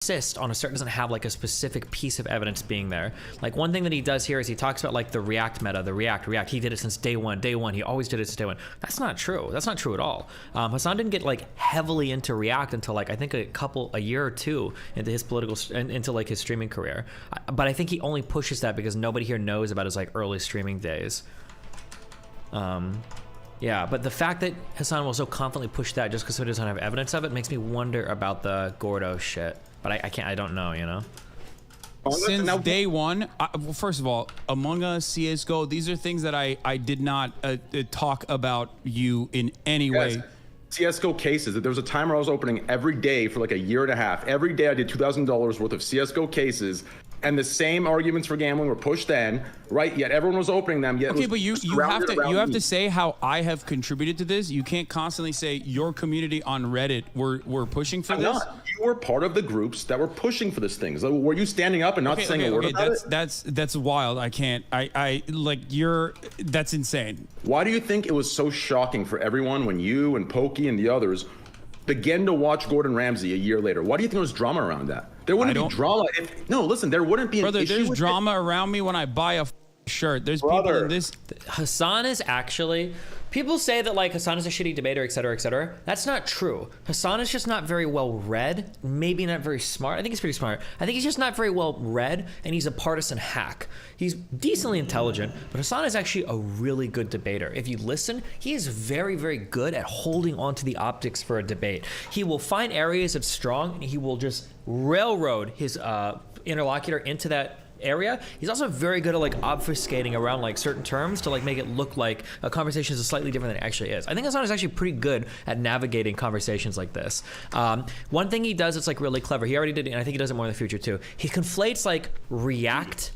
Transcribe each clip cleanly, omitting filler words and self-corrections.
insist on a certain, doesn't have like a specific piece of evidence being there. Like one thing that he does here is he talks about like the React meta, the React. He did it since day one. He always did it since day one. That's not true. That's not true at all. Hasan didn't get like heavily into React until like I think a year or two into his into like his streaming career. But I think he only pushes that because nobody here knows about his like early streaming days. Yeah, but the fact that Hasan will so confidently push that just because he doesn't have evidence of it makes me wonder about the Gordo shit. But I don't know, you know? Since day one, well, first of all, Among Us, CSGO, these are things that I did not talk about you in any way. CSGO cases, there was a time where I was opening every day for like a year and a half. Every day I did $2,000 worth of CSGO cases. And the same arguments for gambling were pushed then, right? Yet everyone was opening them. Yet okay, but you have to say how I have contributed to this. You can't constantly say your community on Reddit were pushing for this. Not. You were part of the groups that were pushing for this thing. So were you standing up and not saying a word about it? That's wild. I can't. That's insane. Why do you think it was so shocking for everyone when you and Pokey and the others began to watch Gordon Ramsay a year later? Why do you think there was drama around that? There wouldn't be drama if, no, listen, there wouldn't be an issue. There's drama around me when I buy a shirt. There's people in this. Hasan is actually, people say that like Hasan is a shitty debater, etc., etc. That's not true. Hasan is just not very well read, maybe not very smart. I think he's pretty smart. I think he's just not very well read, and he's a partisan hack. He's decently intelligent, but Hasan is actually a really good debater. If you listen, he is very, very good at holding on to the optics for a debate. He will find areas that's strong, and he will just railroad his interlocutor into that area. He's also very good at like obfuscating around like certain terms to like make it look like a conversation is slightly different than it actually is. I think Hasan is actually pretty good at navigating conversations like this. One thing he does that's like really clever, he already did it, and I think he does it more in the future too. He conflates like React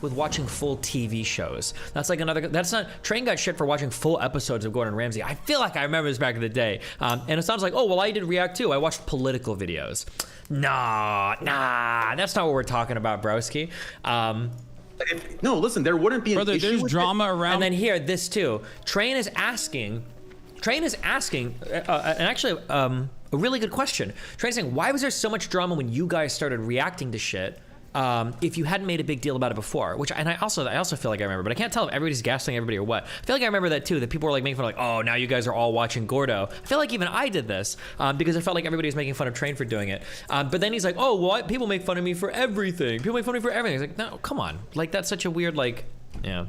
with watching full TV shows. That's like another, that's not, Train got shit for watching full episodes of Gordon Ramsay. I feel like I remember this back in the day. And Hasan's like, oh, well, I did React too. I watched political videos. Nah, that's not what we're talking about, broski. No, listen, there wouldn't be an issue. There's drama around. And then here, this too. Train is asking, and actually a really good question. Train's saying, why was there so much drama when you guys started reacting to shit? If you hadn't made a big deal about it before, I also feel like I remember, but I can't tell if everybody's gaslighting everybody or what. I feel like I remember that too, that people were like making fun of like, oh, now you guys are all watching Gordo. I feel like even I did this because I felt like everybody was making fun of Train for doing it. But then he's like, oh, well, people make fun of me for everything. People make fun of me for everything. He's like, no, come on. Like, that's such a weird, like, yeah.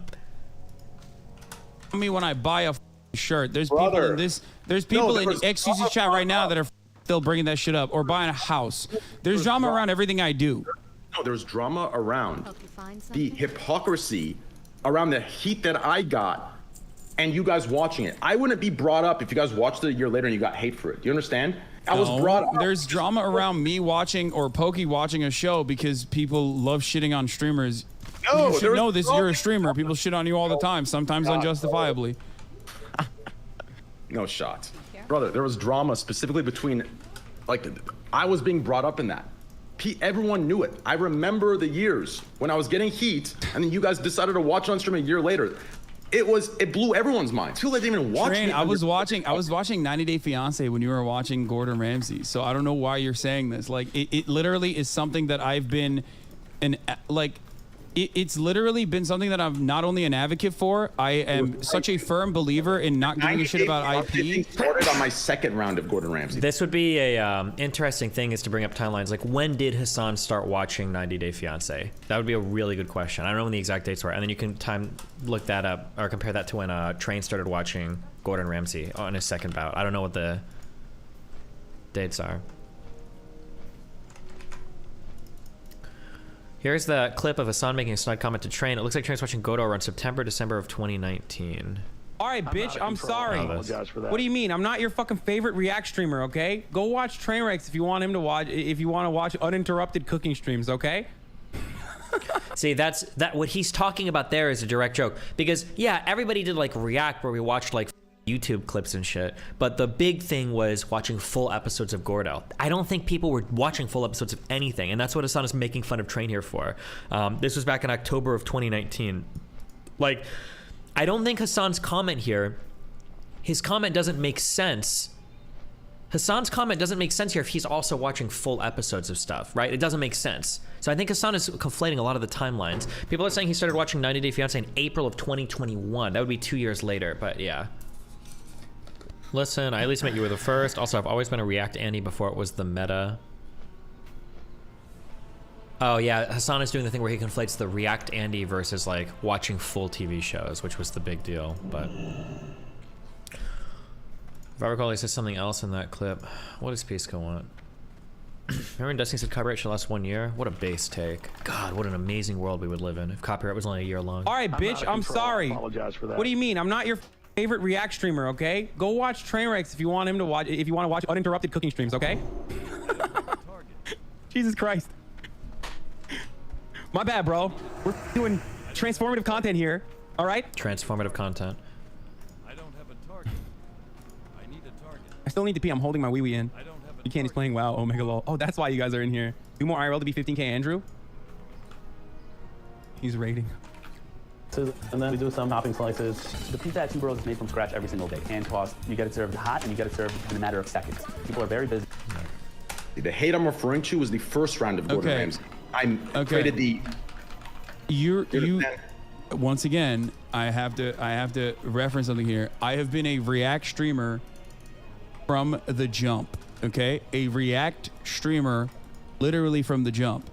Me when I buy a shirt, there's people in this, there's people in XQC chat right now that are still bringing that shit up, or buying a house. There's drama around everything I do. No, there's drama around the hypocrisy, around the heat that I got, and you guys watching it. I wouldn't be brought up if you guys watched it a year later and you got hate for it. Do you understand? I was brought up. There's drama around me watching or Pokey watching a show because people love shitting on streamers. No, you should know this. You're a streamer. People shit on you all the time, sometimes unjustifiably. No shot. Brother, there was drama specifically between, like, I was being brought up in that. Everyone knew it. I remember the years when I was getting heat, and then you guys decided to watch it on stream a year later. It blew everyone's mind. People didn't even watch it. I was watching 90 Day Fiance when you were watching Gordon Ramsay. So I don't know why you're saying this. Like, it literally is something that I've been it's literally been something that I'm not only an advocate for, I am such a firm believer in not giving a shit about IP. Started on my second round of Gordon Ramsay. This would be a interesting thing is to bring up timelines. Like, when did Hasan start watching 90 Day Fiance? That would be a really good question. I don't know when the exact dates were. And then you can look that up or compare that to when Train started watching Gordon Ramsay on his second bout. I don't know what the dates are. Here's the clip of Hasan making a snide comment to Train. It looks like Train's watching Godo around September, December of 2019. All right, bitch, I'm sorry. What do you mean? I'm not your fucking favorite React streamer, okay? Go watch Trainwrecks if you want him to watch, if you want to watch uninterrupted cooking streams, okay? See, what he's talking about there is a direct joke. Because, yeah, everybody did, like, React where we watched, like, YouTube clips and shit, but the big thing was watching full episodes of Gordo. I don't think people were watching full episodes of anything, and that's what Hasan is making fun of Train here for. This was back in October of 2019. Like, I don't think Hasan's comment here, his comment doesn't make sense. Hassan's comment doesn't make sense here if he's also watching full episodes of stuff, right? It doesn't make sense. So I think Hassan is conflating a lot of the timelines. People are saying he started watching 90 Day Fiancé in April of 2021. That would be 2 years later, but yeah. Listen, I at least meant you were the first. Also, I've always been a React Andy before it was the meta. Oh yeah, Hassan is doing the thing where he conflates the React Andy versus like watching full TV shows, which was the big deal, but... If I recall, he said something else in that clip. What does Pisco want? Remember when Destiny said copyright should last 1 year? What a base take. God, what an amazing world we would live in if copyright was only a year long. All right, bitch, I'm sorry. I apologize for that. What do you mean? I'm not your favorite React streamer, okay? Go watch Trainwrecks if you want him to watch. If you want to watch uninterrupted cooking streams, okay? Jesus Christ. My bad, bro. We're doing transformative content here. All right. Transformative content. I don't have a target. I need a target. I still need to pee. I'm holding my wee wee in. I don't have a You can't. He's playing WoW. Omega lol. Oh, that's why you guys are in here. Do more IRL to be 15K, Andrew. He's raiding. And then we do some topping slices. The pizza at Two Bros is made from scratch every single day. Hand tossed. You get it served hot, and you get it served in a matter of seconds. People are very busy. The hate I'm referring to was the first round of Gordon Ramsay. I created the... You once again, I have to reference something here. I have been a React streamer from the jump, okay? A React streamer literally from the jump.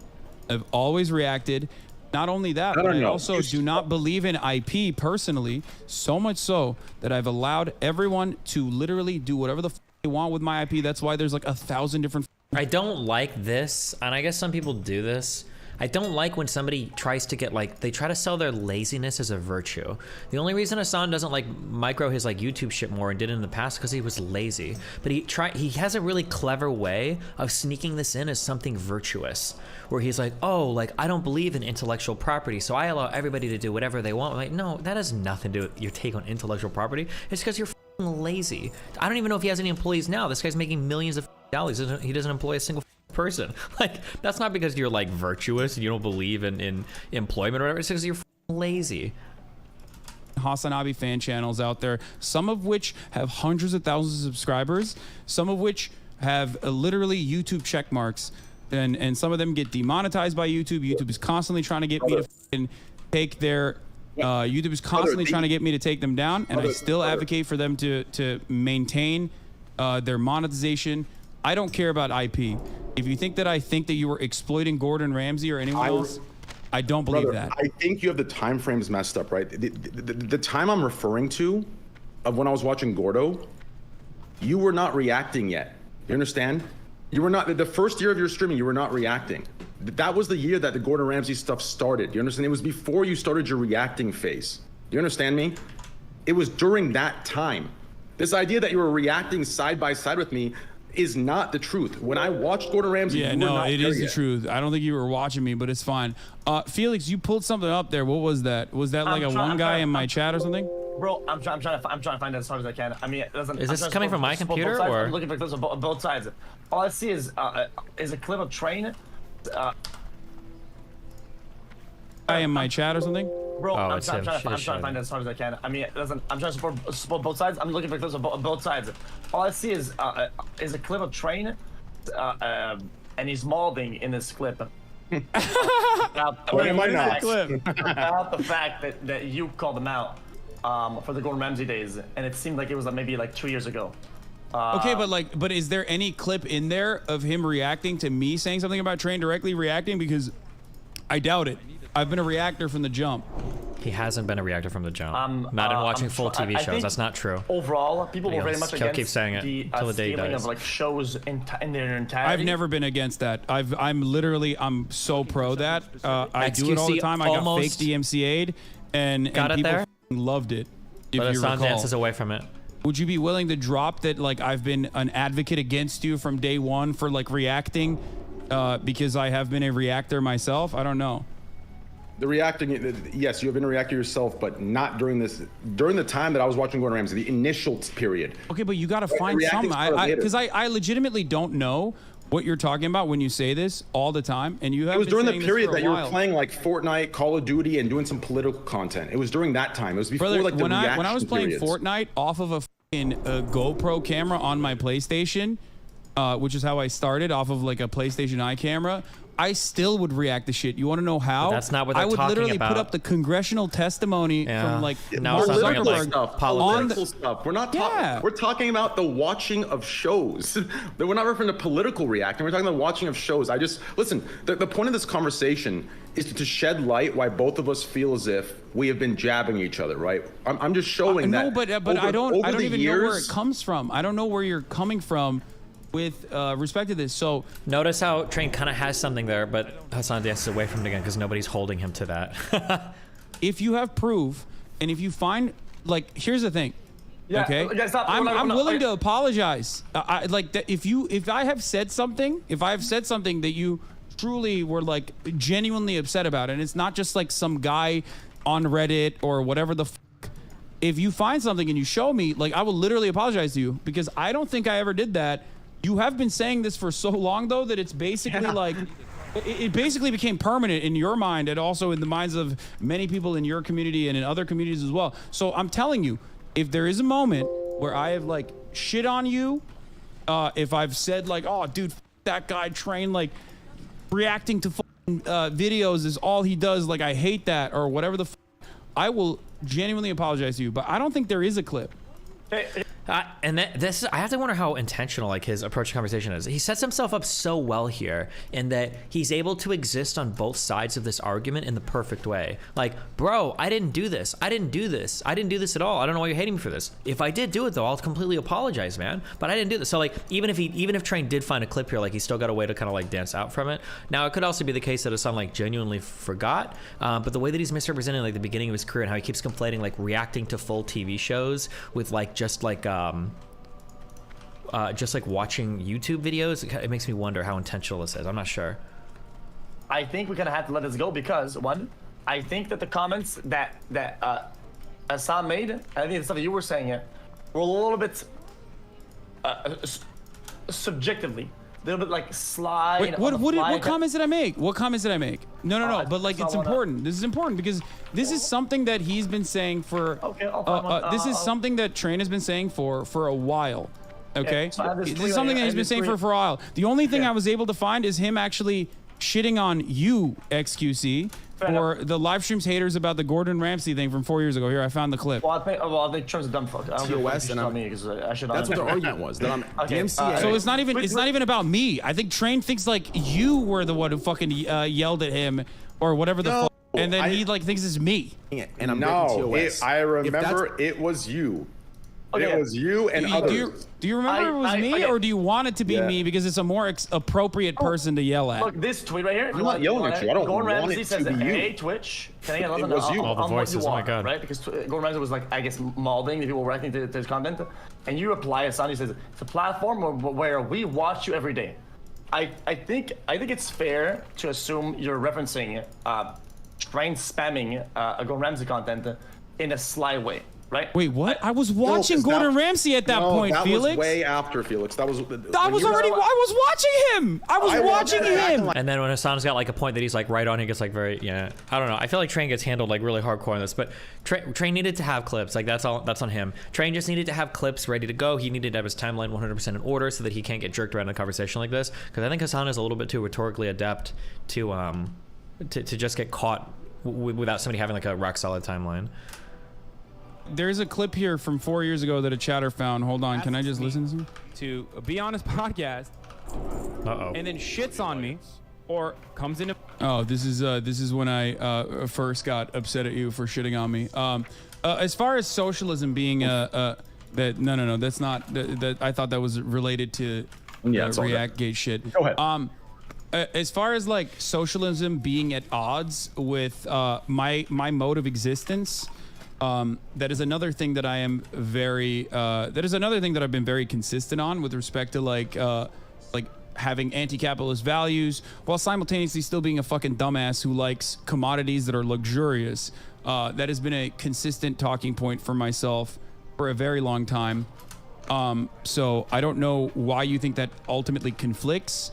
I've always reacted. Not only that, but I also do not believe in IP personally, so much so that I've allowed everyone to literally do whatever the f they want with my IP. That's why there's like 1,000 different. I don't like this, and I guess some people do this. I don't like when somebody tries to get like, they try to sell their laziness as a virtue. The only reason Hassan doesn't like micro his like YouTube shit more and did it in the past because he was lazy. But he has a really clever way of sneaking this in as something virtuous, where he's like, oh, like I don't believe in intellectual property, so I allow everybody to do whatever they want. I'm like, no, that has nothing to do with your take on intellectual property. It's because you're lazy. I don't even know if he has any employees now. This guy's making millions of dollars. He doesn't employ a single person. Like, that's not because you're like virtuous and you don't believe in employment or whatever. It's because you're lazy. Hasanabi fan channels out there, some of which have hundreds of thousands of subscribers, some of which have literally YouTube check marks, and some of them get demonetized by YouTube. YouTube is constantly trying to get me to take their YouTube is constantly trying to get me to take them down, and I still advocate for them to maintain their monetization. I don't care about IP. If you think that I think that you were exploiting Gordon Ramsay or anyone else, I don't believe that. I think you have the time frames messed up, right? The time I'm referring to of when I was watching Gordo, you were not reacting yet. You understand? You were not, the first year of your streaming, you were not reacting. That was the year that the Gordon Ramsay stuff started. You understand? It was before you started your reacting phase. You understand me? It was during that time. This idea that you were reacting side by side with me is not the truth. When I watched Gordon Ramsay, yeah, no, it is the truth. I don't think you were watching me, but it's fine. Felix, you pulled something up there. What was that? Was that like one guy in my chat or something? Bro, I'm trying to find it as hard as I can. I mean, it doesn't. Is this coming from my computer or? I'm looking for clips on both sides. All I see is a clip of Train. Guy in my chat or something? Bro, I'm trying to find it as hard as I can. I mean, it doesn't. I'm trying to support both sides. I'm looking for clips on both sides. All I see is a clip of Train, and he's molding in this clip. About the fact that you called him out for the Gordon Ramsay days, and it seemed like it was maybe like 2 years ago. Okay, but is there any clip in there of him reacting to me saying something about Train directly reacting? Because I doubt it. I've been a reactor from the jump. He hasn't been a reactor from the jump. Not in watching full TV shows. That's not true. Overall, people were very much against keep saying it the till the day he scaling dies. of like shows in their entirety. I've never been against that. I'm so pro that. I do it all the time. I got fake DMCA'd, and people loved it. But Hassan dances away from it. Would you be willing to drop that? Like, I've been an advocate against you from day one for like reacting, because I have been a reactor myself. I don't know. The reacting, yes, you have been a reactor yourself, but not during the time that I was watching Gordon Ramsay, the initial period. Okay, but you got to find some, because I legitimately don't know what you're talking about when you say this all the time, and you have. It was during the period that you were playing like Fortnite, Call of Duty, and doing some political content. It was during that time. It was before like the reaction when I was playing periods. Fortnite off of a GoPro camera on my PlayStation, which is how I started off of like a PlayStation Eye camera, I still would react to shit. You want to know how? But that's not what I they're would talking literally about. put up the congressional testimony from like Now Mark it's something Zuckerberg like political stuff. We're not talking. Yeah. We're talking about the watching of shows. We're not referring to political reacting. We're talking about watching of shows. I just listen. The point of this conversation is to shed light why both of us feel as if we have been jabbing each other. Right? I'm just showing that. No, but I don't even know where it comes from. I don't know where you're coming from with respect to this. So notice how Train kind of has something there, but Hassan dances away from it again because nobody's holding him to that. if you have proof, and if you find, like, here's the thing. Yeah, okay, okay, stop. I'm No, willing to apologize. I like that if I have said something, that you truly were like genuinely upset about, and it's not just like some guy on Reddit or whatever the. If you find something and you show me, like, I will literally apologize to you, because I don't think I ever did that. You have been saying this for so long, though, that it's basically like, it basically became permanent in your mind and also in the minds of many people in your community and in other communities as well. So I'm telling you, if there is a moment where I have like shit on you, if I've said like, oh, dude, that guy Train, like reacting to videos is all he does, like I hate that, or whatever the I will genuinely apologize to you. But I don't think there is a clip. And this, I have to wonder how intentional like his approach to conversation is. He sets himself up so well here in that he's able to exist on both sides of this argument in the perfect way. Like, bro, I didn't do this. I didn't do this. I didn't do this at all. I don't know why you're hating me for this. If I did do it though, I'll completely apologize, man. But I didn't do this. So like, even if Train did find a clip here, like he's still got a way to kind of like dance out from it. Now it could also be the case that Hassan like genuinely forgot. But the way that he's misrepresenting like the beginning of his career and how he keeps conflating like reacting to full TV shows with like just like watching YouTube videos, it makes me wonder how intentional this is. I'm not sure. I think we're gonna have to let this go because one, I think that the comments that Hassan made, I think the stuff that you were saying it, were a little bit subjectively, a little bit like slide. Wait, what comments did I make? What comments did I make? No. But like, it's important. This is important because this is something that he's been saying for. Okay, this is something that Train has been saying for a while. Okay, so this is something that he's been saying for a while. The only thing I was able to find is him actually shitting on you, XQC, for the live streams haters about the Gordon Ramsay thing from 4 years ago. Here, I found the clip. Well, I think Trump's a dumb fuck. I don't give a fuck if you tell me because I should. That's what the argument was. That I'm DMCA. So it's not even about me. I think Train thinks like you were the one who fucking yelled at him or whatever the fuck, and then he like thinks it's me. And I'm I remember it was you. Okay. It was you and others. Do you remember it was me, or do you want it to be me because it's a more appropriate person to yell at? Look, this tweet right here. I'm not yelling at you. I don't Gordon want Ramsay it says, to be you. "Hey, Twitch, can I get It was you. All the voices, oh my God. Right? Because Gordon Ramsay was like, I guess, mauling the people reacting to his content, and you reply as Sandy says, it's a platform where we watch you every day. I think it's fair to assume you're referencing Train spamming Gordon Ramsay content in a sly way. Right? Wait, what? I was watching Gordon Ramsay at that point, Felix. That was way after, Felix. I was watching him. I was watching him. And then when Hassan's got like a point that he's like right on, he gets like very, I don't know. I feel like Train gets handled like really hardcore on this, but Train needed to have clips. Like that's on him. Train just needed to have clips ready to go. He needed to have his timeline 100% in order so that he can't get jerked around in a conversation like this. Because I think Hassan is a little bit too rhetorically adept to just get caught without somebody having like a rock solid timeline. There's a clip here from 4 years ago that a chatter found. Hold on, can I just listen to Be Honest podcast? And then shits on me, or comes into. Oh, this is when I first got upset at you for shitting on me. As far as socialism being no, that's not. That I thought that was related to React-gate shit. Go ahead. As far as like socialism being at odds with my mode of existence. That is another thing that I am very. That is another thing that I've been very consistent on with respect to like having anti-capitalist values while simultaneously still being a fucking dumbass who likes commodities that are luxurious. That has been a consistent talking point for myself for a very long time. So I don't know why you think that ultimately conflicts.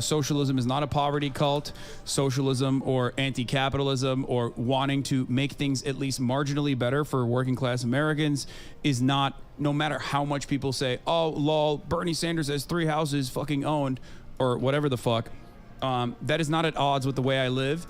Socialism is not a poverty cult. Socialism or anti-capitalism or wanting to make things at least marginally better for working class Americans is not, no matter how much people say, oh, lol, Bernie Sanders has 3 houses fucking owned or whatever the fuck. That is not at odds with the way I live.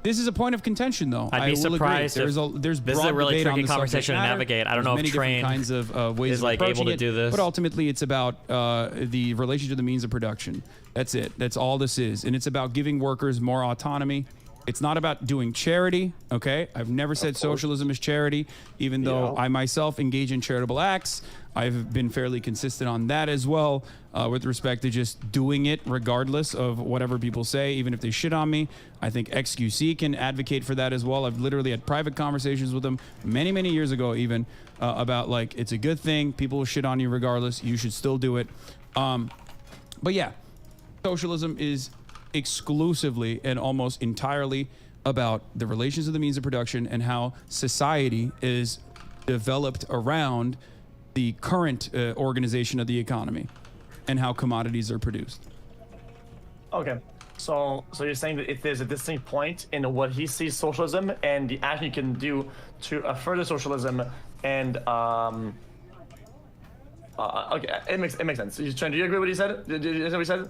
This is a point of contention, though. I'd be surprised if there's this is a really tricky conversation to navigate. I don't know if Train kinds of ways is like able to do this, but ultimately it's about the relationship to the means of production. That's it. That's all this is, and it's about giving workers more autonomy. It's not about doing charity, okay? I've never said socialism is charity, even though I myself engage in charitable acts. I've been fairly consistent on that as well, with respect to just doing it regardless of whatever people say, even if they shit on me. I think XQC can advocate for that as well. I've literally had private conversations with them many, many years ago even, about like, it's a good thing. People will shit on you regardless. You should still do it. But yeah, socialism is exclusively and almost entirely about the relations of the means of production and how society is developed around the current organization of the economy and how commodities are produced. Okay, so you're saying that if there's a distinct point in what he sees socialism and the action you can do to further socialism, and okay, it makes sense. Do you agree with what he said? Did you hear what he said?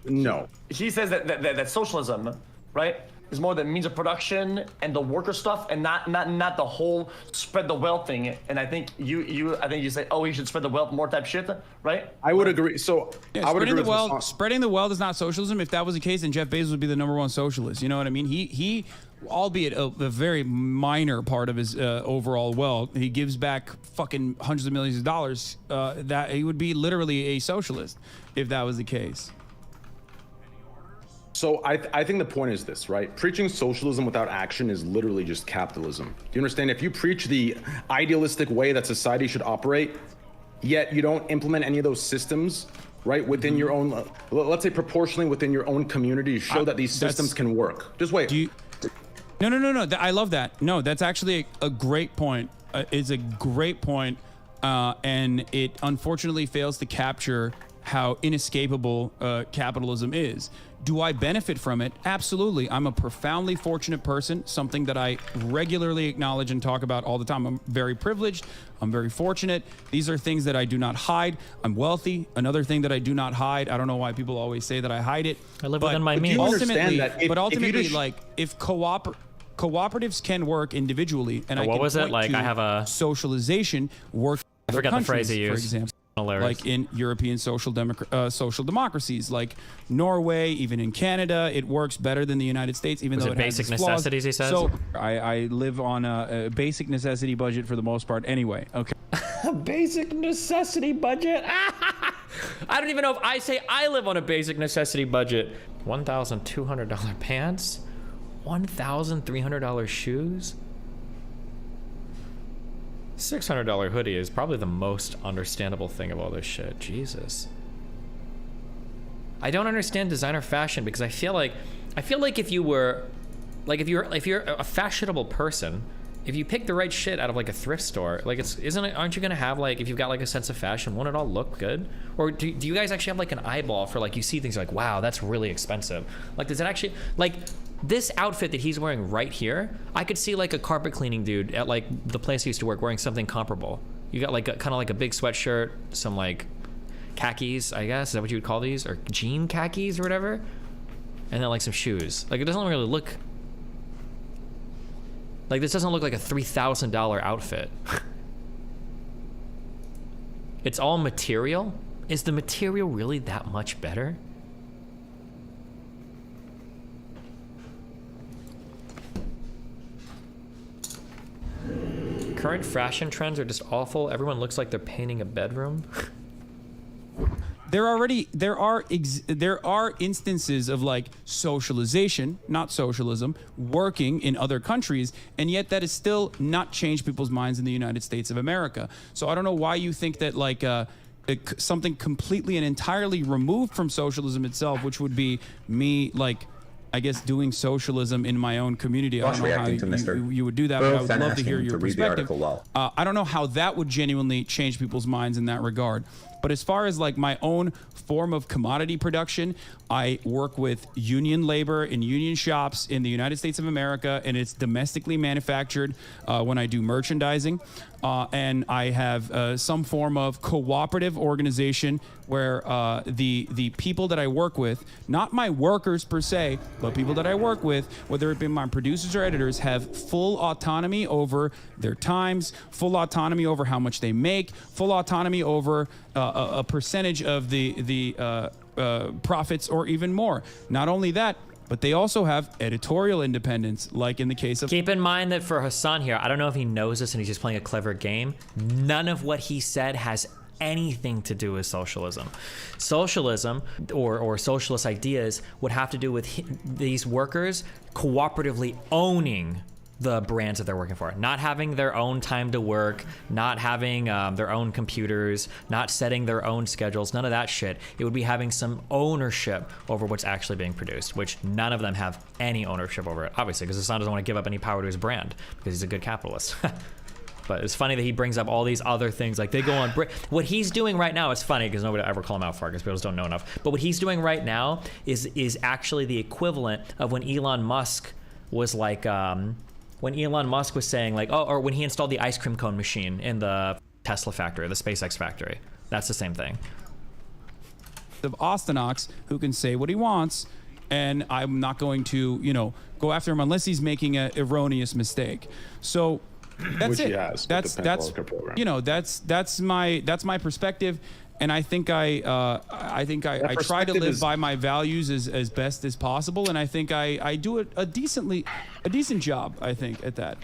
No. He says that socialism, right, is more the means of production and the worker stuff, and not the whole spread the wealth thing. And I think you say, oh, you should spread the wealth more type shit, right? I would agree. So yeah, I would agree with spreading the wealth is not socialism. If that was the case, then Jeff Bezos would be the #1 socialist. You know what I mean? He albeit a very minor part of his overall wealth, he gives back fucking hundreds of millions of dollars. That he would be literally a socialist if that was the case. So I think the point is this, right? Preaching socialism without action is literally just capitalism. Do you understand? If you preach the idealistic way that society should operate, yet you don't implement any of those systems, right, within your own, let's say proportionally within your own community, show that these systems can work. Just wait. No. I love that. No, that's actually a great point. It's a great point, and it unfortunately fails to capture how inescapable capitalism is. Do I benefit from it? Absolutely. I'm a profoundly fortunate person, something that I regularly acknowledge and talk about all the time. I'm very privileged. I'm very fortunate. These are things that I do not hide. I'm wealthy. Another thing that I do not hide. I don't know why people always say that I hide it. I live within my means. Ultimately, that ultimately, like, if cooperatives can work individually, and what was it? Like, I have a socialization work. I forgot the phrase he used. For example. Hilarious. Like in European social democracies, like Norway, even in Canada, it works better than the United States, even though it has basic its flaws. necessities, he says? So I live on a basic necessity budget for the most part. Anyway, okay. A basic necessity budget? I don't even know if I say I live on a basic necessity budget. $1,200 pants? $1,300 shoes? $600 hoodie is probably the most understandable thing of all this shit. Jesus. I don't understand designer fashion because I feel like if you're a fashionable person, if you pick the right shit out of like a thrift store, like aren't you gonna have like, if you've got like a sense of fashion, won't it all look good? Or do you guys actually have like an eyeball for like, you see things like, wow, that's really expensive. Like, does it actually, like, this outfit that he's wearing right here, I could see like a carpet cleaning dude at like the place he used to work wearing something comparable. You got like kind of like a big sweatshirt, some like khakis, I guess, is that what you would call these? Or jean khakis or whatever? And then like some shoes. Like, it doesn't really look, like, this doesn't look like a $3,000 outfit. It's all material? Is the material really that much better? Current fashion trends are just awful. Everyone looks like they're painting a bedroom. There are instances of like socialization, not socialism, working in other countries, and yet that has still not changed people's minds in the United States of America. So I don't know why you think that like something completely and entirely removed from socialism itself, which would be me like, I guess, doing socialism in my own community. I don't know how you would do that, but I would love to hear your perspective. I don't know how that would genuinely change people's minds in that regard. But as far as like my own form of commodity production, I work with union labor in union shops in the United States of America, and it's domestically manufactured when I do merchandising. And I have some form of cooperative organization where the people that I work with, not my workers per se, but people that I work with, whether it be my producers or editors, have full autonomy over their times, full autonomy over how much they make, full autonomy over a percentage of the profits or even more. Not only that, but they also have editorial independence, like in the case of... Keep in mind that for Hassan here, I don't know if he knows this and he's just playing a clever game. None of what he said has anything to do with socialism. Socialism or socialist ideas would have to do with these workers cooperatively owning the brands that they're working for, not having their own time to work, not having their own computers, not setting their own schedules, none of that shit. It would be having some ownership over what's actually being produced, which none of them have any ownership over it, obviously, because Hassan doesn't want to give up any power to his brand because he's a good capitalist. But it's funny that he brings up all these other things, like they go on what he's doing right now. It's funny because nobody will ever call him out for it because people just don't know enough. But what he's doing right now is actually the equivalent of when Elon Musk was like when Elon Musk was saying like, oh, or when he installed the ice cream cone machine in the Tesla factory, the SpaceX factory. That's the same thing. Of Austinox, who can say what he wants, and I'm not going to, go after him unless he's making an erroneous mistake. So that's Which it. he has with That's the Penn program. that's my perspective. And I think I try to live by my values as best as possible, and I think I do a decent job, I think, at that.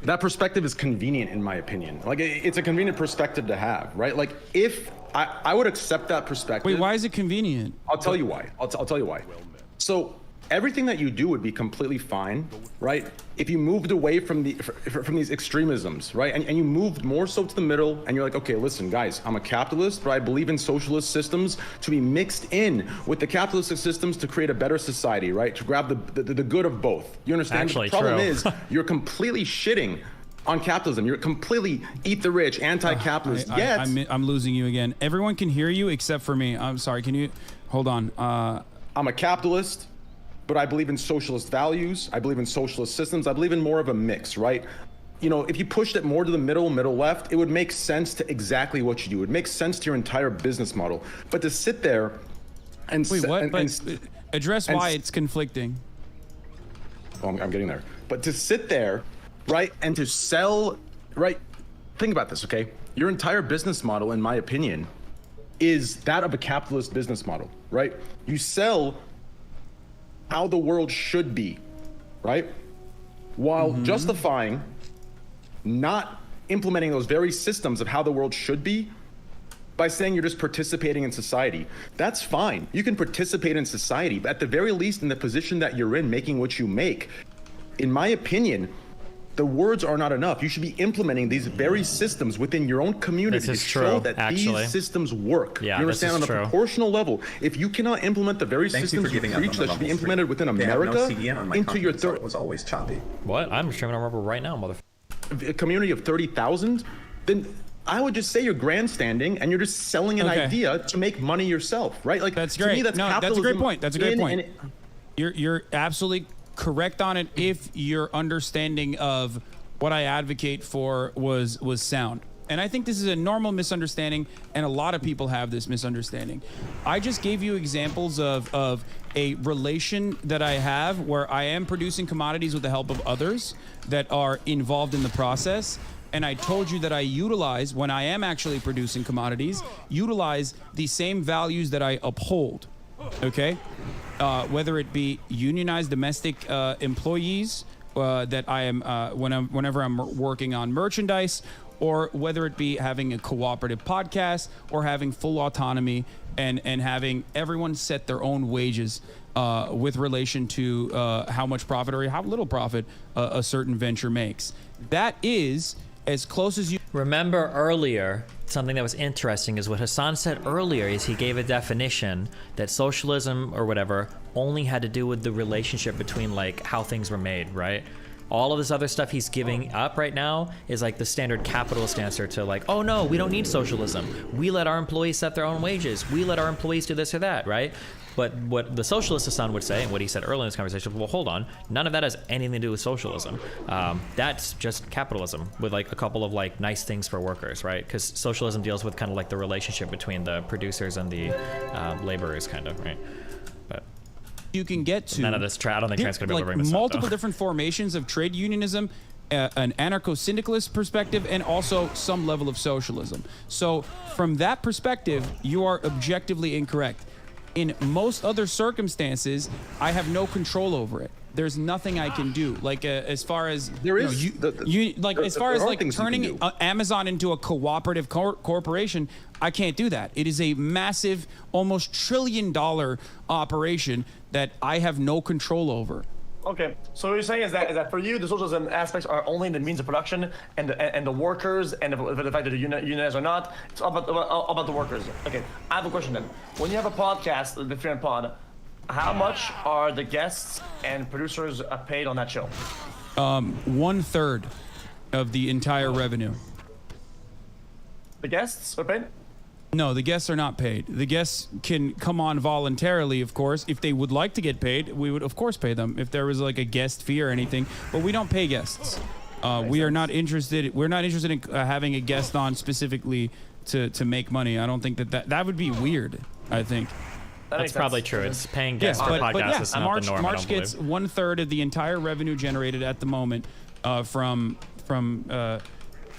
That perspective is convenient, in my opinion. Like, it's a convenient perspective to have, right? Like, if I would accept that perspective. Wait, why is it convenient? I'll tell you why. I'll tell you why. So everything that you do would be completely fine, right? If you moved away from these extremisms, right? And you moved more so to the middle, and you're like, okay, listen, guys, I'm a capitalist, but I believe in socialist systems to be mixed in with the capitalistic systems to create a better society, right? To grab the good of both. You understand? Actually, the problem true. is you're completely shitting on capitalism. You're completely eat the rich, anti-capitalist. I'm losing you again. Everyone can hear you except for me. I'm sorry. Can you hold on? I'm a capitalist, but I believe in socialist values. I believe in socialist systems. I believe in more of a mix, right? If you pushed it more to the middle left, it would make sense to exactly what you do. It would make sense to your entire business model. But to sit there and wait, what? Address why it's conflicting. Oh, I'm getting there. But to sit there, right, and to sell, right? Think about this, okay? Your entire business model, in my opinion, is that of a capitalist business model, right? You sell how the world should be, right? While justifying not implementing those very systems of how the world should be by saying you're just participating in society. That's fine. You can participate in society, but at the very least, in the position that you're in, making what you make, in my opinion, the words are not enough. You should be implementing these very systems within your own community to show that these systems work. Yeah, you understand, on a proportional level. If you cannot implement the very systems you preach that should be implemented within America into your third, it was always choppy. What? I'm streaming on Rubber right now, motherfucker. A community of 30,000, then I would just say you're grandstanding and you're just selling an idea to make money yourself, right? Like, that's great. To me, that's that's a great point. That's a great point. You're absolutely correct on it if your understanding of what I advocate for was sound. And I think this is a normal misunderstanding, and a lot of people have this misunderstanding. I just gave you examples of a relation that I have where I am producing commodities with the help of others that are involved in the process. And I told you that I utilize, when I am actually producing commodities, utilize the same values that I uphold, okay? Whether it be unionized domestic employees that I am whenever I'm working on merchandise, or whether it be having a cooperative podcast or having full autonomy and having everyone set their own wages with relation to how much profit or how little profit a certain venture makes. That is as close as you... Remember earlier, something that was interesting is what Hassan said earlier is he gave a definition that socialism or whatever only had to do with the relationship between like how things were made, right? All of this other stuff he's giving up right now is like the standard capitalist answer to like, oh no, we don't need socialism. We let our employees set their own wages. We let our employees do this or that, right? But what the socialist Hassan would say, and what he said earlier in this conversation, well, hold on, none of that has anything to do with socialism. That's just capitalism with like a couple of like nice things for workers, right? Because socialism deals with kind of like the relationship between the producers and the laborers, kind of, right? But you can get to none of this. I don't think Trent's gonna be able to bring this multiple up, though. different formations of trade unionism, an anarcho-syndicalist perspective, and also some level of socialism. So from that perspective, you are objectively incorrect. In most other circumstances, I have no control over it. There's nothing I can do. Like as far as as far as like turning Amazon into a cooperative corporation, I can't do that. It is a massive, almost $1 trillion operation that I have no control over. Okay, so what you're saying is that for you, the socialism aspects are only the means of production and the workers and the fact that they're unionized or not. It's all about the workers. Okay, I have a question then. When you have a podcast, the Fear and Pod, how much are the guests and producers paid on that show? 1/3 of the entire revenue. The guests are paid? No, the guests are not paid. The guests can come on voluntarily, of course. If they would like to get paid, we would, of course, pay them if there was like a guest fee or anything. But we don't pay guests. We are not interested. We're not interested in having a guest on specifically to make money. I don't think that would be weird. I think. That's probably true. It's paying guests for podcasts is not the norm. March gets 1/3 of the entire revenue generated at the moment from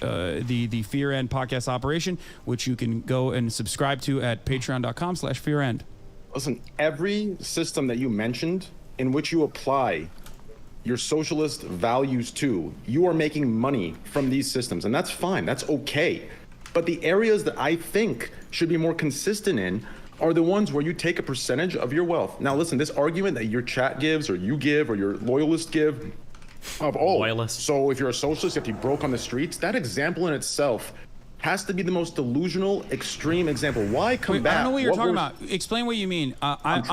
the Fear End podcast operation, which you can go and subscribe to at patreon.com/fearend. Listen, every system that you mentioned in which you apply your socialist values to, you are making money from these systems, and that's fine. That's okay. But the areas that I think should be more consistent in are the ones where you take a percentage of your wealth. Now, listen, this argument that your chat gives or you give or your loyalists give, so if you're a socialist, you have to be broke on the streets, that example in itself has to be the most delusional, extreme example. Why combat? I don't know what you're talking about. Explain what you mean. I'm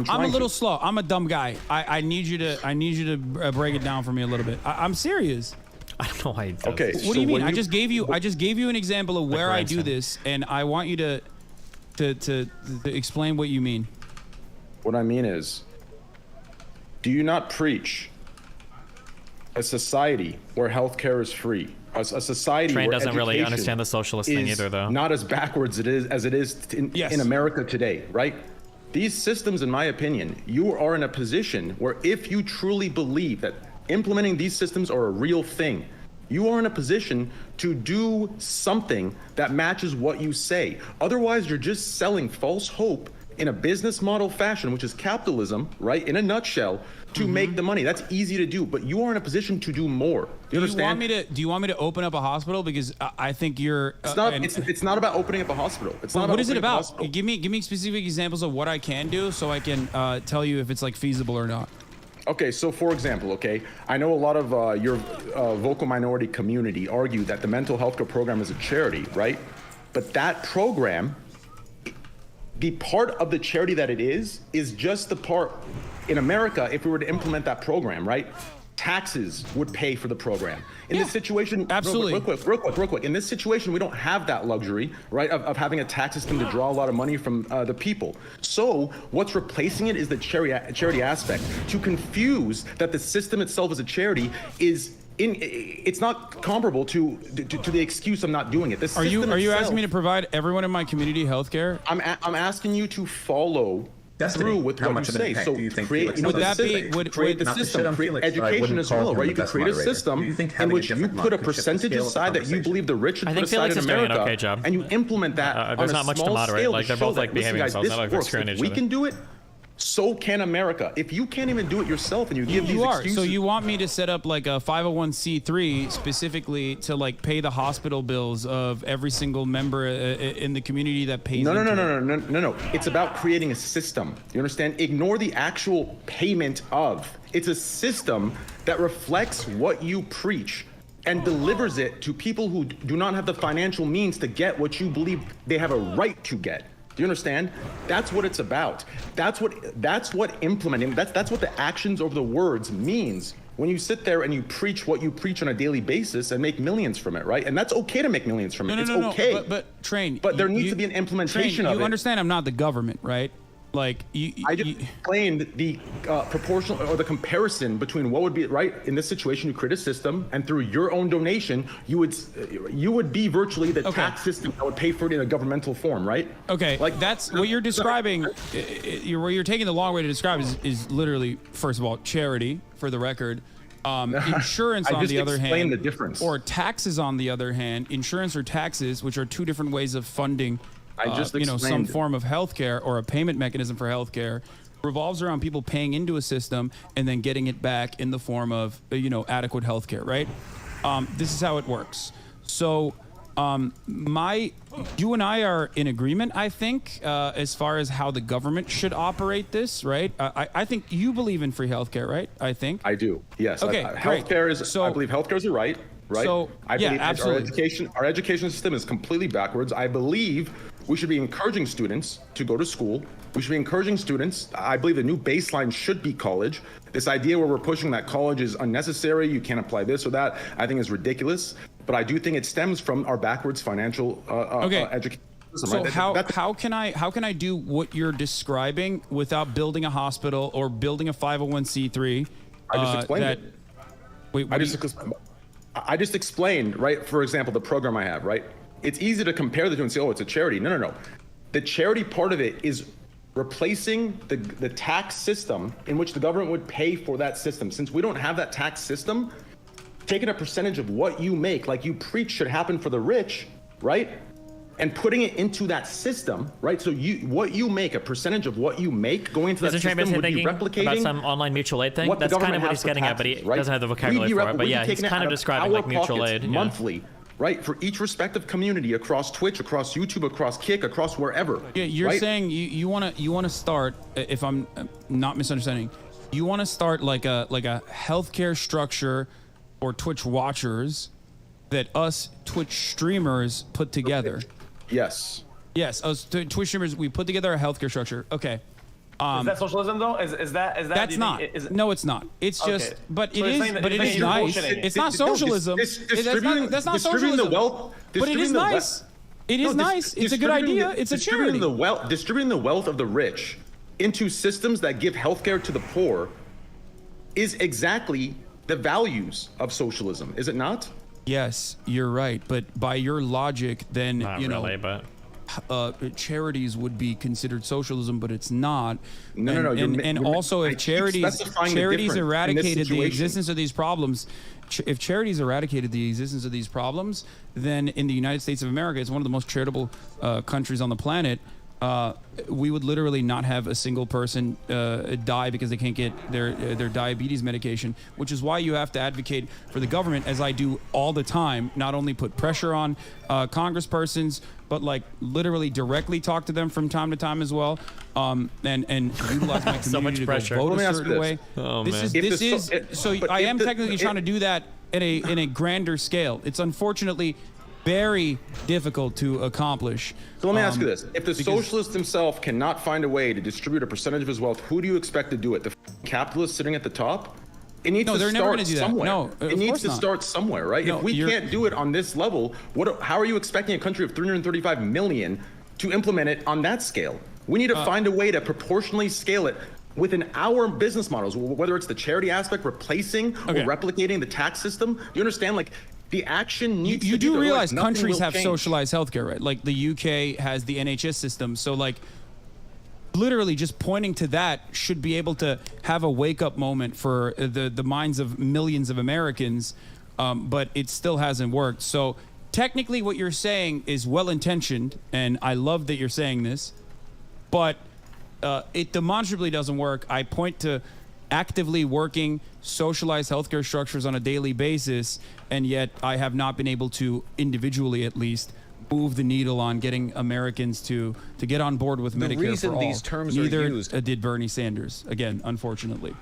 a little slow. I'm a dumb guy. I need you to break it down for me a little bit. I'm serious. I don't know why. Okay. What do you mean? I just gave you an example of where I do this, and I want you to explain what you mean. What I mean is, do you not preach a society where healthcare is free? A society Train where doesn't really understand the socialist thing either, though. Not as backwards as it is in America today, right? These systems, in my opinion, you are in a position where if you truly believe that implementing these systems are a real thing, you are in a position to do something that matches what you say. Otherwise, you're just selling false hope in a business model fashion, which is capitalism, right? In a nutshell, to make the money. That's easy to do, but you are in a position to do more. Do you understand? Do you want me to open up a hospital? Because I think you're. It's not about opening up a hospital. It's not. What is it about? Give me specific examples of what I can do, so I can tell you if it's like feasible or not. Okay, so for example, okay, I know a lot of your vocal minority community argue that the mental health care program is a charity, right? But that program, the part of the charity that it is just the part in America. If we were to implement that program, right, taxes would pay for the program. In this situation, absolutely. Real quick. In this situation, we don't have that luxury, right, of having a tax system to draw a lot of money from the people. So what's replacing it is the charity aspect. To confuse that the system itself is a charity it's not comparable to the excuse of not doing it. Are you asking me to provide everyone in my community health care? I'm asking you to follow through with what you say. So create the system, create education as well, right? You can create a system in which you put a percentage aside that you believe the rich should put aside in America, and you implement that on a small scale. Like they're both like behaving themselves. If we can do it, so can America. If you can't even do it yourself and you give these excuses. So you want me to set up like a 501c3 specifically to like pay the hospital bills of every single member in the community that pays? No. It's about creating a system. You understand? Ignore the actual payment of. It's a system that reflects what you preach and delivers it to people who do not have the financial means to get what you believe they have a right to get. Do you understand? That's what it's about. That's what implementing. That's what the actions over the words means when you sit there and you preach what you preach on a daily basis and make millions from it, right? And that's okay to make millions from it. It's okay. But Train. But there needs to be an implementation Train, of it. You understand I'm not the government, right? Like I just explained the proportional or the comparison between what would be right in this situation. You create a system, and through your own donation, you would be virtually the tax system that would pay for it in a governmental form, right? Okay, like that's what you're describing. Where you're taking the long way to describe is literally, first of all, charity. For the record, insurance on the other hand, the difference. Or taxes on the other hand. Insurance or taxes, which are two different ways of funding. Some form of healthcare or a payment mechanism for healthcare revolves around people paying into a system and then getting it back in the form of, adequate healthcare, right? This is how it works. So, you and I are in agreement, I think, as far as how the government should operate this, right? I think you believe in free healthcare, right? I think. I do. Yes. Okay. Healthcare is. I believe healthcare is a right. Right. So, I believe absolutely. Our education system is completely backwards. I believe we should be encouraging students to go to school. We should be encouraging students. I believe the new baseline should be college. This idea where we're pushing that college is unnecessary, you can't apply this or that, I think is ridiculous. But I do think it stems from our backwards financial education system. So right? how can I do what you're describing without building a hospital or building a 501c3? I just explained it. Wait, I just explained, right? For example, the program I have, right? It's easy to compare the two and say, oh, it's a charity. No. The charity part of it is replacing the tax system in which the government would pay for that system. Since we don't have that tax system, taking a percentage of what you make, like you preach should happen for the rich, right? And putting it into that system, right? So what you make, a percentage of what you make going into that system would be replicating about some online mutual aid thing. That's kind of what he's getting at, but he doesn't have the vocabulary for it. But yeah, he's kind of describing like mutual aid. Monthly, right? For each respective community across Twitch, across YouTube, across Kick, across wherever. Yeah, you're saying you want to start, if I'm not misunderstanding, you want to start like a healthcare structure or Twitch watchers that us Twitch streamers put together. Yes. Yes, us Twitch streamers, we put together a healthcare structure. Okay. Is that socialism though? Is that? That's not. No, it's not. It's just. But it is. But it is nice. It's not socialism. That's not socialism. But it is nice. It is nice. It's a good idea. It's a charity. Distributing the wealth of the rich into systems that give healthcare to the poor is exactly the values of socialism, is it not? Yes, you're right. But by your logic, then charities would be considered socialism, but it's not. No. And also, if charities eradicated the existence of these problems, if charities eradicated the existence of these problems, then in the United States of America, it's one of the most charitable countries on the planet. We would literally not have a single person die because they can't get their diabetes medication, which is why you have to advocate for the government, as I do all the time, not only put pressure on congresspersons, but like literally directly talk to them from time to time as well, and utilize my community so much pressure. to vote a certain way. Oh, I am technically trying to do that in a grander scale. It's unfortunately very difficult to accomplish. So let me ask you this. If the socialist himself cannot find a way to distribute a percentage of his wealth, who do you expect to do it? The capitalist sitting at the top? It needs to start somewhere. No, it needs to start somewhere, right? No, if we can't do it on this level, how are you expecting a country of 335 million to implement it on that scale? We need to find a way to proportionally scale it within our business models, whether it's the charity aspect, replacing or replicating the tax system. Do you understand? Like, the action needs you to do be realize like, countries have socialized healthcare, right? Like the UK has the NHS system. So like literally just pointing to that should be able to have a wake up moment for the minds of millions of Americans. But it still hasn't worked. So technically what you're saying is well intentioned. And I love that you're saying this, but it demonstrably doesn't work. I point to actively working socialized healthcare structures on a daily basis, and yet I have not been able to individually, at least, move the needle on getting Americans to get on board with Medicare reason for all. These terms Neither are used. did Bernie Sanders. Again, unfortunately.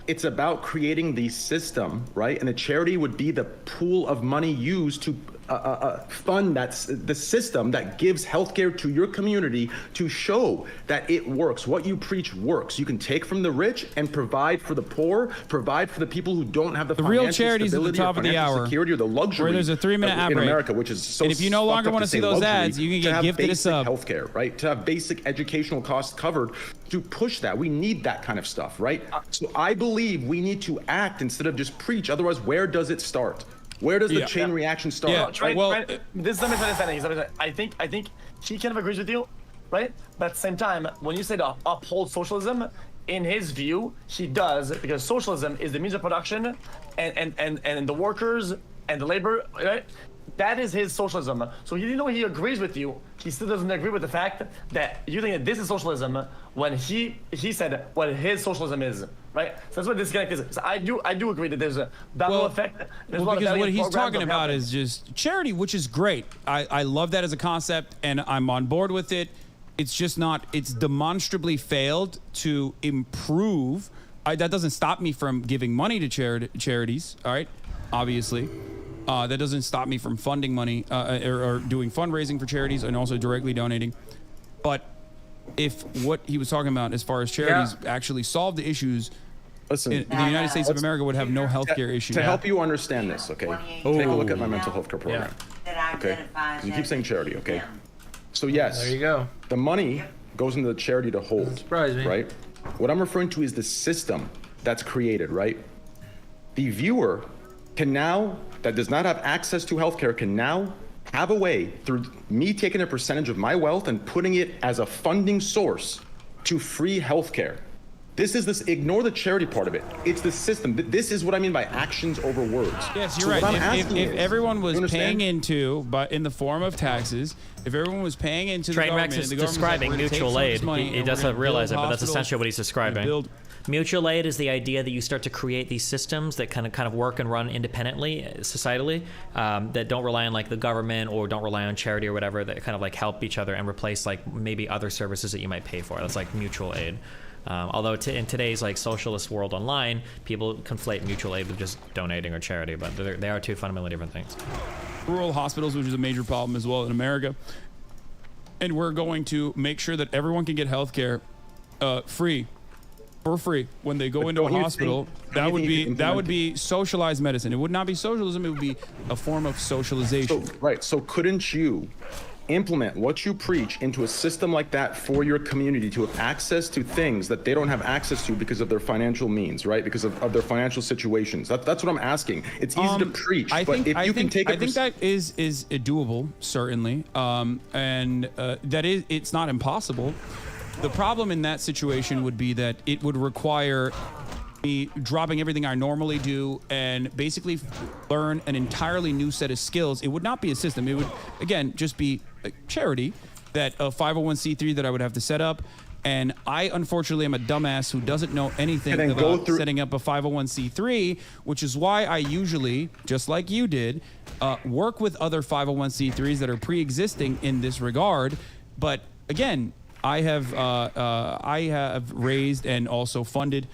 It's about creating the system, right? And the charity would be the pool of money used to fund that's the system that gives healthcare to your community to show that it works. What you preach works. You can take from the rich and provide for the poor, provide for the people who don't have the real financial charities at the stability top or of the financial hour, security or the luxury. where there's a 3-minute ad in break. America, which is so. And if you no longer want to see those ads, you can get gifted a sub. Healthcare, right? To have basic educational costs covered, to push that. We need that kind of stuff, right? So I believe we need to act instead of just preach. Otherwise, where does it start? Where does the chain reaction start? This is a misunderstanding. I think he kind of agrees with you, right? But at the same time, when you say to uphold socialism, in his view, he does, because socialism is the means of production, and the workers and the labor, right? That is his socialism. So even though he agrees with you, he still doesn't agree with the fact that you think that this is socialism when he said what his socialism is, right? So that's what this disconnect is. So I do agree that there's a double effect. There's because what he's talking about is just charity, which is great. I love that as a concept, and I'm on board with it. It's just not, it's demonstrably failed to improve. That doesn't stop me from giving money to charities, all right? Obviously. That doesn't stop me from funding money or doing fundraising for charities and also directly donating. But if what he was talking about as far as charities actually solve the issues, listen, the United States of America would have no healthcare issue. To help you understand this, okay? Take a look at my mental health care program. Okay? You keep saying charity, okay? So yes, There you go. the money goes into the charity to hold, surprise me. right? What I'm referring to is the system that's created, right? The viewer can now, that does not have access to healthcare, can now have a way through me taking a percentage of my wealth and putting it as a funding source to free healthcare. This is this, ignore the charity part of it. It's the system. This is what I mean by actions over words. Yes, you're So right. what I'm asking If is, everyone was you understand? paying into, but in the form of taxes, if everyone was paying into the government, Trainwreck is the government's describing like, we're gonna take mutual some of aid. this money He and we're doesn't gonna realize it, build but that's hospitals, essentially what he's we're gonna describing. build- Mutual aid is the idea that you start to create these systems that kind of work and run independently, societally, that don't rely on like the government or don't rely on charity or whatever, that kind of like help each other and replace like maybe other services that you might pay for. That's like mutual aid. Although in today's like socialist world online, people conflate mutual aid with just donating or charity, but they are two fundamentally different things. Rural hospitals, which is a major problem as well in America. And we're going to make sure that everyone can get health care for free when they go into a hospital. That would be socialized medicine. It would not be socialism, it would be a form of socialization. So couldn't you implement what you preach into a system like that for your community to have access to things that they don't have access to because of their financial means, right? Because of their financial situations. That's what I'm asking. It's easy to preach, I think that is doable, certainly, and it's not impossible. The problem in that situation would be that it would require me dropping everything I normally do and basically learn an entirely new set of skills. It would not be a system. It would, again, just be a charity, that a 501c3 that I would have to set up. And I, unfortunately, am a dumbass who doesn't know anything about setting up a 501c3, which is why I usually, just like you did, work with other 501c3s that are pre-existing in this regard. But again, I have raised and also funded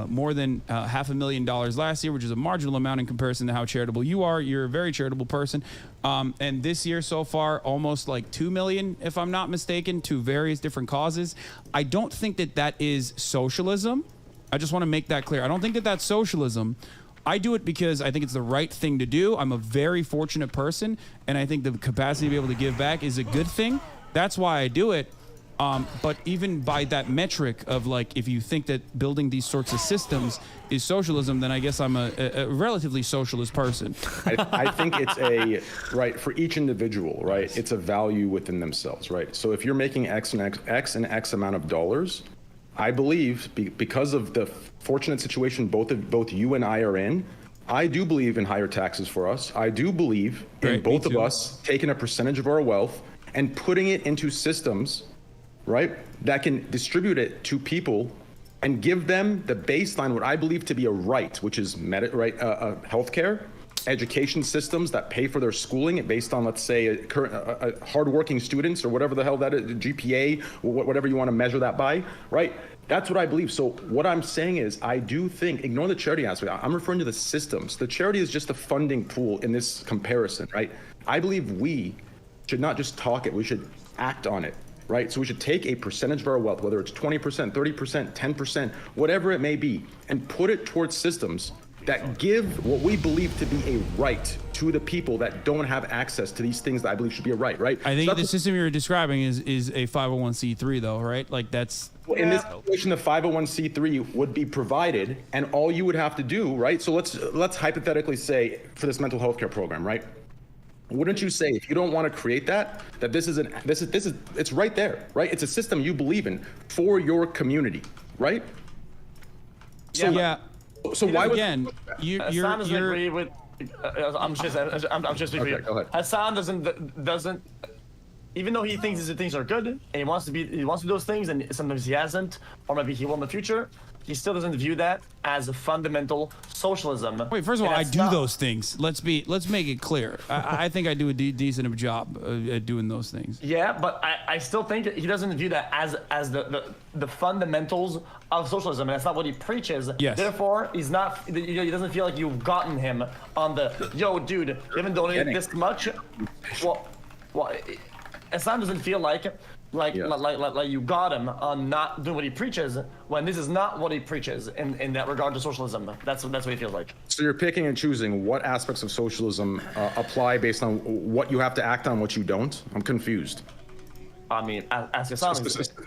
more than $500,000 last year, which is a marginal amount in comparison to how charitable you are. You're a very charitable person. And this year so far, almost like $2 million, if I'm not mistaken, to various different causes. I don't think that is socialism. I just want to make that clear. I don't think that that's socialism. I do it because I think it's the right thing to do. I'm a very fortunate person, and I think the capacity to be able to give back is a good thing. That's why I do it. But even by that metric of like, if you think that building these sorts of systems is socialism, then I guess I'm a relatively socialist person. I think it's right, for each individual, right? It's a value within themselves, right? So if you're making X and X amount of dollars, I believe because of the fortunate situation both you and I are in, I do believe in higher taxes for us. I do believe in both of us taking a percentage of our wealth and putting it into systems, right, that can distribute it to people and give them the baseline, what I believe to be a right, which is healthcare, education systems that pay for their schooling based on, let's say, hardworking students or whatever the hell that is, GPA, whatever you want to measure that by, right? That's what I believe. So what I'm saying is, I do think, ignore the charity aspect. I'm referring to the systems. The charity is just a funding pool in this comparison, right? I believe we should not just talk it, we should act on it, right? So we should take a percentage of our wealth, whether it's 20%, 30%, 10%, whatever it may be, and put it towards systems that give what we believe to be a right to the people that don't have access to these things that I believe should be a right? I think So the system you're describing is a 501c3 though, right? Like that's. well, in this situation, the 501c3 would be provided, and all you would have to do, right? So let's hypothetically say for this mental health care program, right? Wouldn't you say if you don't want to create that this is it's right there, right? It's a system you believe in for your community, right? So, Yeah. So why would Again, Hassan doesn't you're agree with. I'm just agree. Okay, go ahead. Hassan doesn't. Even though he thinks these things are good and he wants to do those things, and sometimes he hasn't, or maybe he will in the future, he still doesn't view that as a fundamental socialism. Wait, first of all, And I that's do not- those things. Let's make it clear. I think I do a decent of job at doing those things. Yeah, but I still think he doesn't view that as the fundamentals of socialism, and that's not what he preaches. Yes. Therefore, he doesn't feel like you've gotten him on the yo, dude. You haven't donated this much. Well, Hassan doesn't feel like you got him on not doing what he preaches, when this is not what he preaches in that regard to socialism. That's what he feels like. So you're picking and choosing what aspects of socialism apply based on what you have to act on, what you don't? I'm confused. I mean, ask Hassan.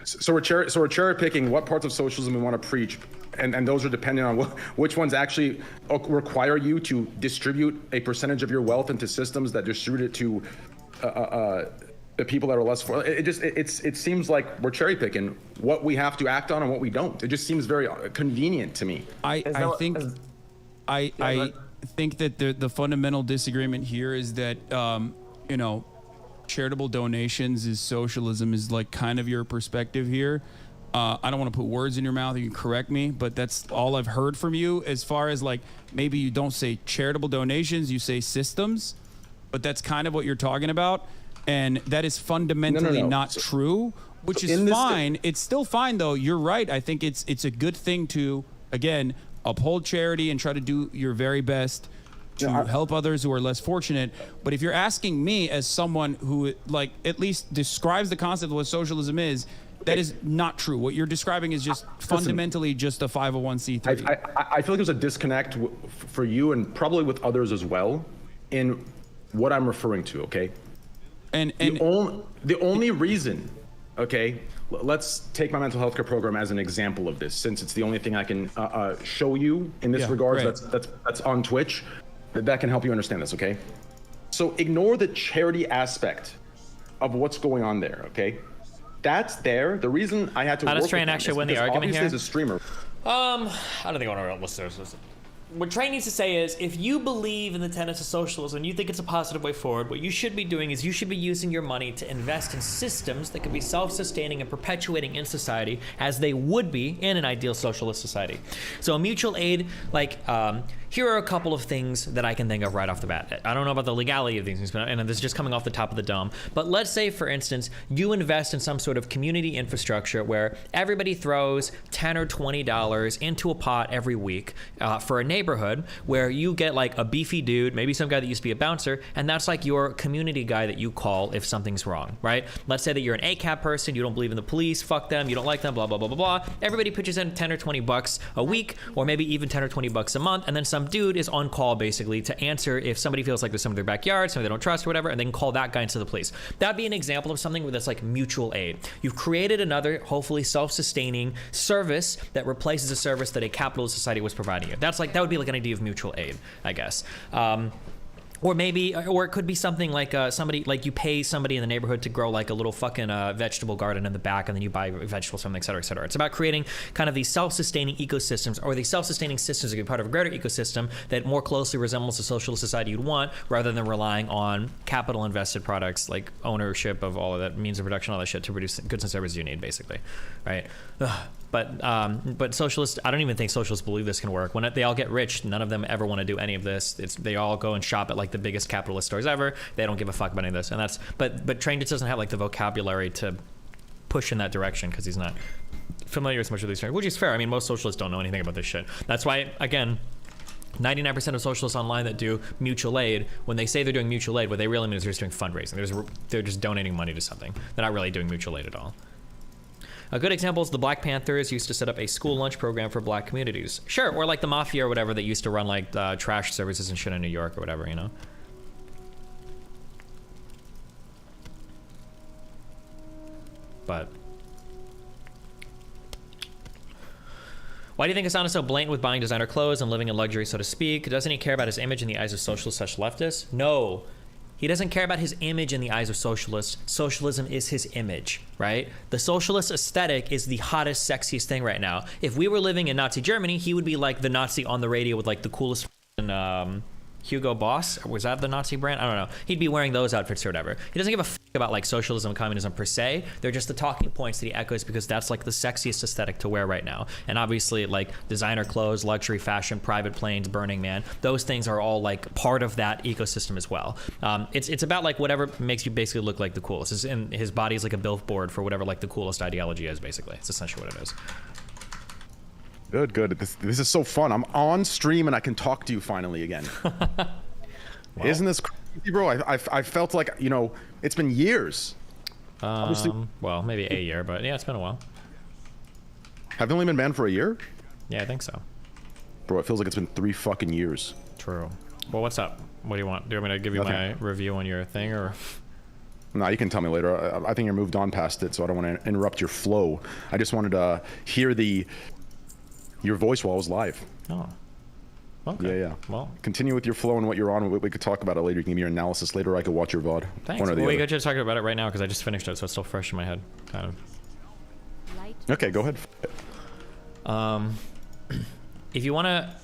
So we're cherry picking what parts of socialism we want to preach, and those are dependent on which ones actually require you to distribute a percentage of your wealth into systems that distribute it to the people that are less for it seems like we're cherry picking what we have to act on and what we don't. It just seems very convenient to me. I think that the fundamental disagreement here is that charitable donations is socialism is like kind of your perspective here. I don't want to put words in your mouth. You can correct me, but that's all I've heard from you. As far as like maybe you don't say charitable donations, you say systems, but that's kind of what you're talking about. And that is fundamentally not true, which is fine. It's still fine, though. You're right. I think it's a good thing to, again, uphold charity and try to do your very best to help others who are less fortunate. But if you're asking me as someone who, like, at least describes the concept of what socialism is, that is not true. What you're describing is just fundamentally just a 501c3. I feel like there's a disconnect for you and probably with others as well in what I'm referring to, okay? And the only reason, okay, let's take my mental health care program as an example of this, since it's the only thing I can show you in this regard. Right. That's on Twitch. That can help you understand this, okay? So ignore the charity aspect of what's going on there, okay? That's there. The reason I had to. How does work Train with them actually is win the because argument obviously here? as a streamer. I don't think I want to listen to this. What Trey needs to say is, if you believe in the tenets of socialism and you think it's a positive way forward, what you should be doing is you should be using your money to invest in systems that can be self-sustaining and perpetuating in society as they would be in an ideal socialist society. So a mutual aid, like, here are a couple of things that I can think of right off the bat. I don't know about the legality of these things, and this is just coming off the top of the dome. But let's say, for instance, you invest in some sort of community infrastructure where everybody throws $10 or $20 into a pot every week for a neighborhood where you get like a beefy dude, maybe some guy that used to be a bouncer, and that's like your community guy that you call if something's wrong, right? Let's say that you're an ACAB person, you don't believe in the police, fuck them, you don't like them, blah, blah, blah, blah, blah. Everybody pitches in 10 or 20 bucks a week, or maybe even 10 or 20 bucks a month, and then some dude is on call basically to answer if somebody feels like there's somebody in their backyard, somebody they don't trust or whatever, and they can call that guy into the police. That'd be an example of something that's like mutual aid. You've created another, hopefully self-sustaining service that replaces a service that a capitalist society was providing you. That would be like an idea of mutual aid, I guess. Or it could be something like somebody, like you pay somebody in the neighborhood to grow like a little fucking vegetable garden in the back, and then you buy vegetables from them, et cetera, et cetera. It's about creating kind of these self-sustaining ecosystems, or these self-sustaining systems that can be part of a greater ecosystem that more closely resembles the socialist society you'd want, rather than relying on capital invested products like ownership of all of that, means of production, all that shit to produce goods and services you need, basically, right? But socialists, I don't even think socialists believe this can work. When they all get rich, none of them ever want to do any of this. They all go and shop at like the biggest capitalist stores ever. They don't give a fuck about any of this. And but Train just doesn't have like the vocabulary to push in that direction because he's not familiar as much with these terms, which is fair. I mean, most socialists don't know anything about this shit. That's why, again, 99% of socialists online that do mutual aid, when they say they're doing mutual aid, what they really mean is they're just doing fundraising. They're just donating money to something. They're not really doing mutual aid at all. A good example is the Black Panthers used to set up a school lunch program for black communities. Sure, or like the Mafia or whatever that used to run like trash services and shit in New York or whatever, you know? But why do you think Hassan is so blatant with buying designer clothes and living in luxury, so to speak? Doesn't he care about his image in the eyes of socialists/leftists? No. He doesn't care about his image in the eyes of socialists. Socialism is his image, right? The socialist aesthetic is the hottest, sexiest thing right now. If we were living in Nazi Germany, he would be like the Nazi on the radio with like the coolest Hugo Boss. Was that the Nazi brand? I don't know. He'd be wearing those outfits or whatever. He doesn't give a fuck about like socialism and communism per se. They're just the talking points that he echoes because that's like the sexiest aesthetic to wear right now. And obviously like designer clothes, luxury fashion, private planes, Burning Man, those things are all like part of that ecosystem as well. It's about like whatever makes you basically look like the coolest. And his body is like a billboard for whatever like the coolest ideology is, basically. It's essentially what it is. Good. This is so fun. I'm on stream and I can talk to you finally again. Well, isn't this crazy, bro? I felt like, you know, it's been years. Obviously, well, maybe a year, but yeah, it's been a while. have you only been banned for a year? Yeah, I think so. Bro, it feels like it's been 3 fucking years. True. Well, what's up? What do you want? Do you want me to give you my review on your thing, or? No, you can tell me later. I think you're moved on past it, so I don't want to interrupt your flow. I just wanted to hear your voice while I was live. Oh. Okay. Yeah. Well, continue with your flow and what you're on. We could talk about it later. You can give me your analysis later. Or I could watch your VOD. thanks. One or the Well, we other. got you to talk about it right now because I just finished it, so it's still fresh in my head, kind of. Okay, go ahead. If you want to,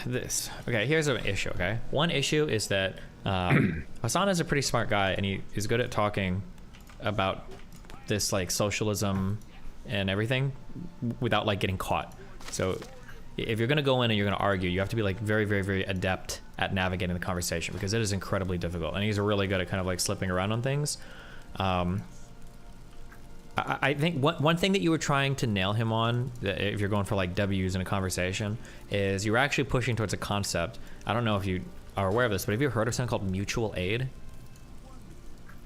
this. Okay, here's an issue. Okay, one issue is that Hassan is a pretty smart guy, and he is good at talking about this like socialism and everything without like getting caught. So if you're going to go in and you're going to argue, you have to be like very, very, very adept at navigating the conversation because it is incredibly difficult. And he's really good at kind of like slipping around on things. I think one thing that you were trying to nail him on, if you're going for like W's in a conversation, is you were actually pushing towards a concept. I don't know if you are aware of this, but have you ever heard of something called mutual aid?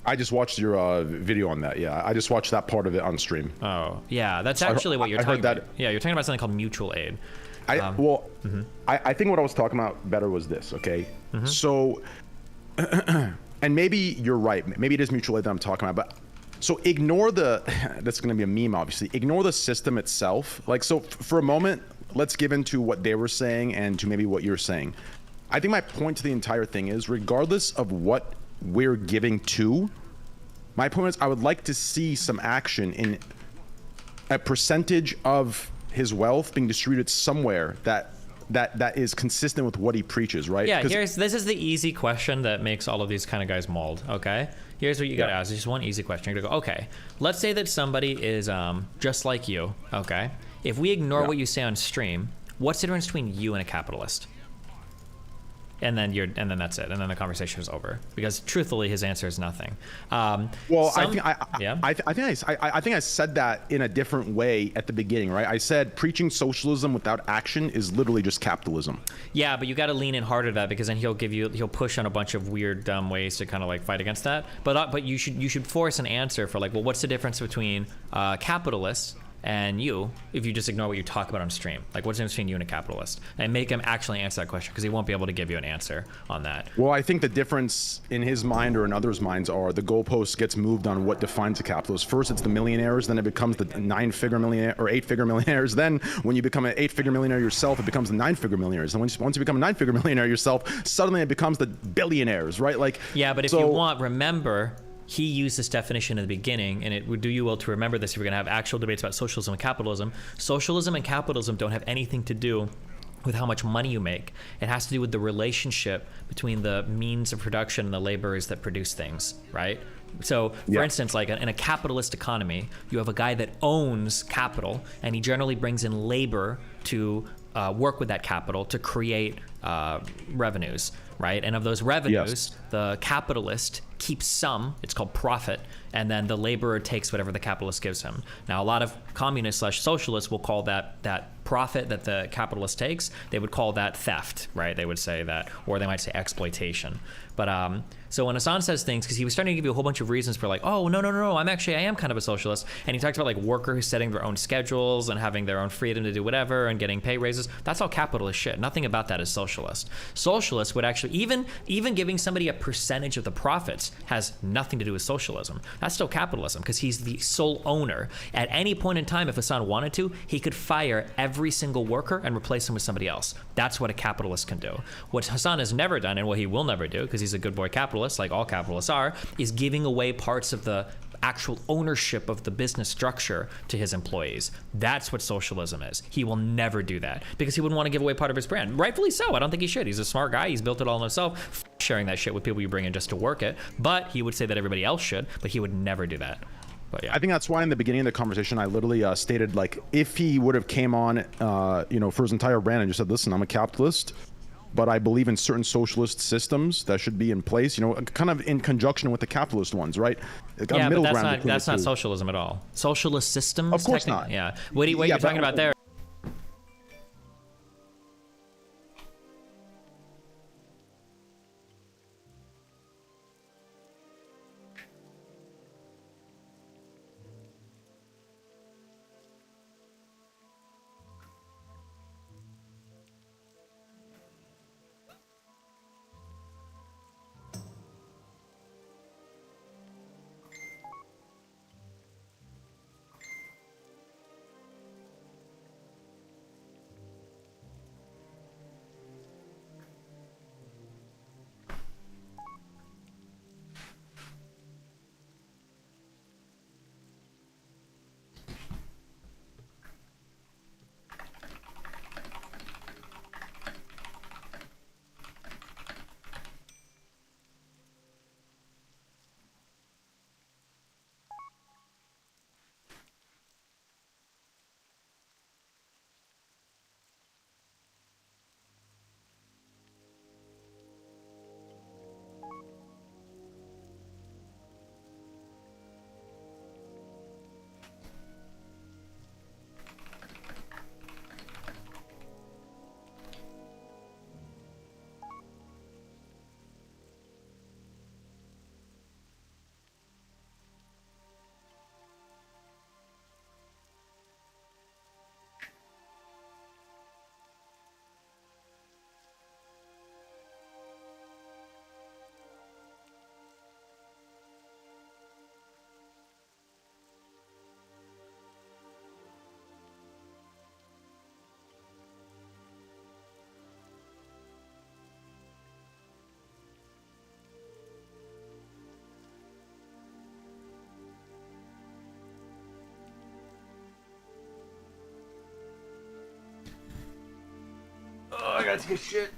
I just watched your video on that. Yeah, I just watched that part of it on stream. Oh, yeah, that's actually what you're talking about. That. Yeah, you're talking about something called mutual aid. I think what I was talking about better was this, okay? So, and maybe you're right. Maybe it is mutual aid that I'm talking about, but so ignore that's going to be a meme, obviously. Ignore the system itself. Like, so for a moment, let's give into what they were saying and to maybe what you're saying. I think my point to the entire thing is, regardless of what we're giving to, my point is I would like to see some action in a percentage of his wealth being distributed somewhere that is consistent with what he preaches, right? Yeah, this is the easy question that makes all of these kind of guys mauled, okay? Here's what you gotta ask. It's just one easy question. You're gonna go, okay, let's say that somebody is just like you, okay? If we ignore what you say on stream, what's the difference between you and a capitalist? And then that's it. And then the conversation is over because truthfully, his answer is nothing. I think I said that in a different way at the beginning, right? I said preaching socialism without action is literally just capitalism. Yeah, but you got to lean in harder to that because then he'll push on a bunch of weird, dumb ways to kind of like fight against that. But you should force an answer for like, well, what's the difference between capitalists and you if you just ignore what you talk about on stream? Like, what's the difference between you and a capitalist? And make him actually answer that question because he won't be able to give you an answer on that. Well, I think the difference in his mind or in others' minds are the goalpost gets moved on what defines a capitalist. First, it's the millionaires, then it becomes the 9-figure millionaire or 8-figure millionaires. Then when you become an 8-figure millionaire yourself, it becomes the 9-figure millionaires. And once you become a 9-figure millionaire yourself, suddenly it becomes the billionaires, right? Like, yeah, but if you want, remember, he used this definition in the beginning, and it would do you well to remember this if you're going to have actual debates about socialism and capitalism. Socialism and capitalism don't have anything to do with how much money you make. It has to do with the relationship between the means of production and the laborers that produce things, right? So, for instance, like in a capitalist economy, you have a guy that owns capital, and he generally brings in labor to work with that capital to create revenues, right? And of those revenues, the capitalist keeps some, it's called profit, and then the laborer takes whatever the capitalist gives him. Now, a lot of communists/socialists will call that profit that the capitalist takes, they would call that theft, right? They would say that, or they might say exploitation. But so when Hassan says things, because he was starting to give you a whole bunch of reasons for like, oh, no, I am kind of a socialist. And he talked about like workers setting their own schedules and having their own freedom to do whatever and getting pay raises. That's all capitalist shit. Nothing about that is socialist. Socialists would actually, even giving somebody a percentage of the profits has nothing to do with socialism. That's still capitalism because he's the sole owner. At any point in time, if Hassan wanted to, he could fire every single worker and replace him with somebody else. That's what a capitalist can do. What Hassan has never done, and what he will never do, because he's a good boy capitalist, like all capitalists are, is giving away parts of the actual ownership of the business structure to his employees. That's what socialism is. He will never do that because he wouldn't want to give away part of his brand. Rightfully so. I don't think he should. He's a smart guy. He's built it all himself. Sharing that shit with people you bring in just to work it. But he would say that everybody else should, but he would never do that. But yeah. I think that's why in the beginning of the conversation, I literally stated, like, if he would have came on, for his entire brand and just said, listen, I'm a capitalist, but I believe in certain socialist systems that should be in place, kind of in conjunction with the capitalist ones, right? Yeah, but that's not socialism at all. Socialist systems? Of course not. Yeah. What are you talking about there? Oh, I gotta take a shit.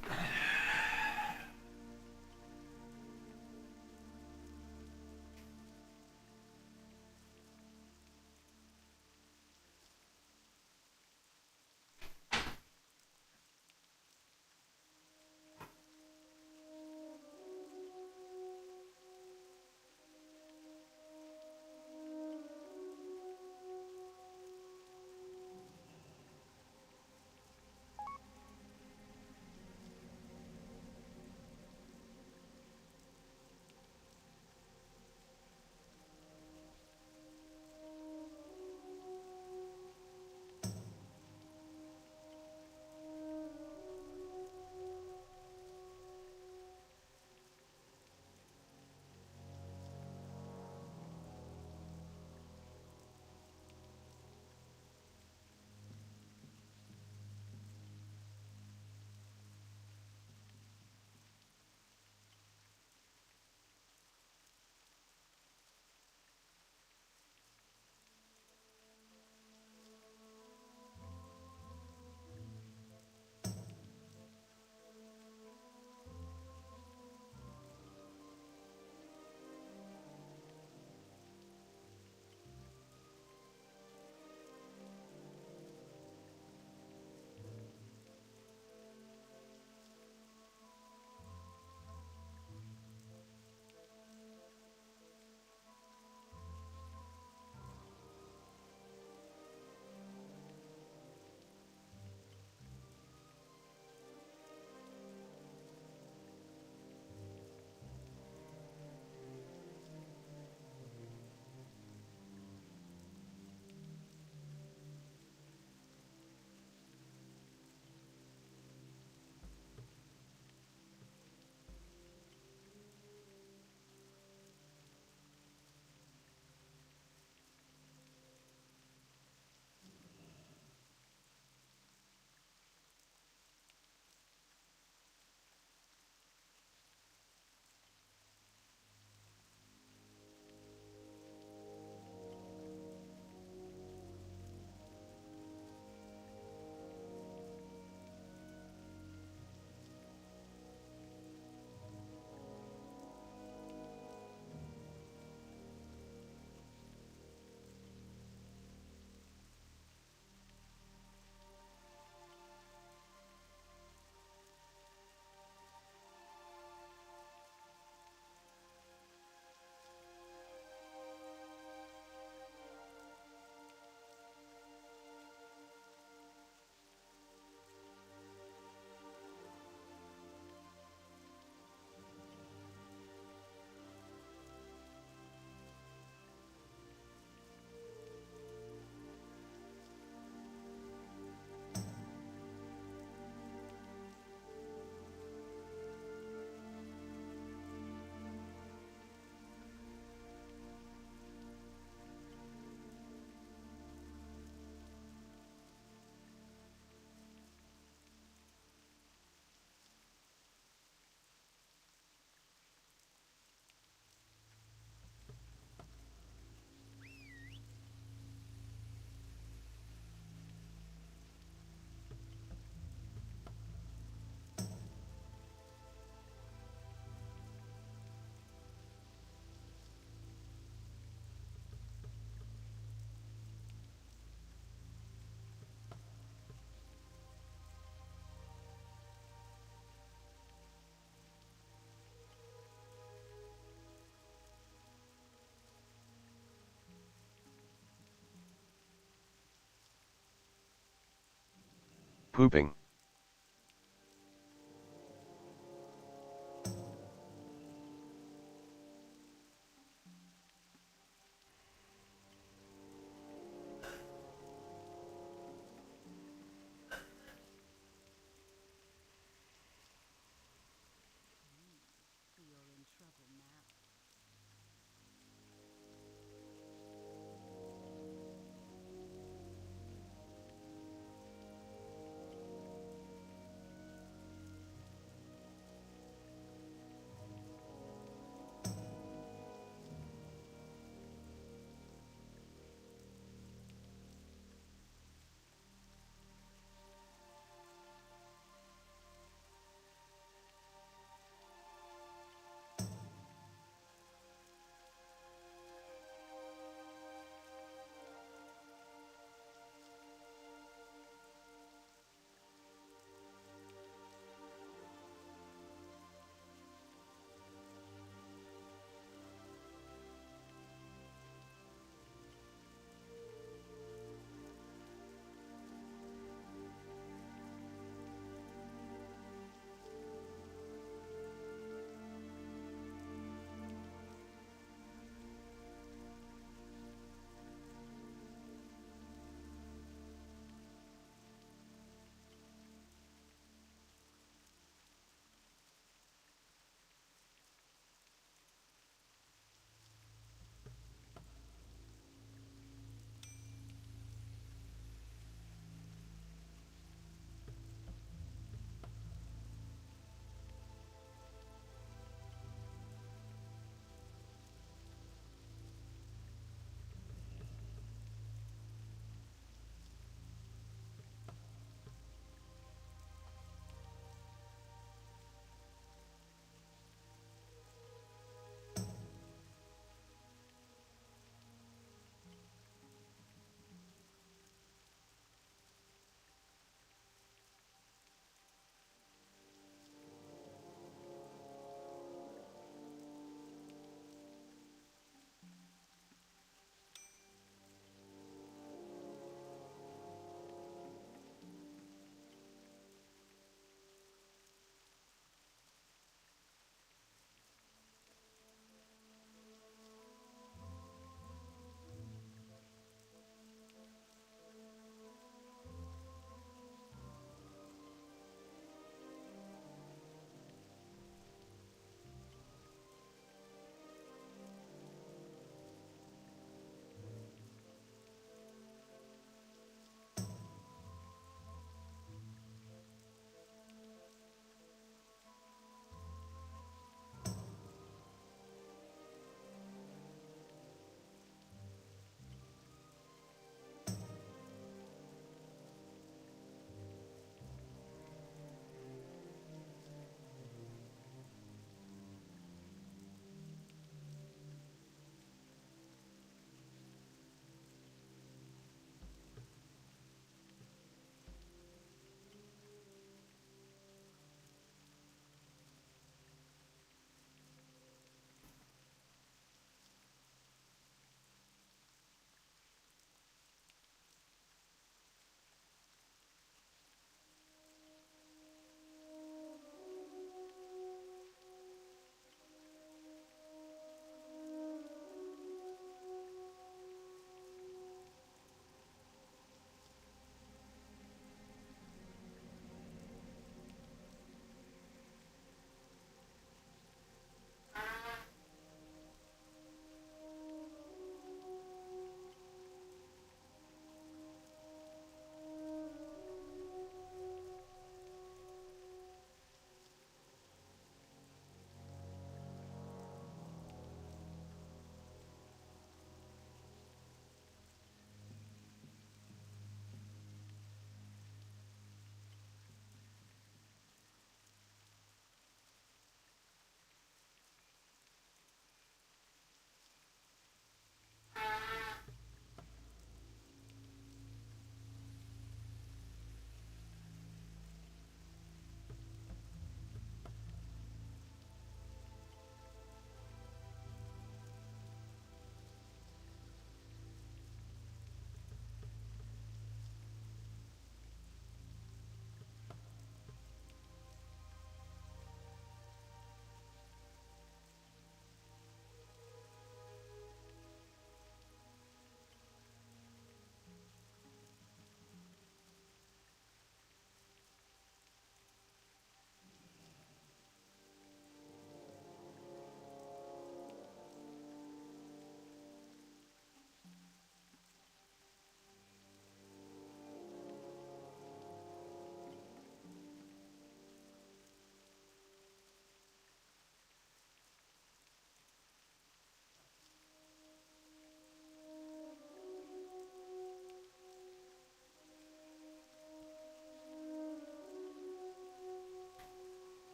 pooping.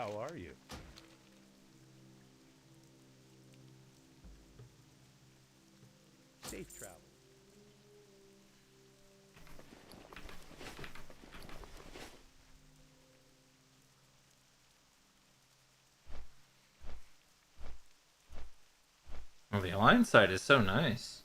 How are you? Safe travel. Well, the Alliance side is so nice.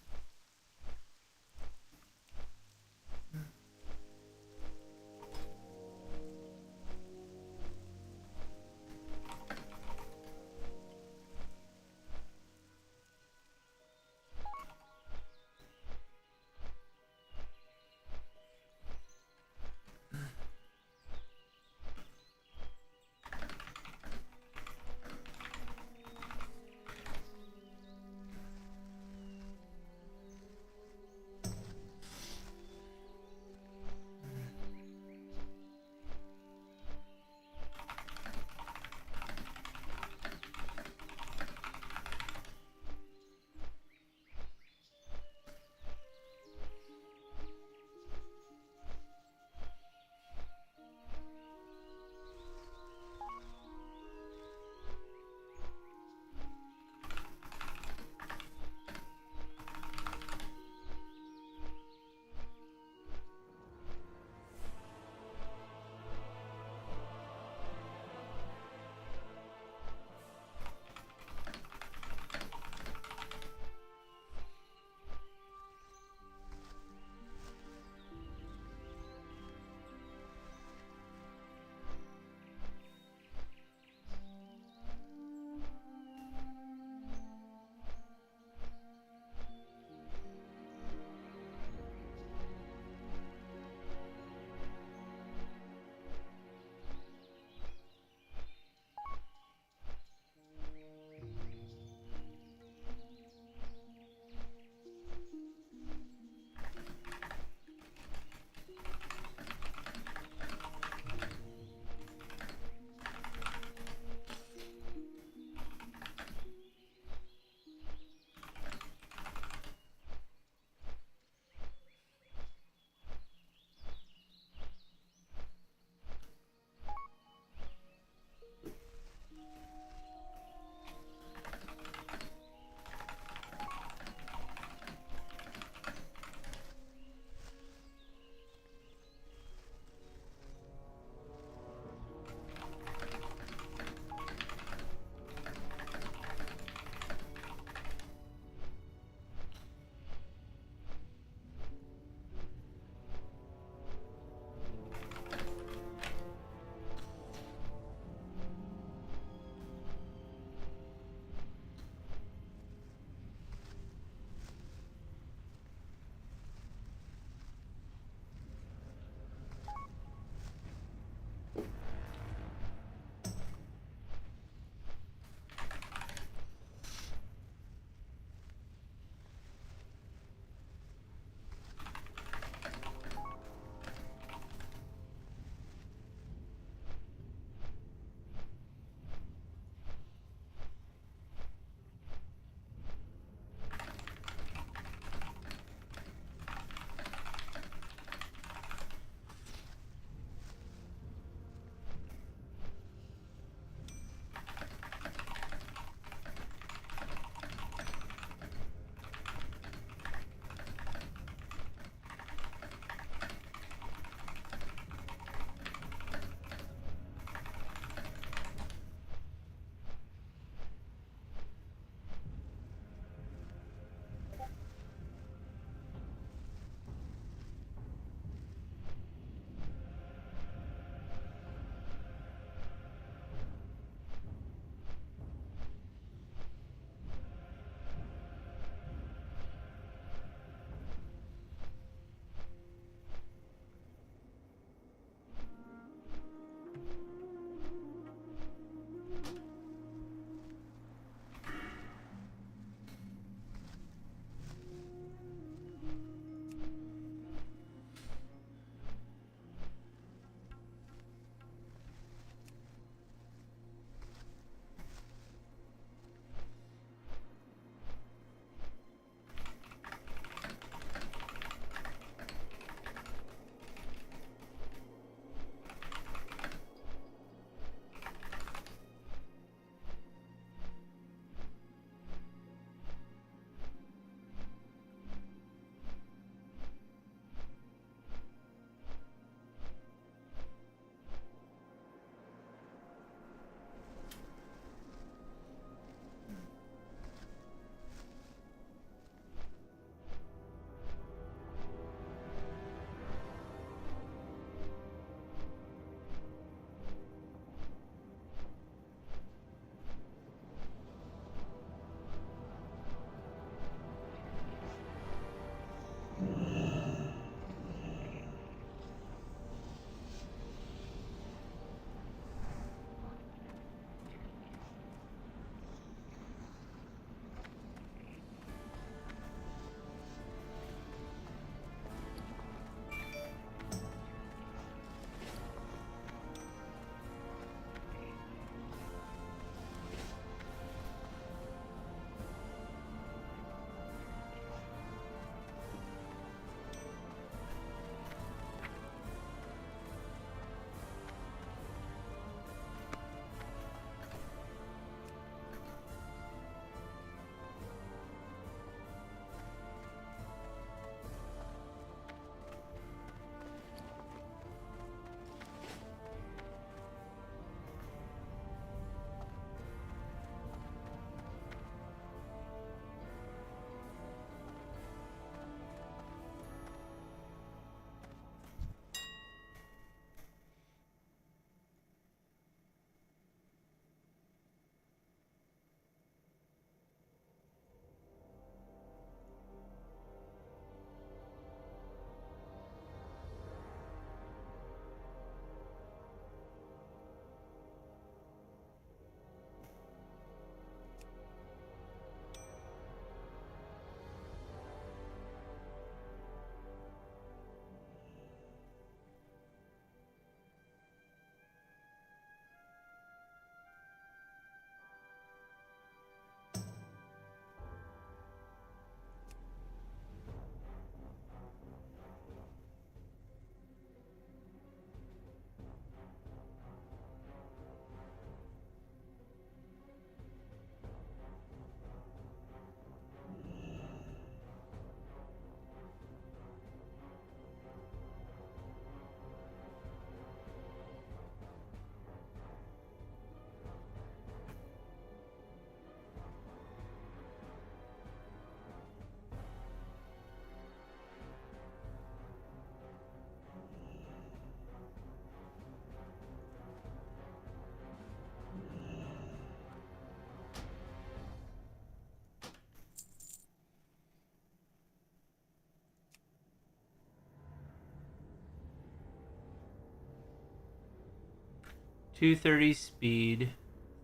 230 speed,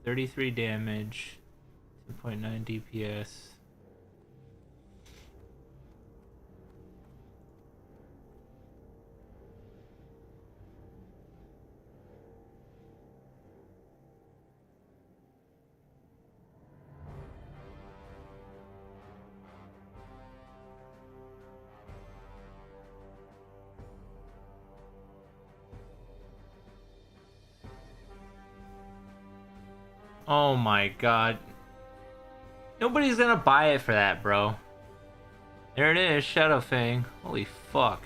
33 damage, 2.9 DPS. Oh my god. Nobody's gonna buy it for that, bro. There it is, Shadowfang. Holy fuck.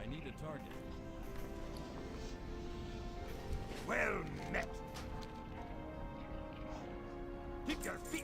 I need a target. Well met. Pick your feet.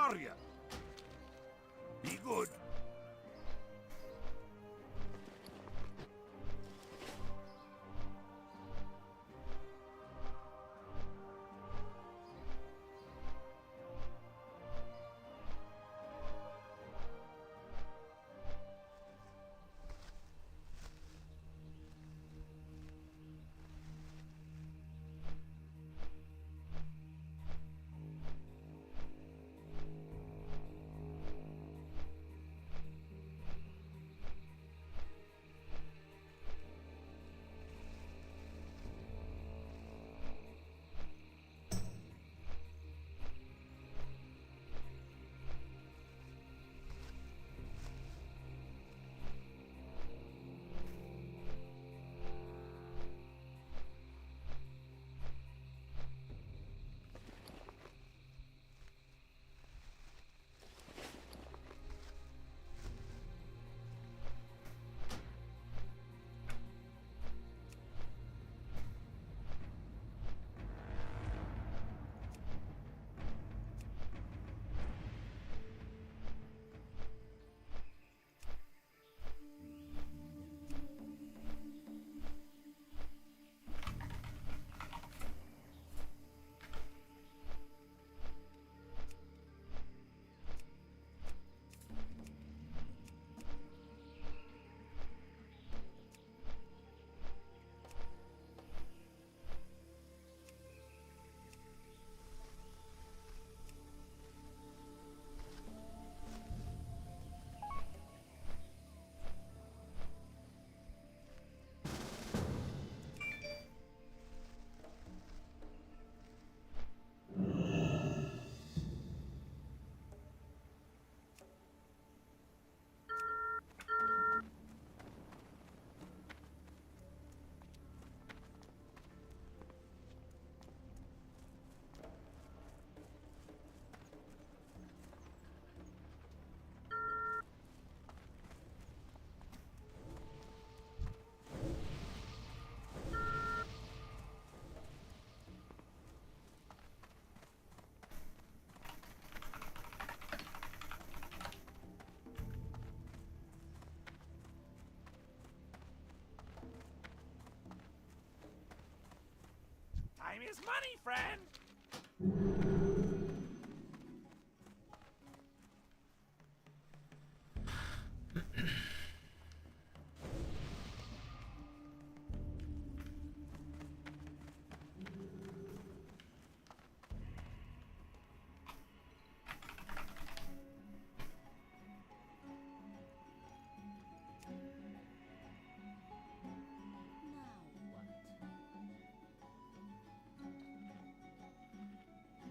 are ya? Be good. Time is money, friend! Now what?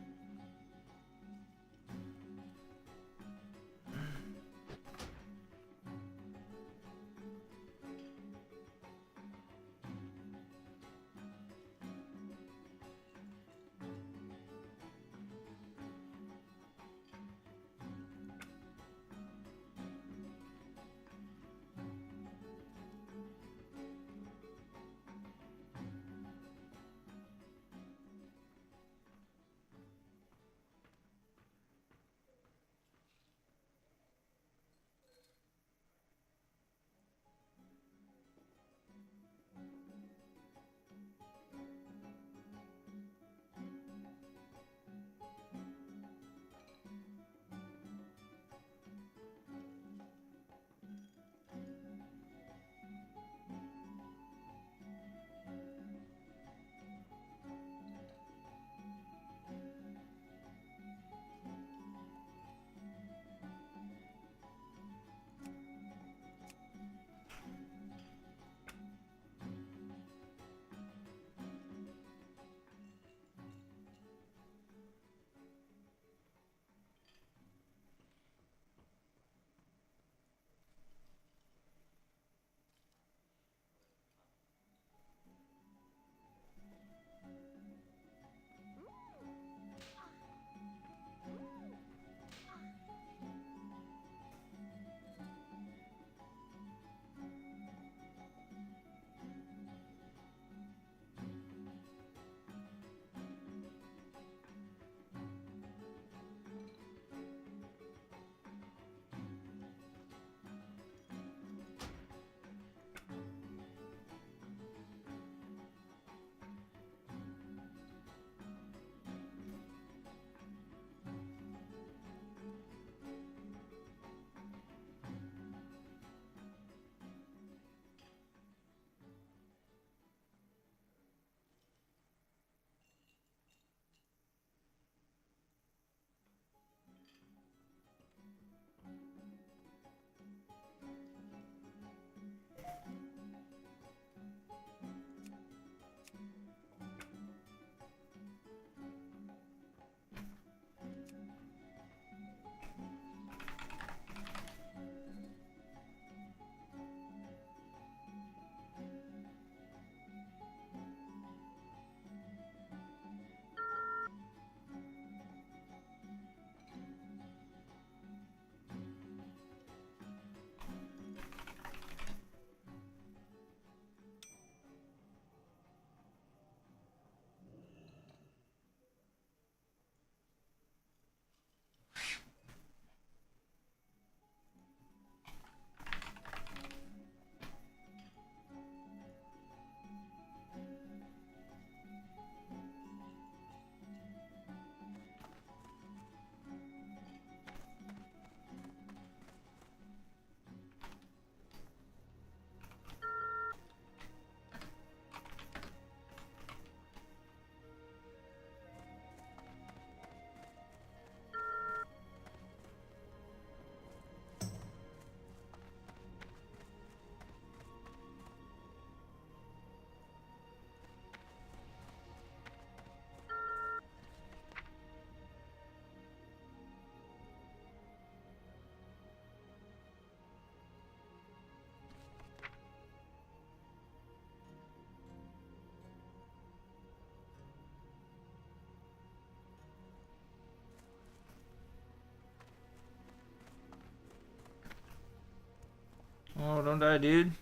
Oh, don't die, dude.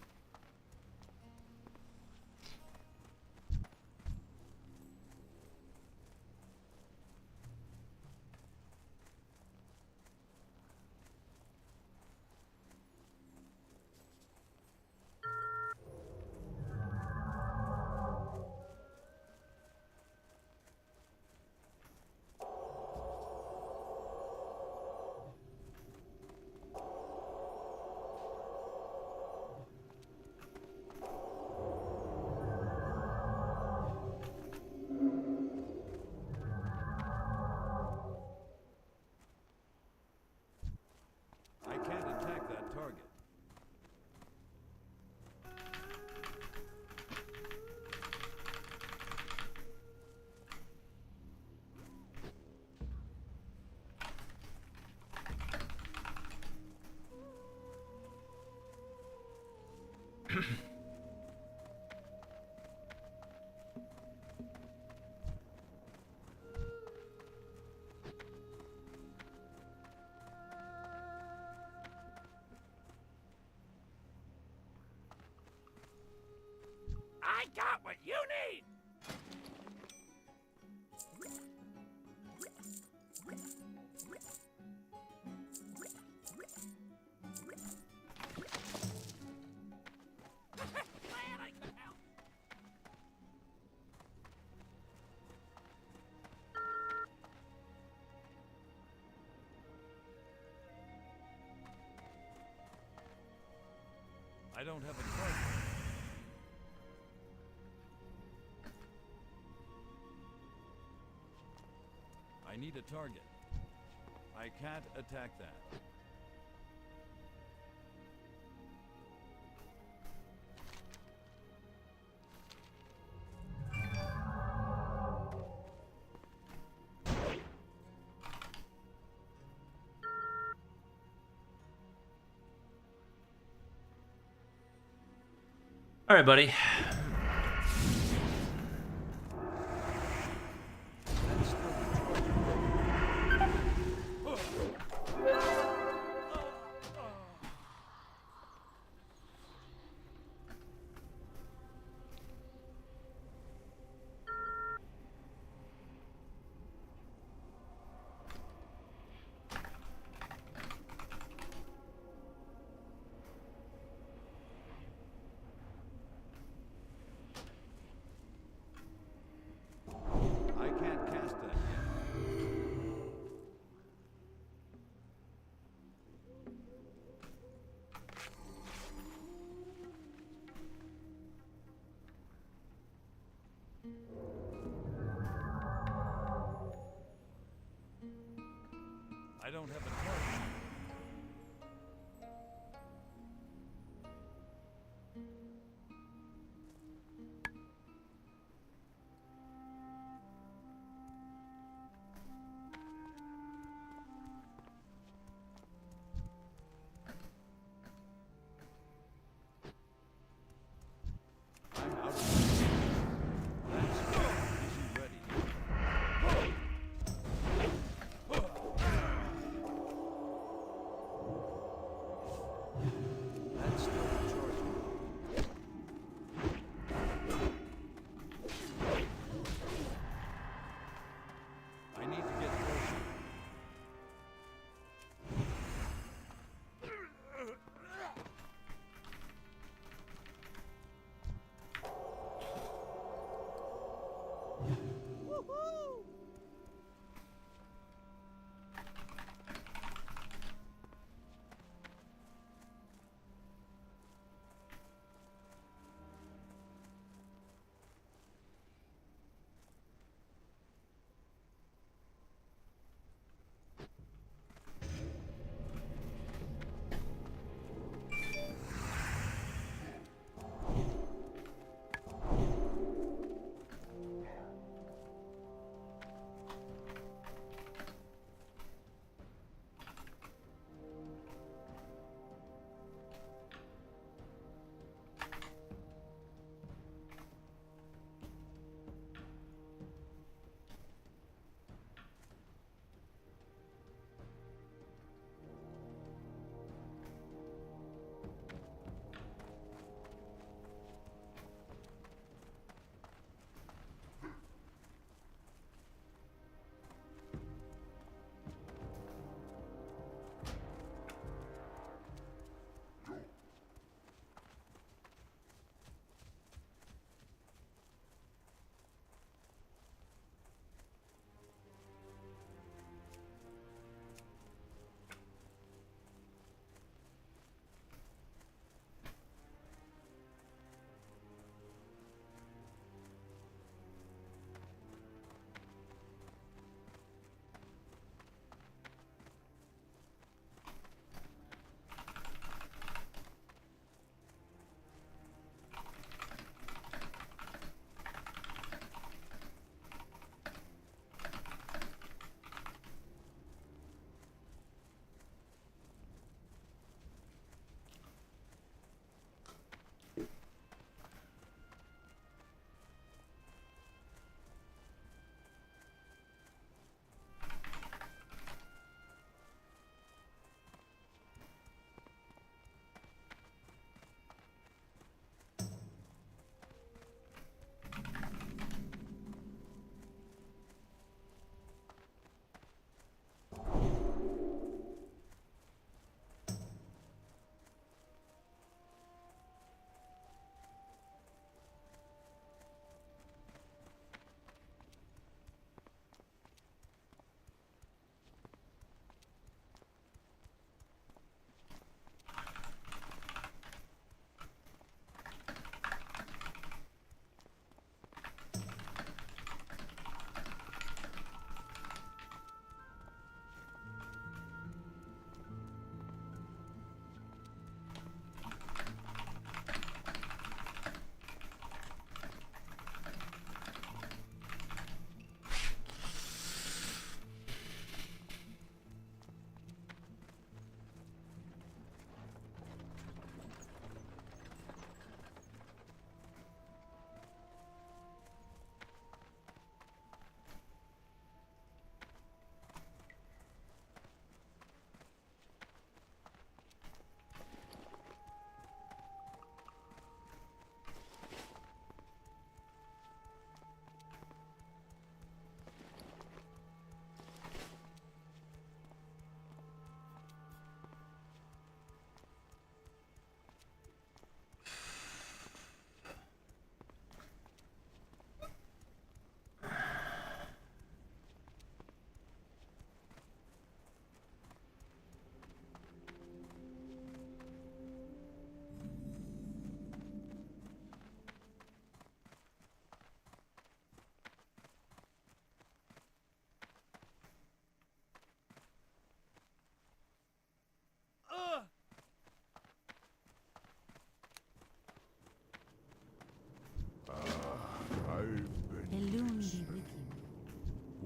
I can't attack that target. I got what you need! Glad I could help. I don't have a target. I need a target. I can't attack that. All right, buddy. I can't cast that yet. I don't have a target. I'm out of ammunition. That spell isn't ready.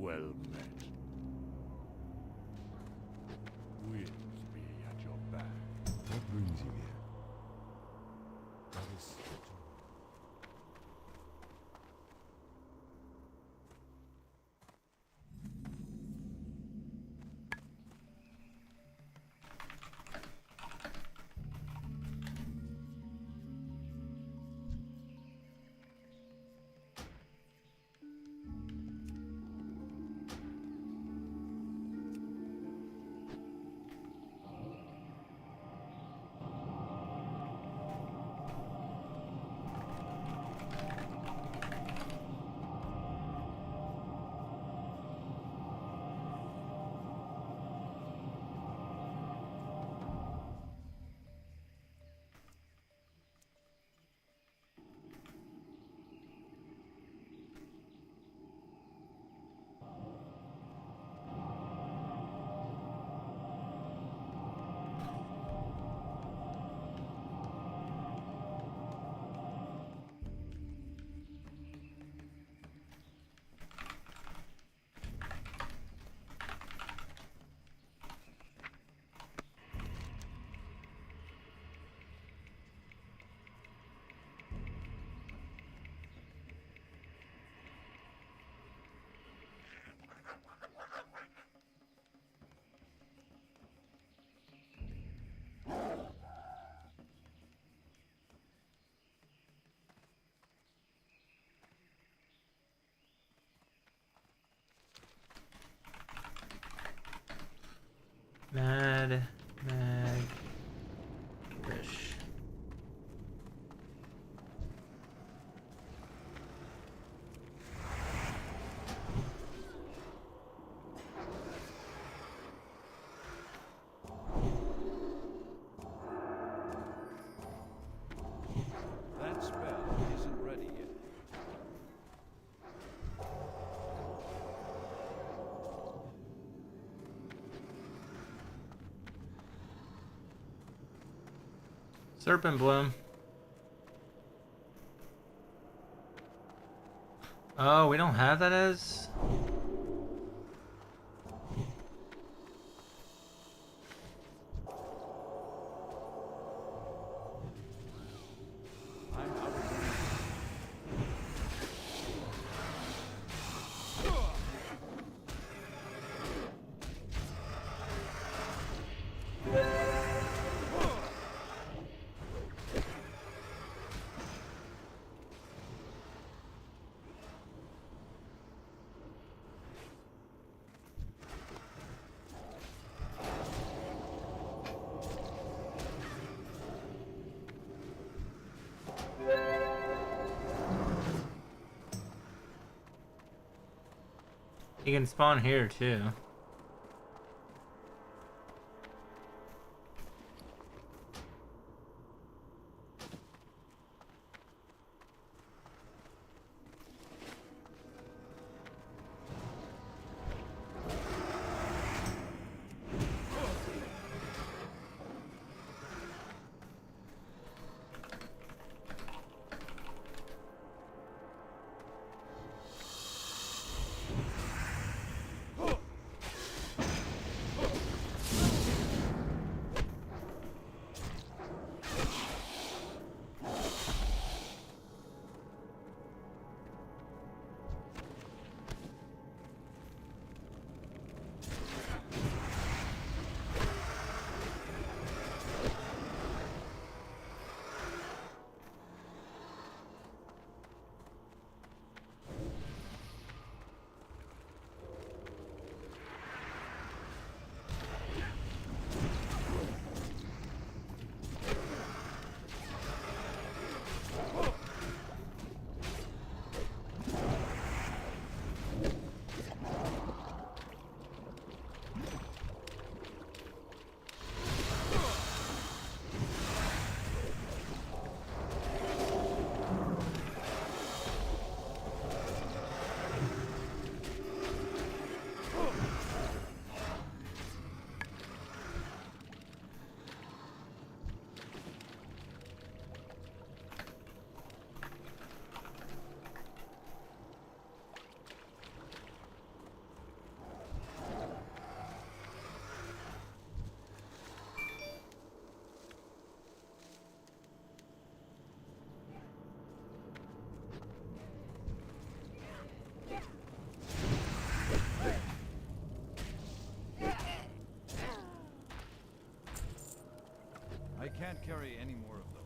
Well met. With me at your back. What brings you here? That is Mad Mag Fish. That spell isn't ready yet. Serpent Bloom. Oh, we don't have that as... I'm out of range. You can spawn here too. can't carry any more of those.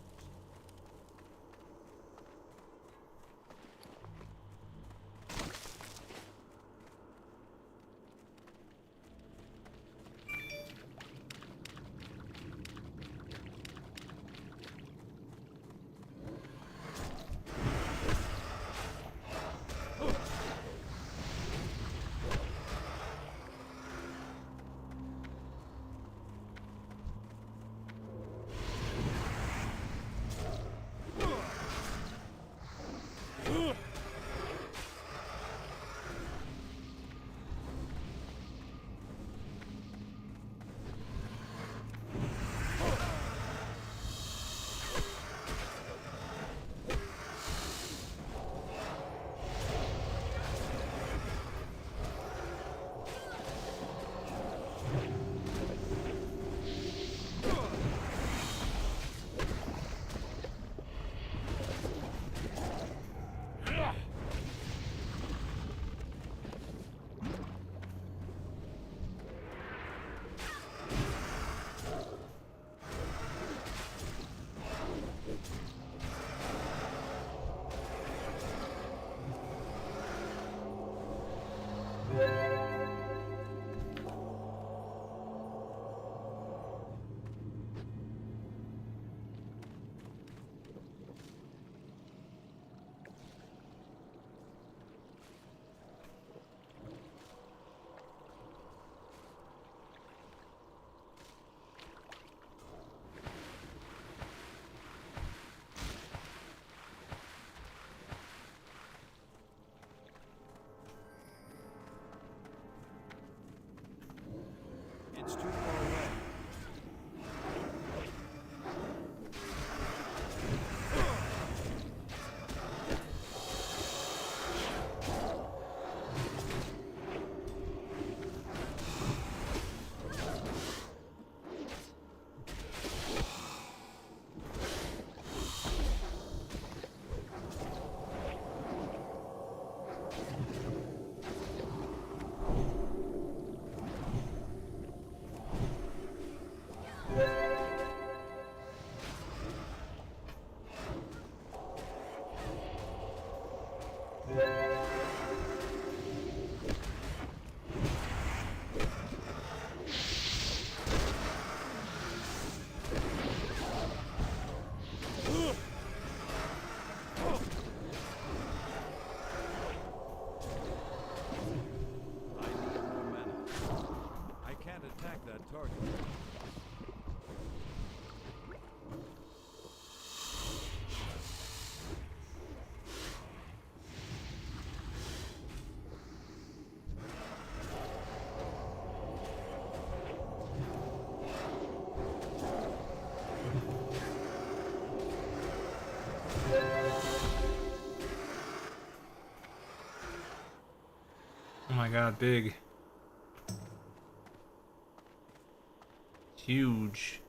It's too far away. I need more mana. I can't attack that target. Oh my god, big. Huge.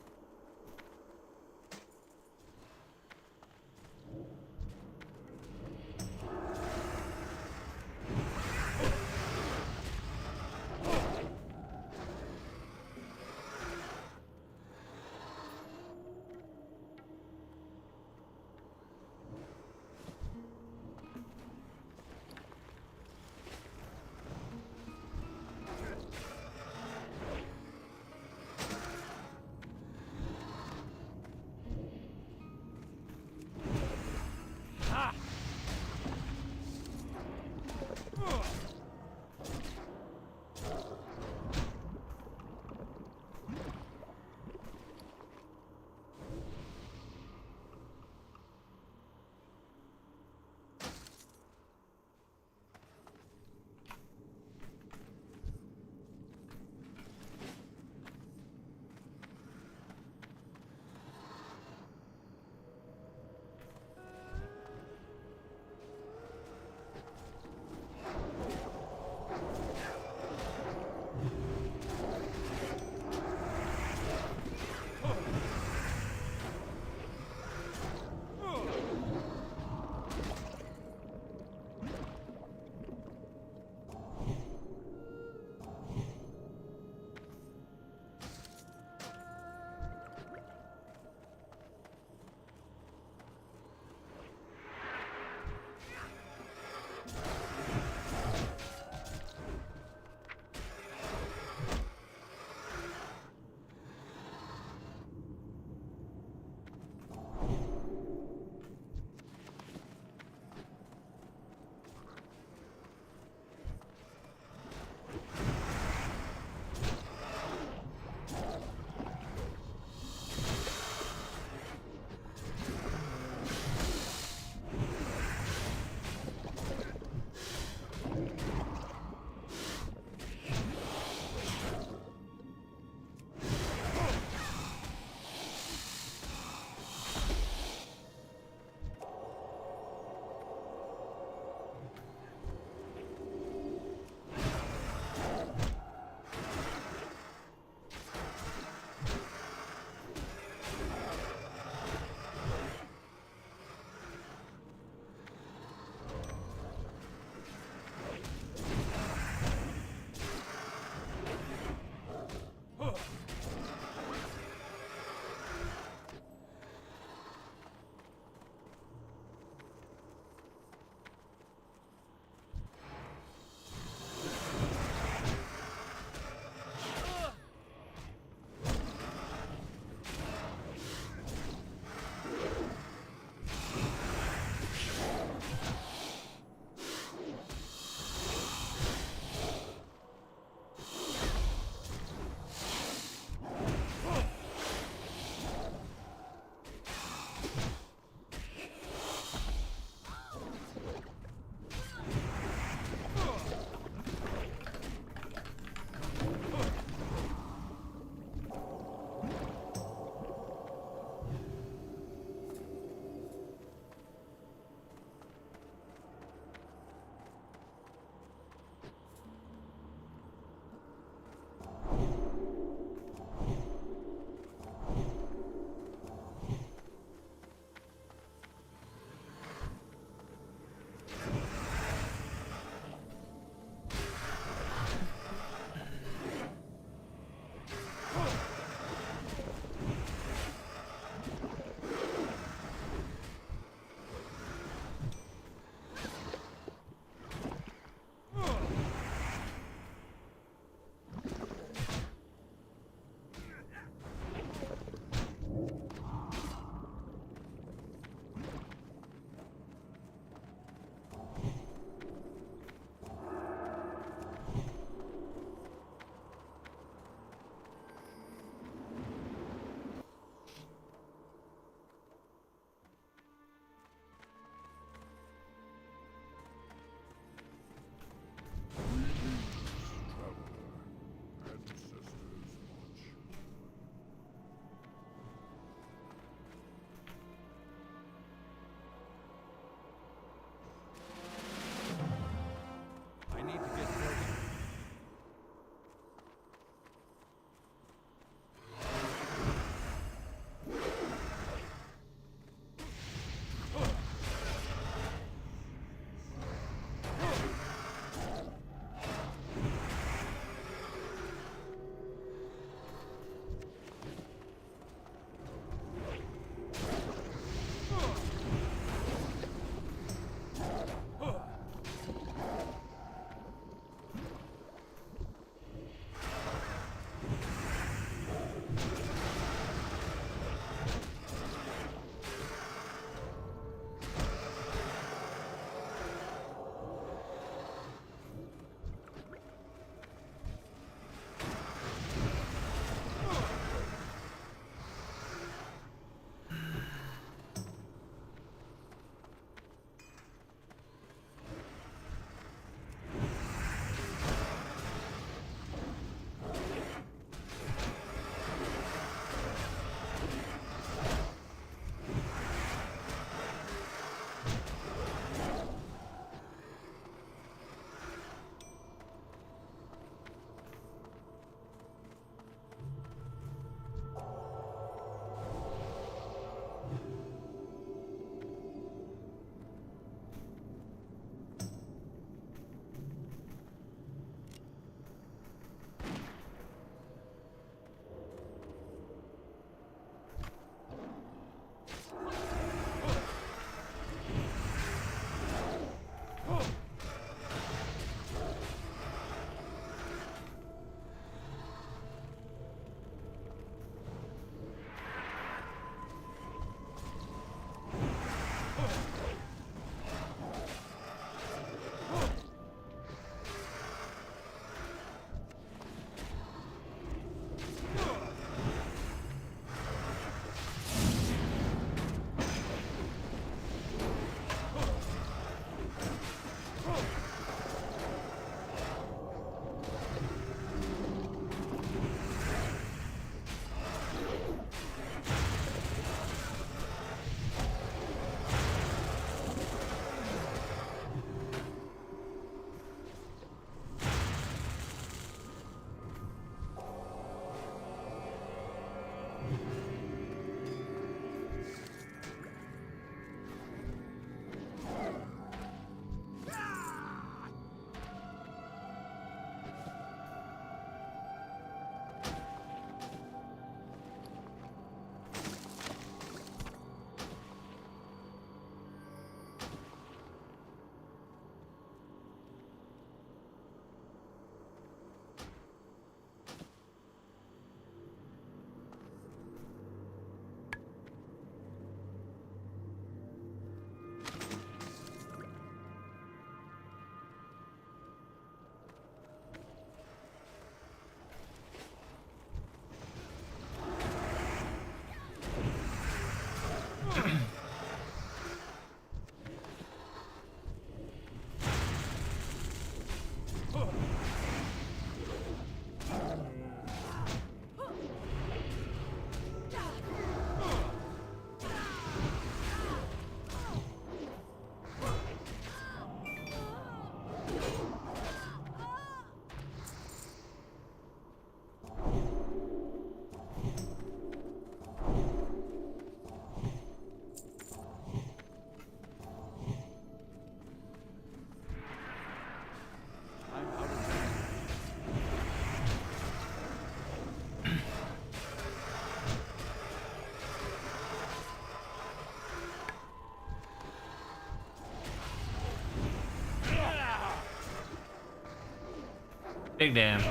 Big damn.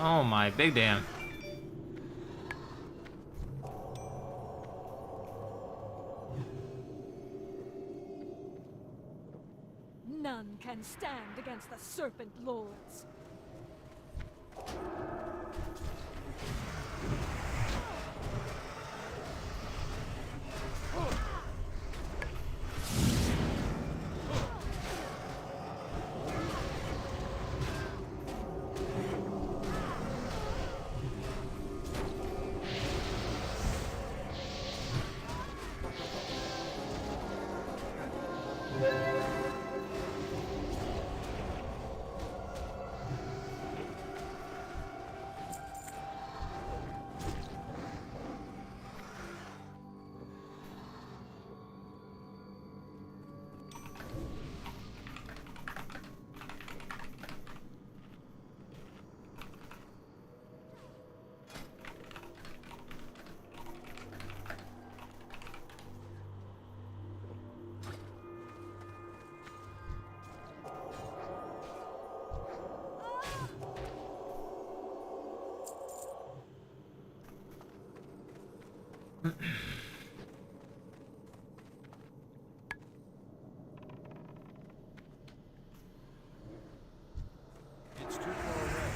Oh my, big damn. None can stand against the Serpent Lords. It's too far away.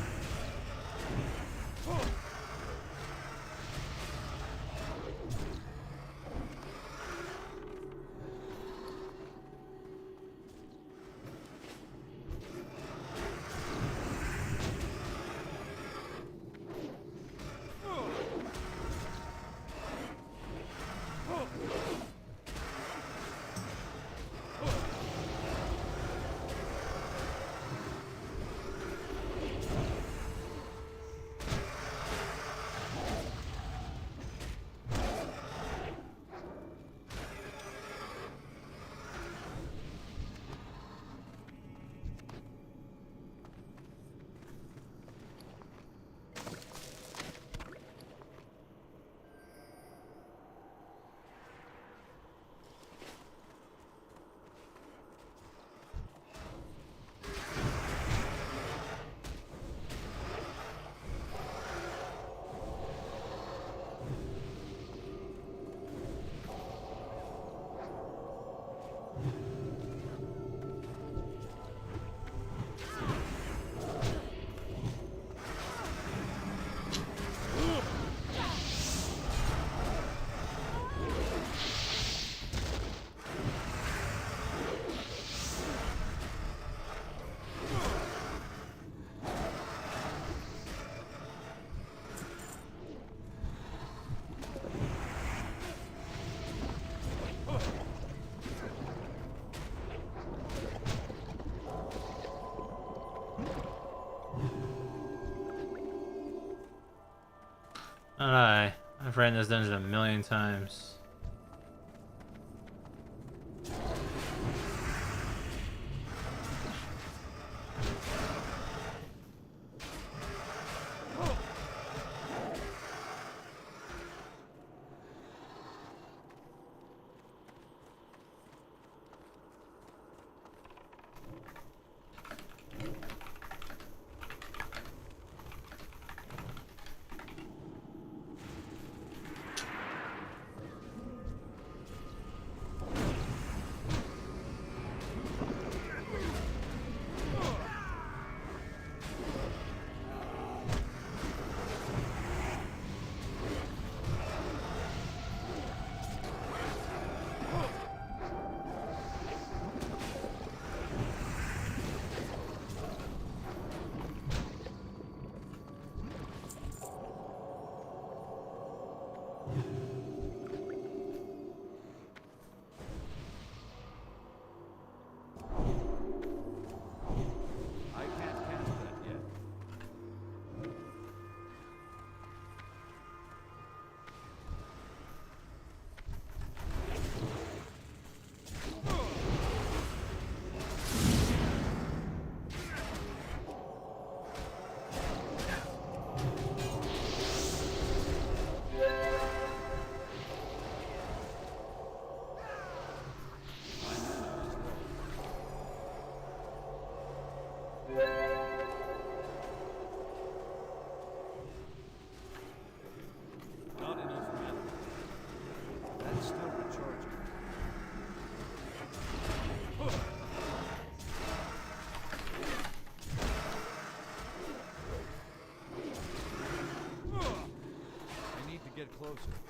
I've ran this dungeon a million times. closer.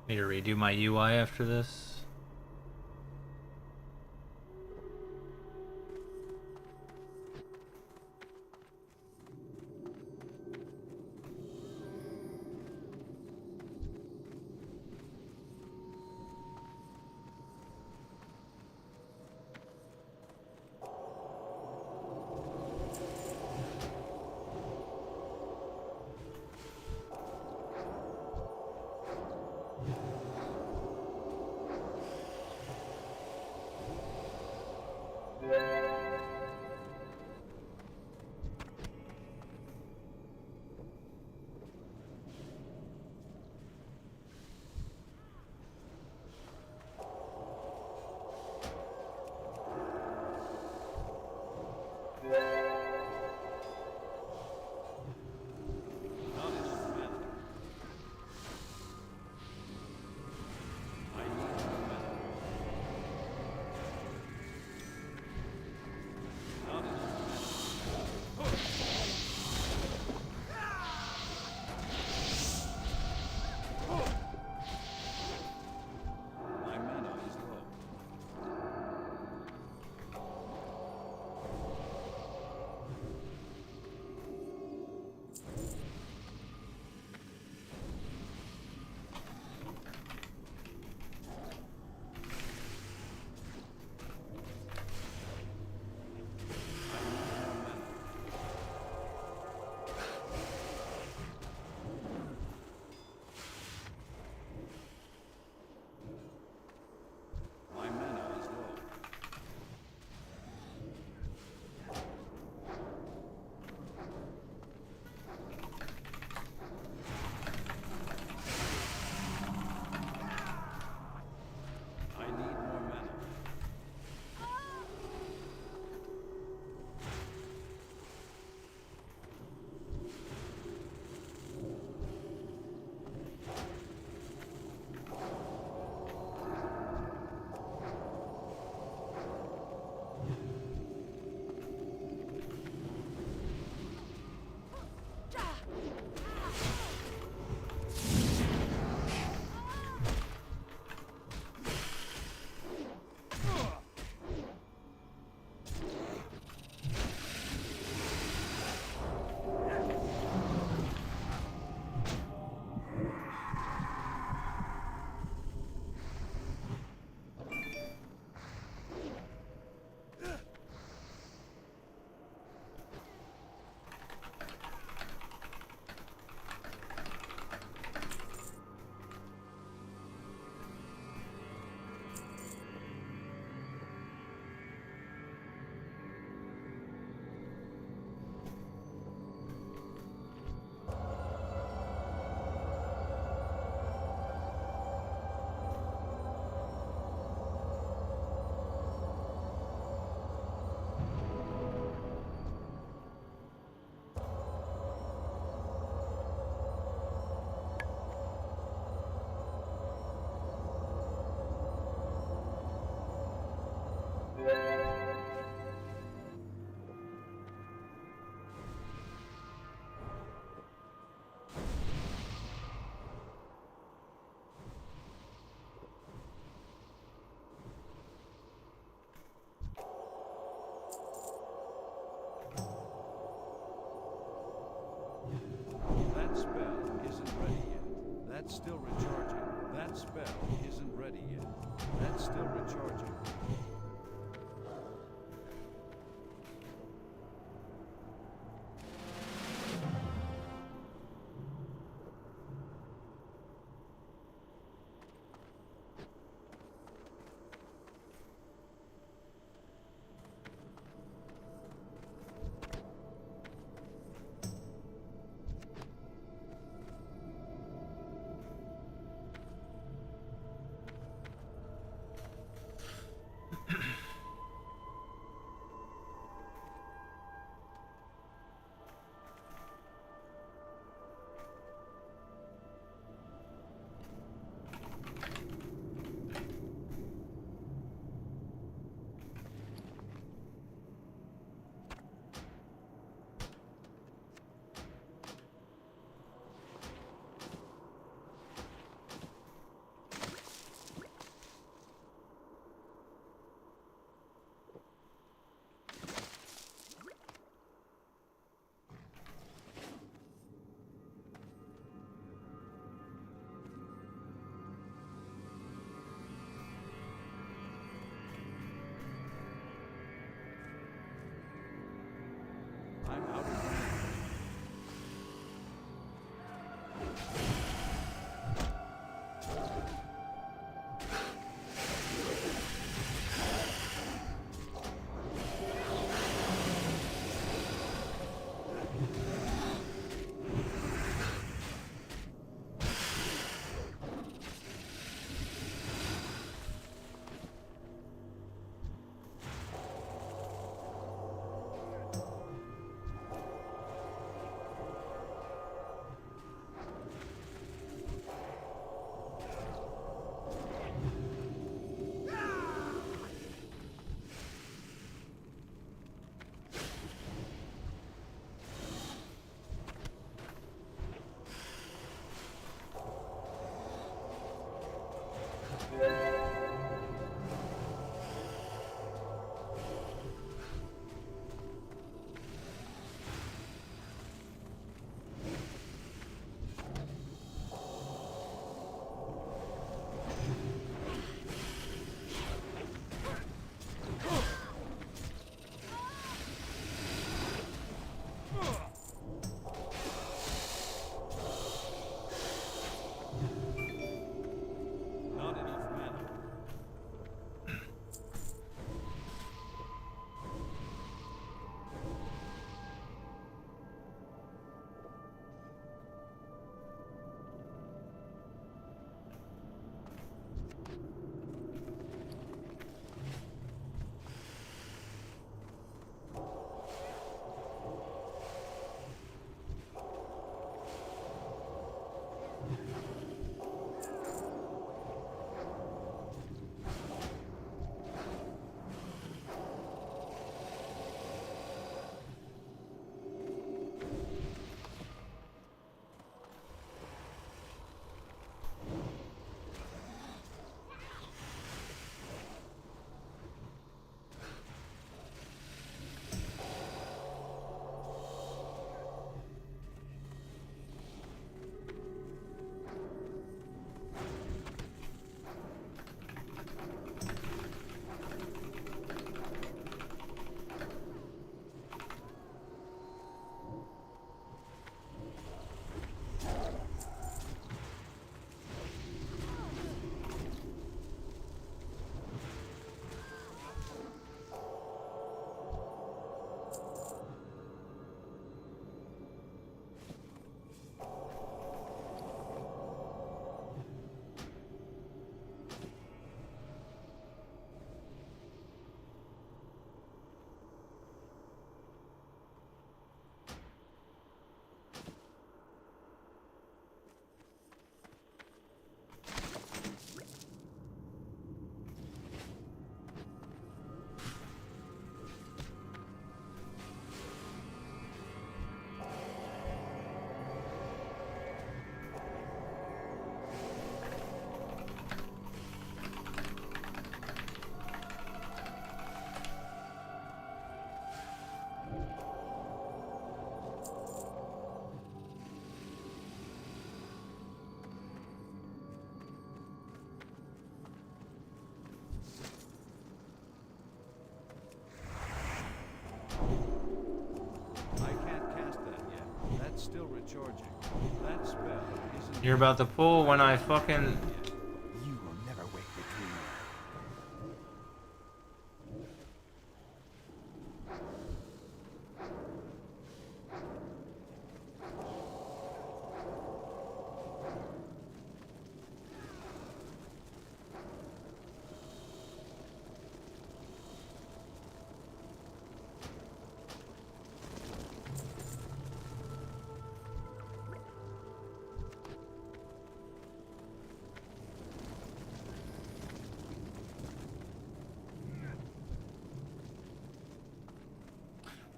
Need to redo my UI after this. Charging. That spell isn't. You're about to pull when I fucking. You will never wake the dream.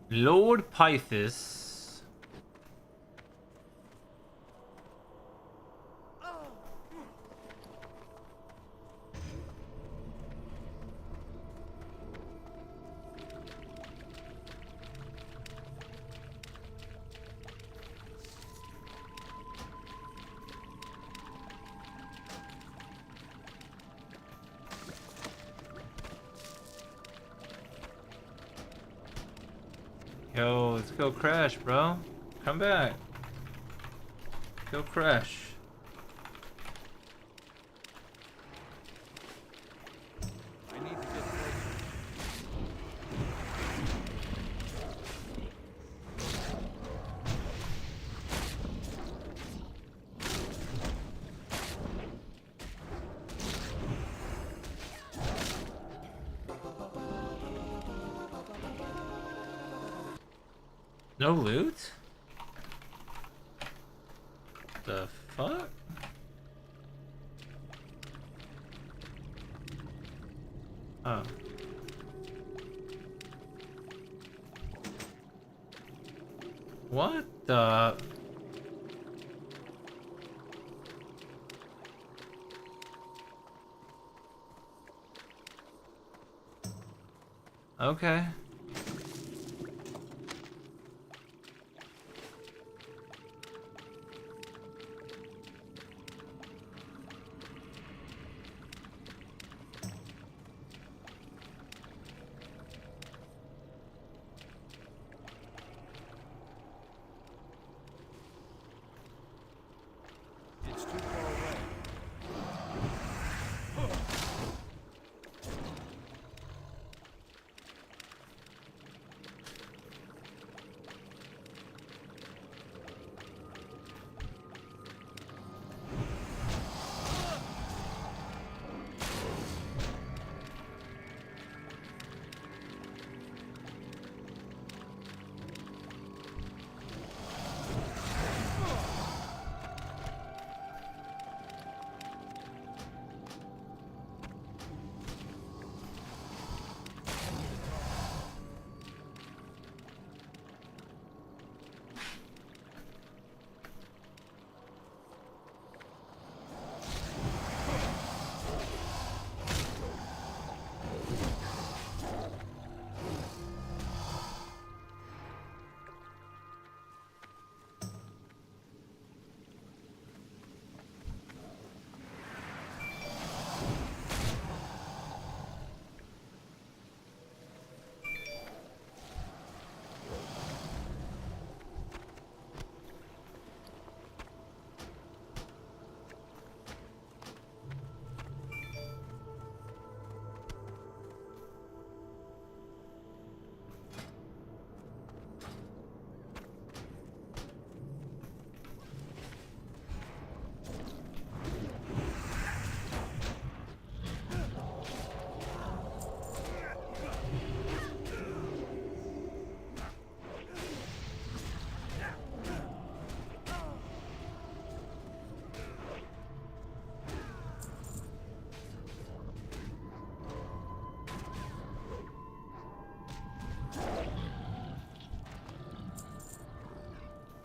Lord Pythus. Yo, let's go crash, bro. Come back. Go crash. I need to get closer. No loot? The fuck? Oh. What the? Okay. It's too far away.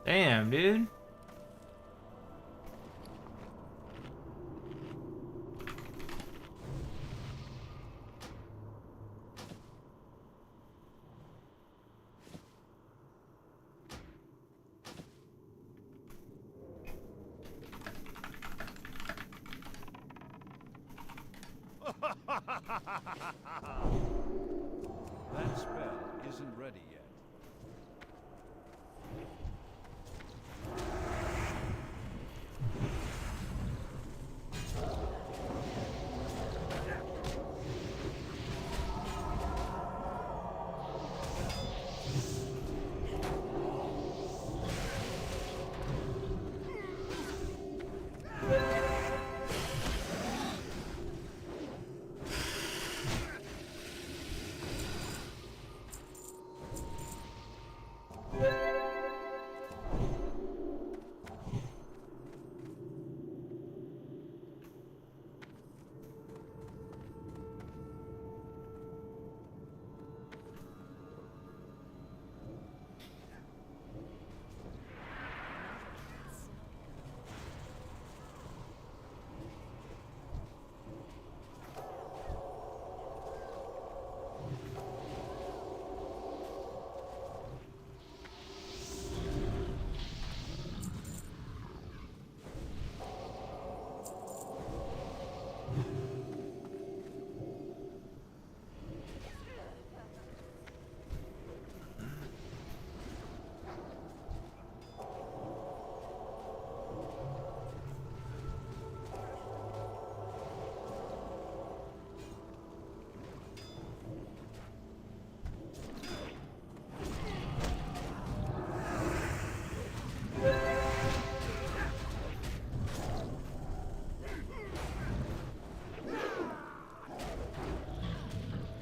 Damn, dude. That spell isn't ready yet.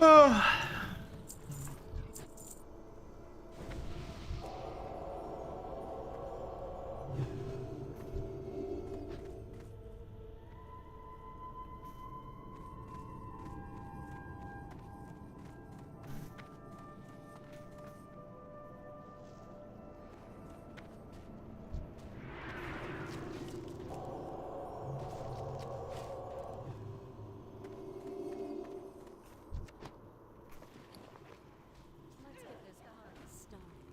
Let's get this party started.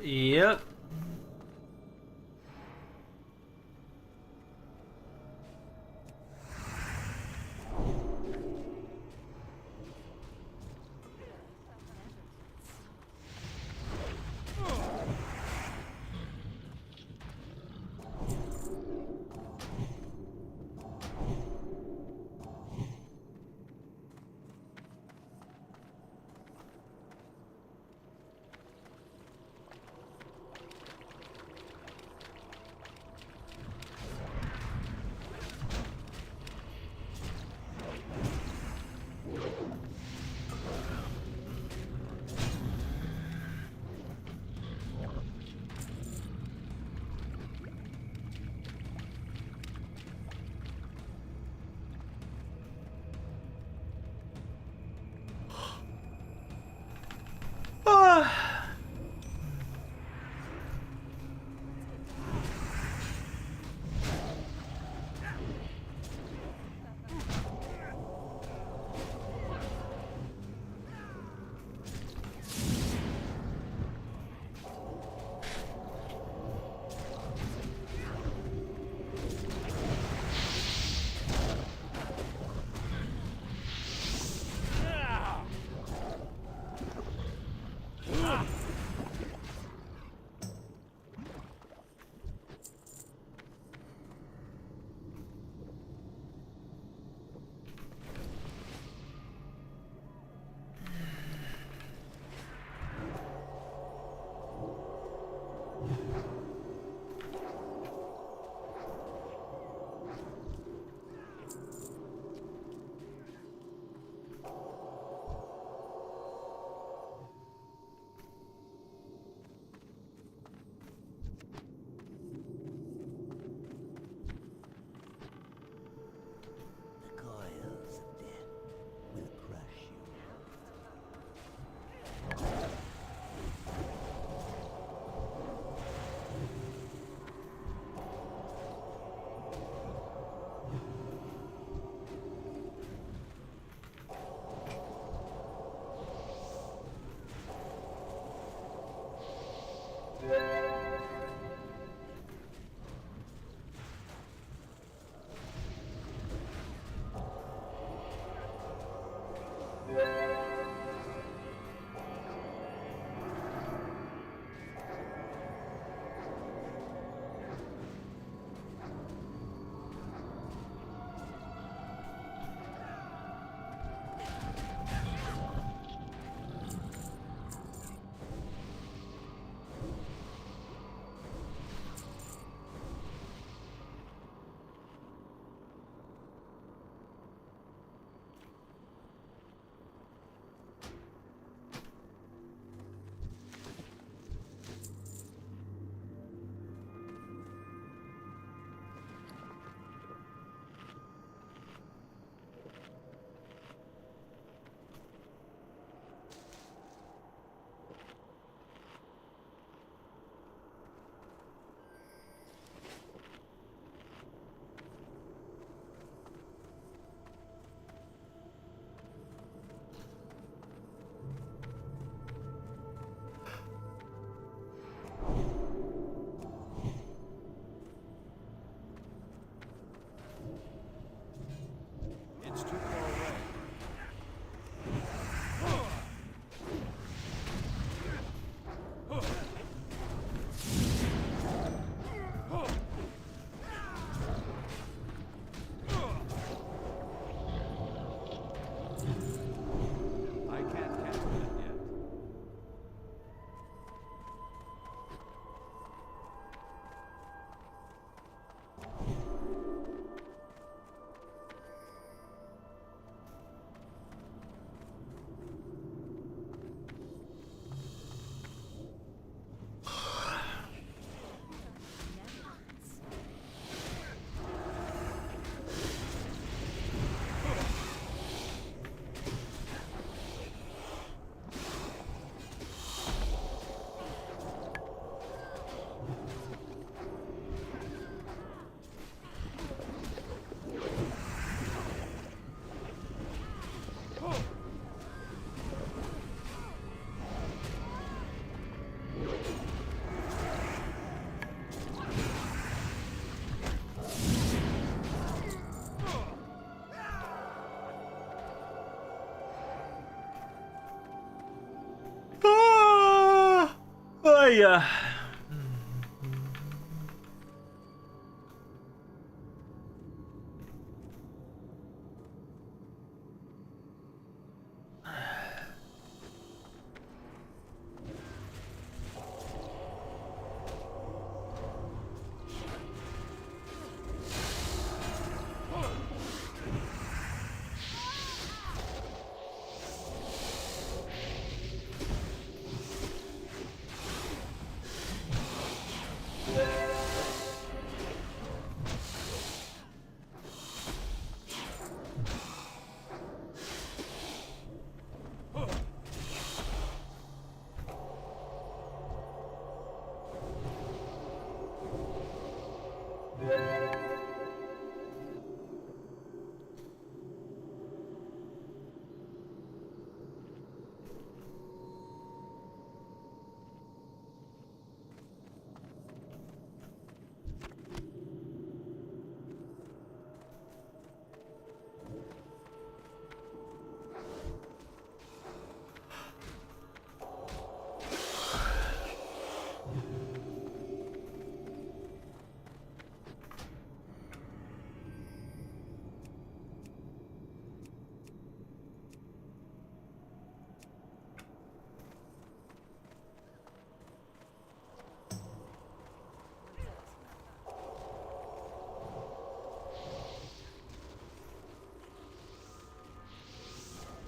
Yep. yeah.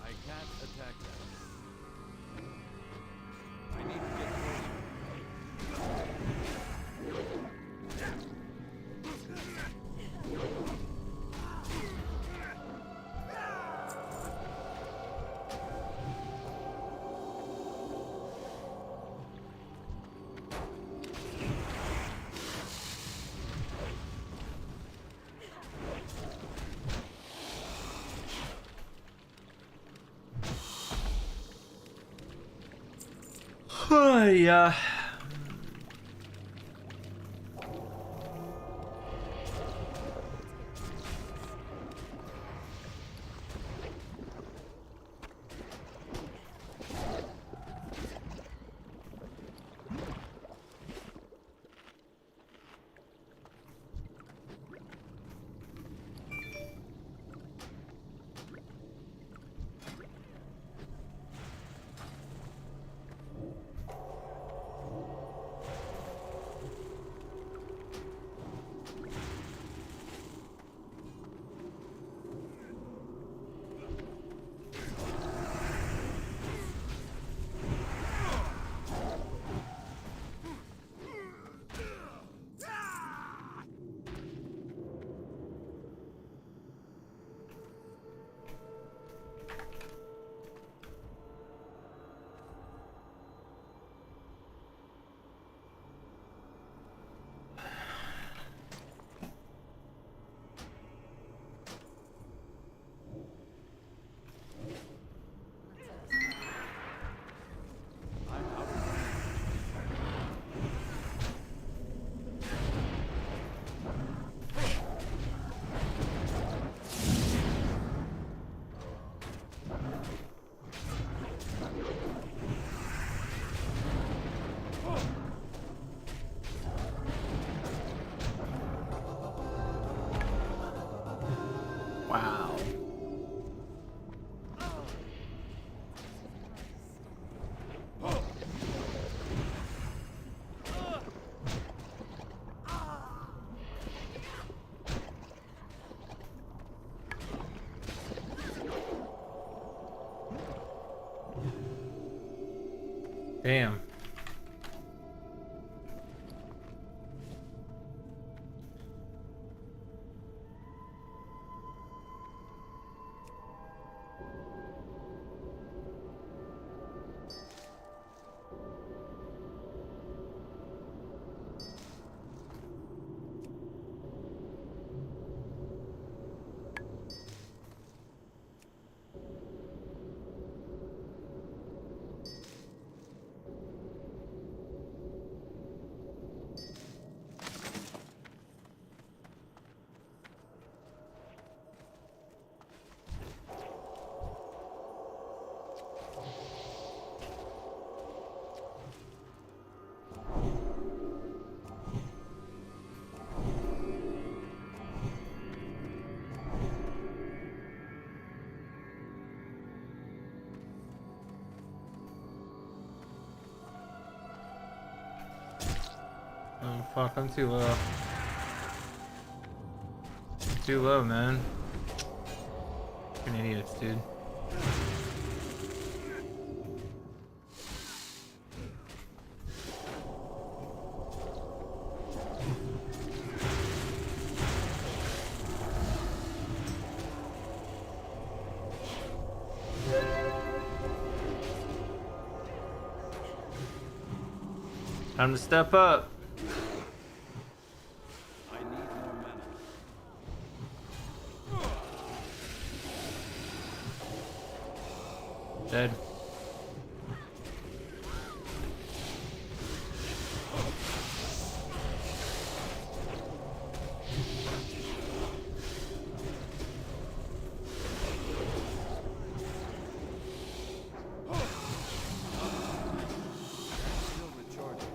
I can't attack them. I need to get closer. Oh, yeah. Wow. Damn. fuck, I'm too low. Too low, man. Fucking idiots, dude. Time to step up. I need more mana. Dead. Still recharging.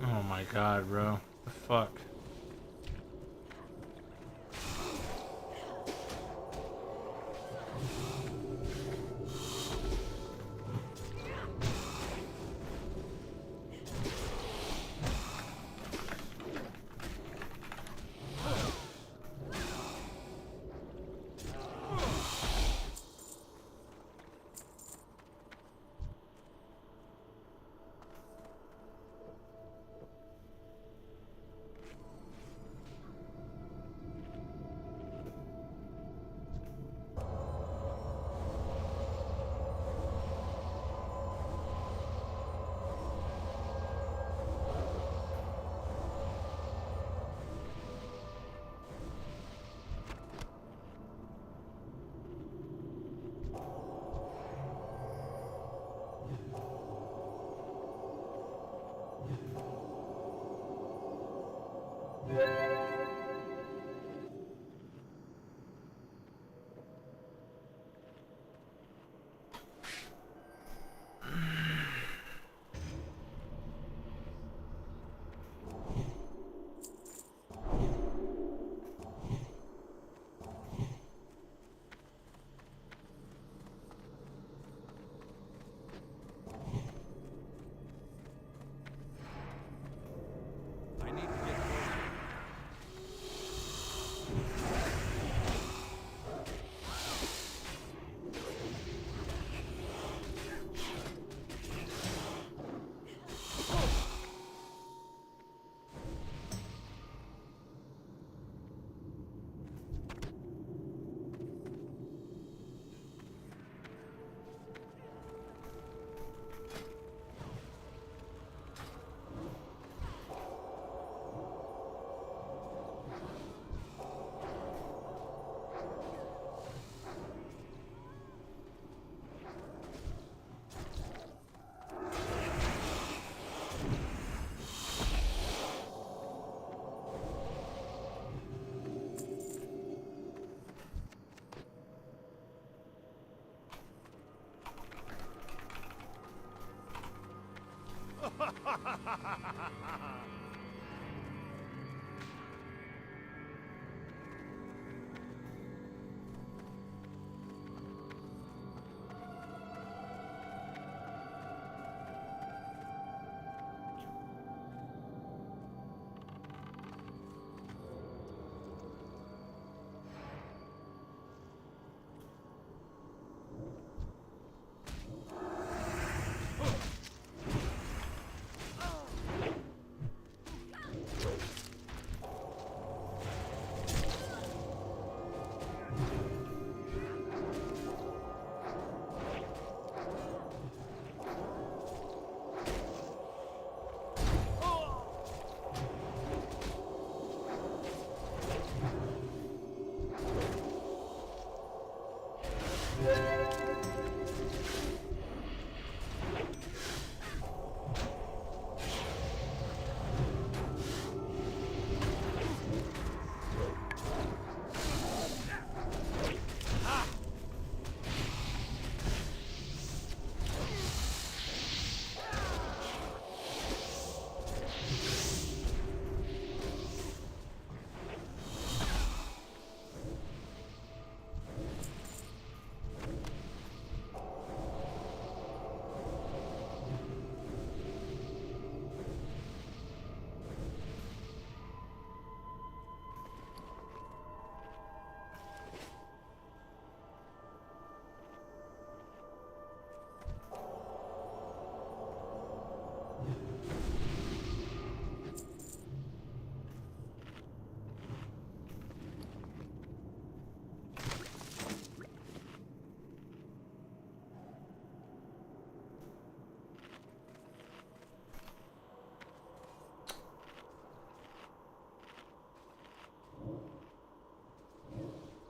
Oh my god, bro. The fuck? I need to get closer.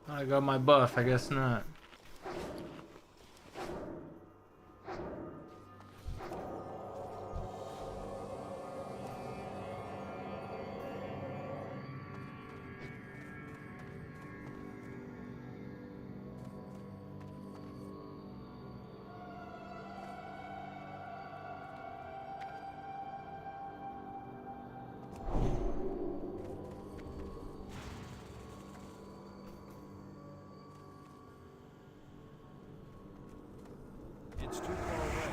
I got my buff, I guess not. It's too far away.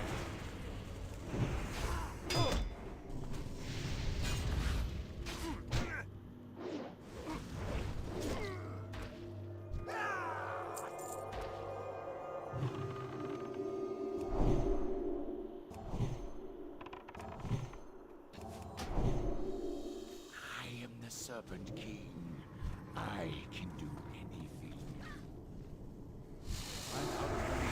I am the Serpent King. I can do anything. I'm out of money.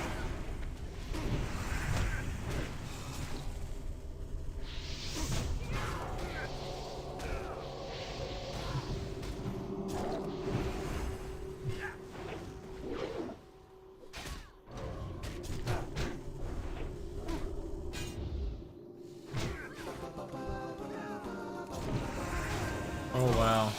Oh wow.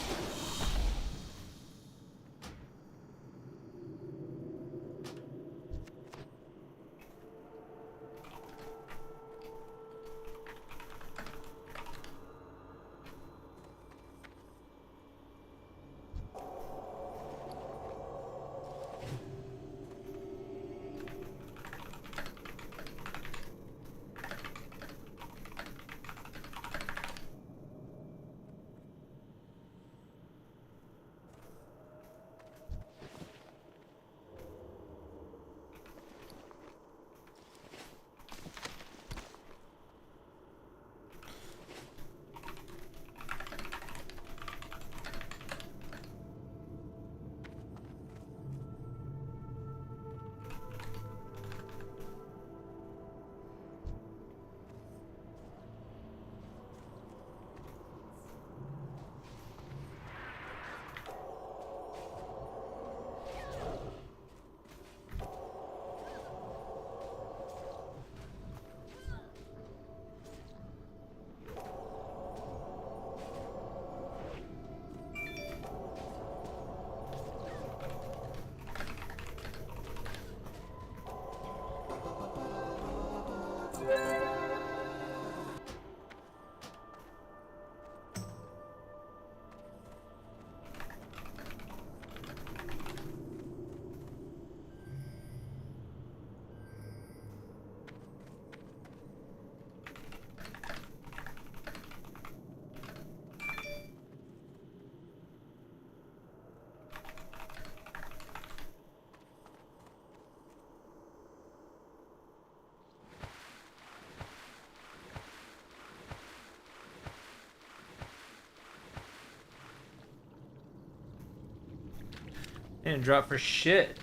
Didn't drop for shit.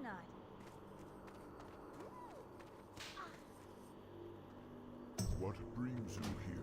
not? What brings you here?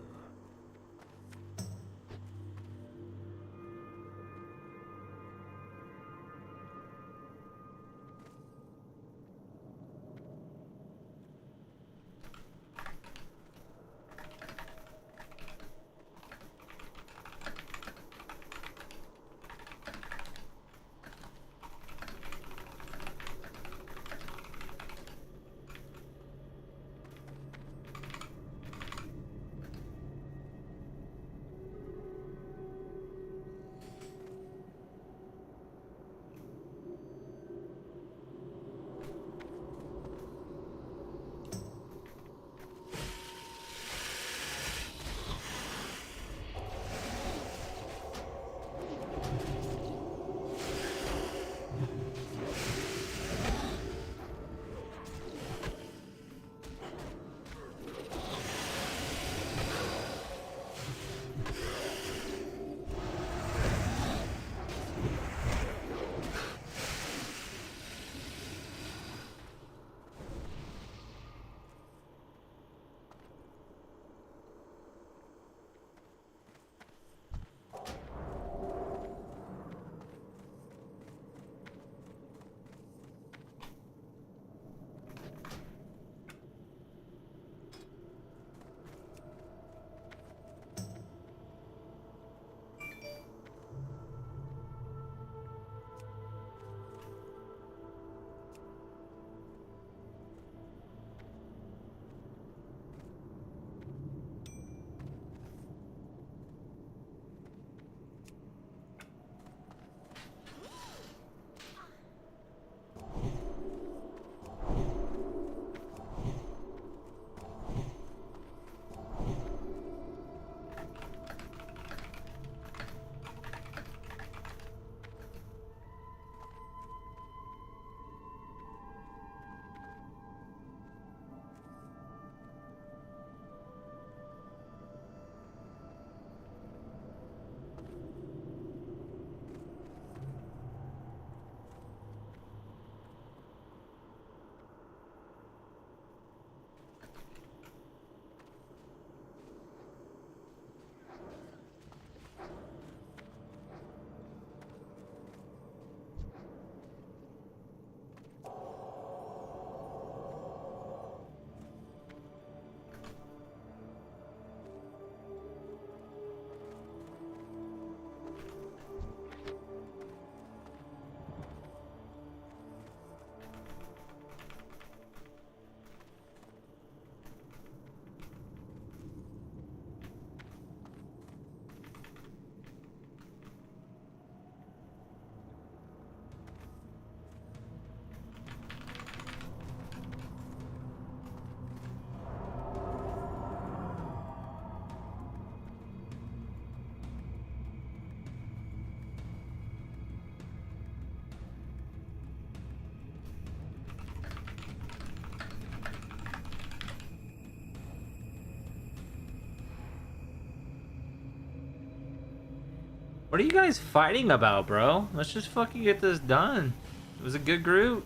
What are you guys fighting about, bro? Let's just fucking get this done. It was a good group.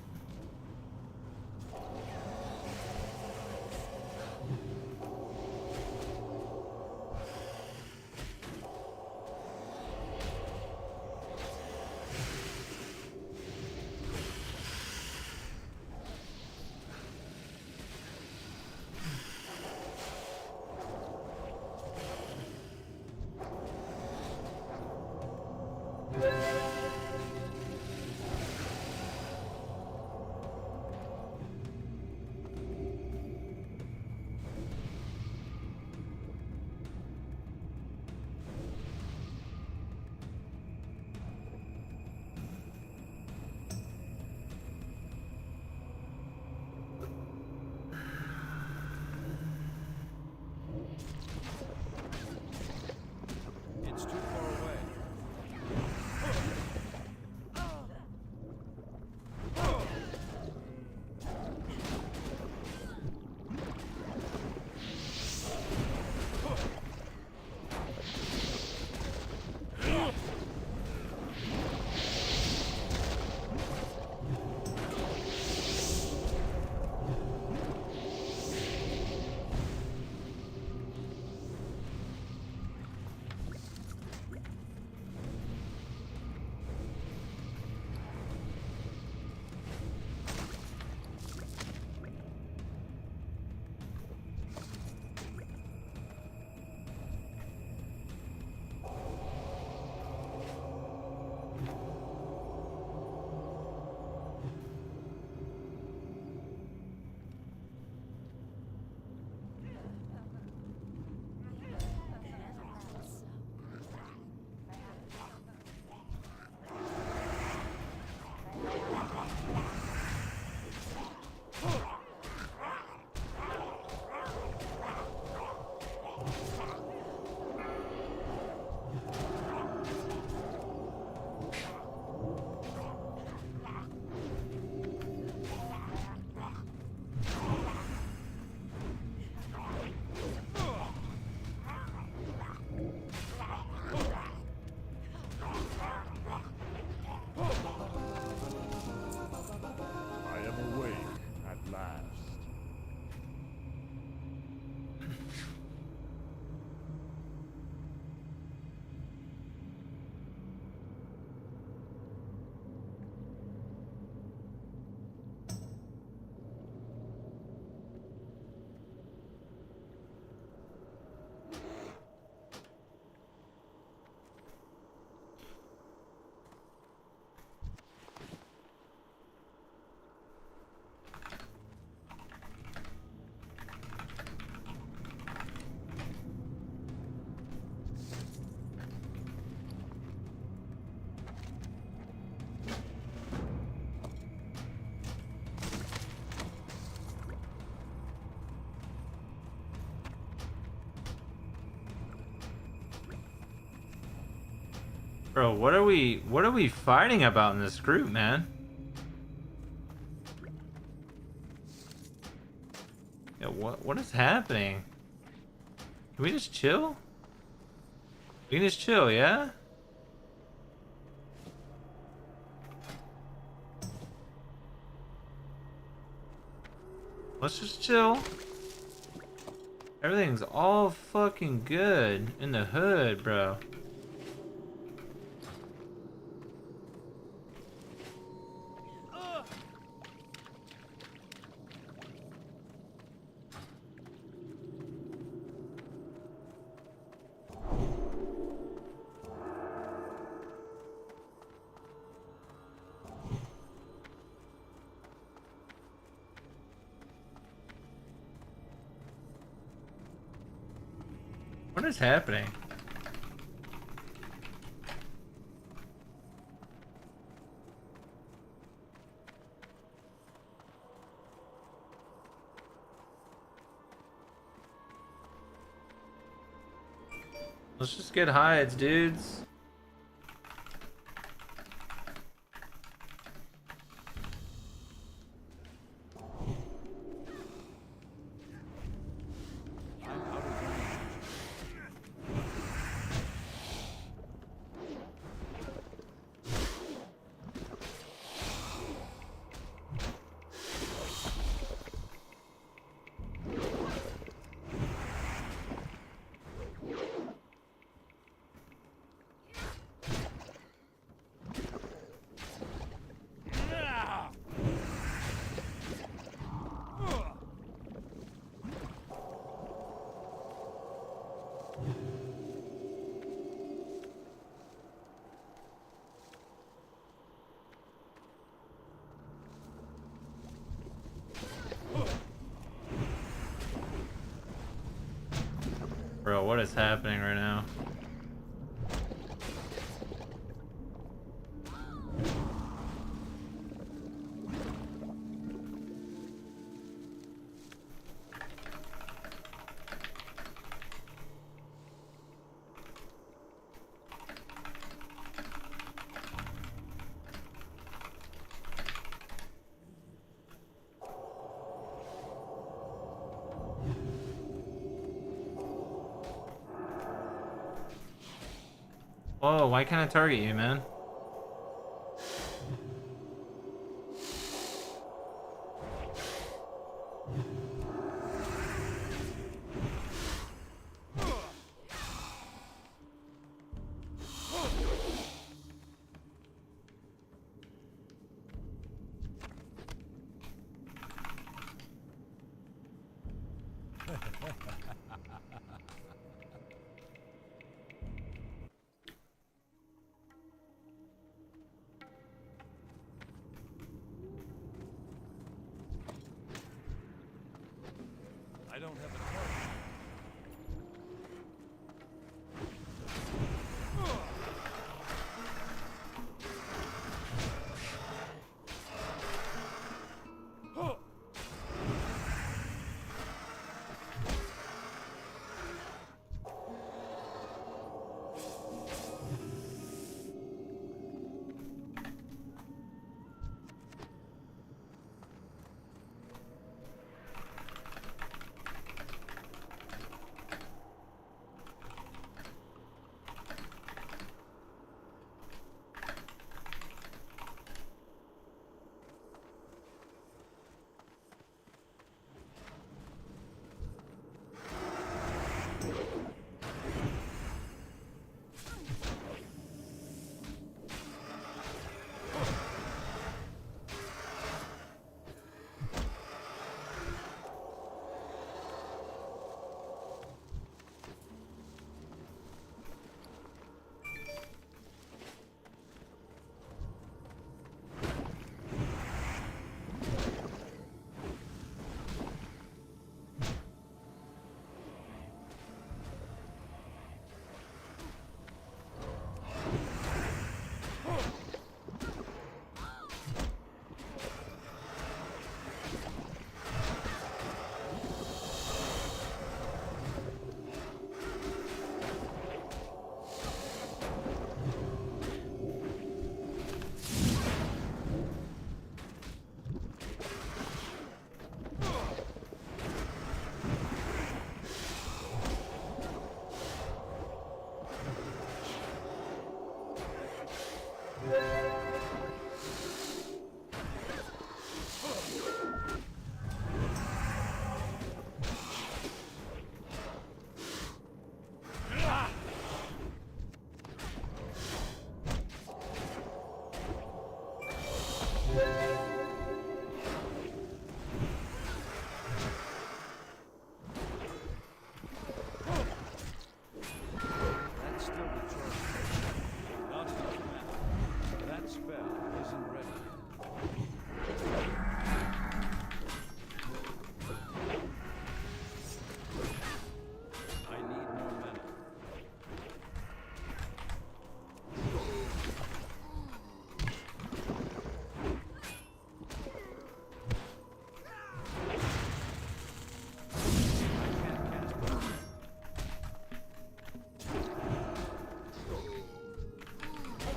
Bro, what are we fighting about in this group, man? Yeah, what is happening? Can we just chill? We can just chill, yeah? Let's just chill. Everything's all fucking good in the hood, bro. What is happening? Let's just get hides, dudes. Bro, what is happening right now? Whoa, why can't I target you, man?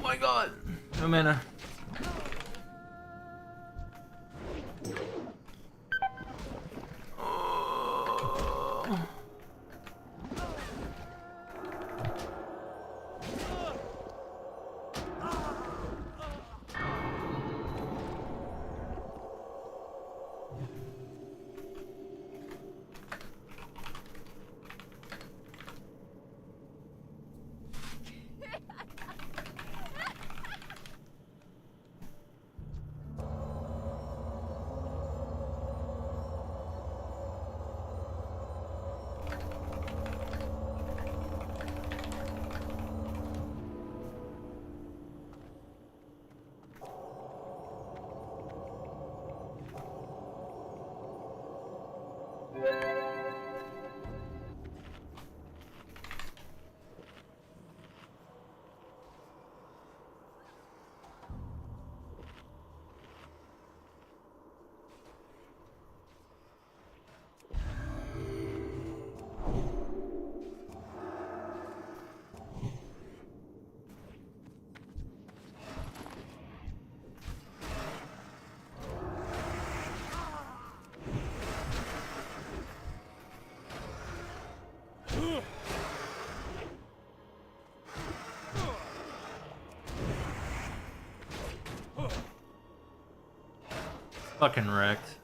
my god. No mana. Fucking wrecked.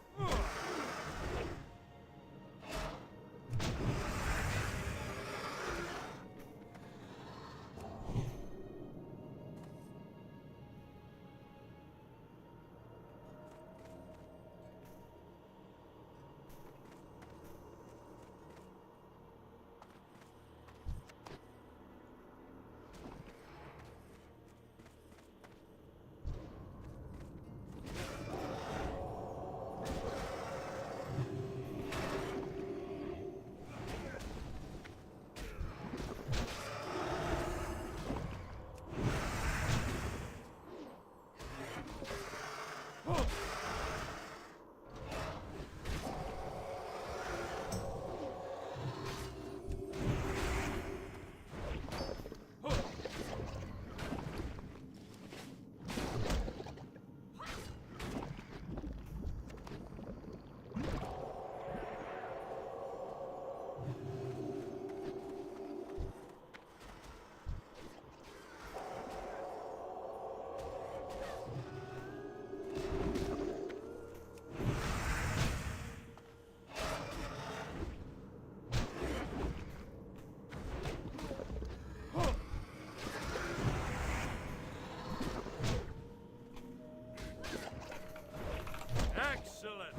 Excellent.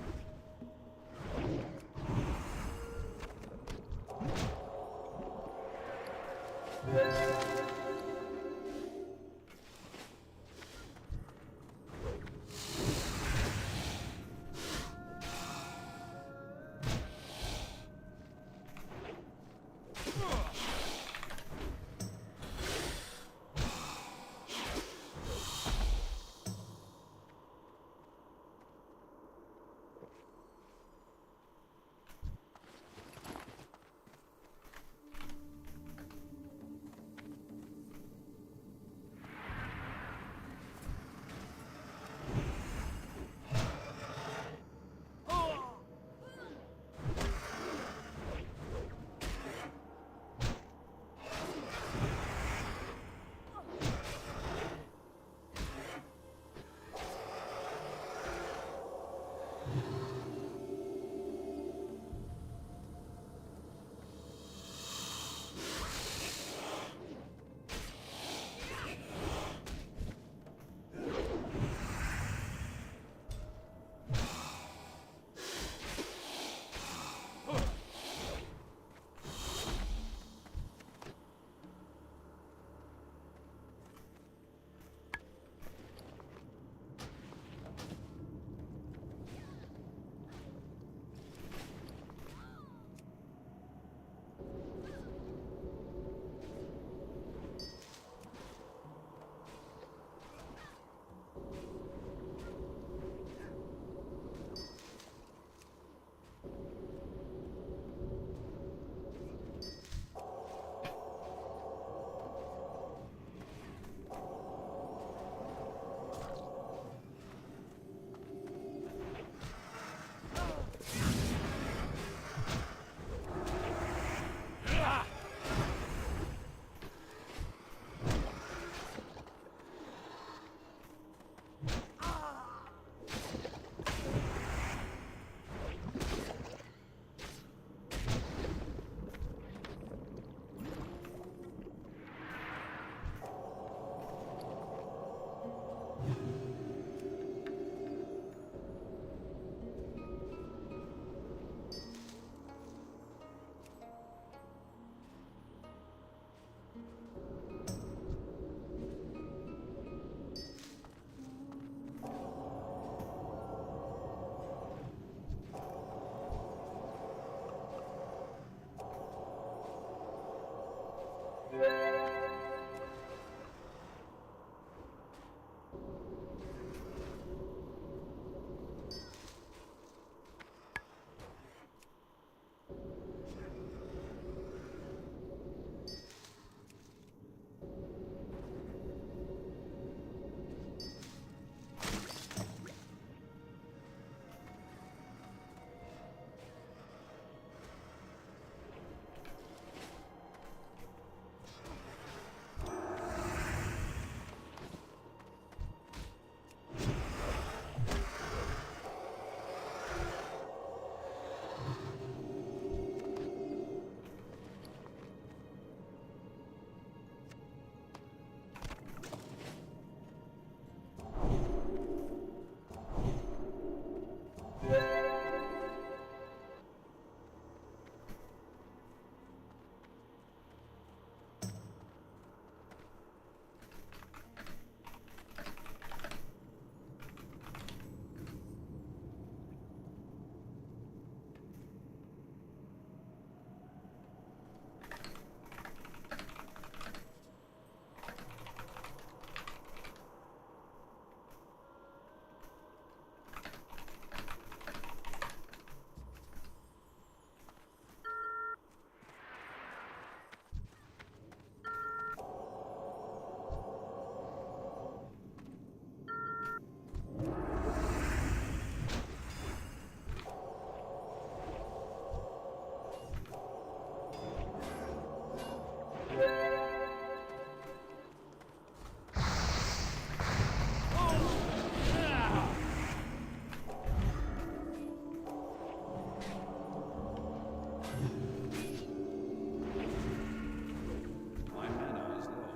My mana is low.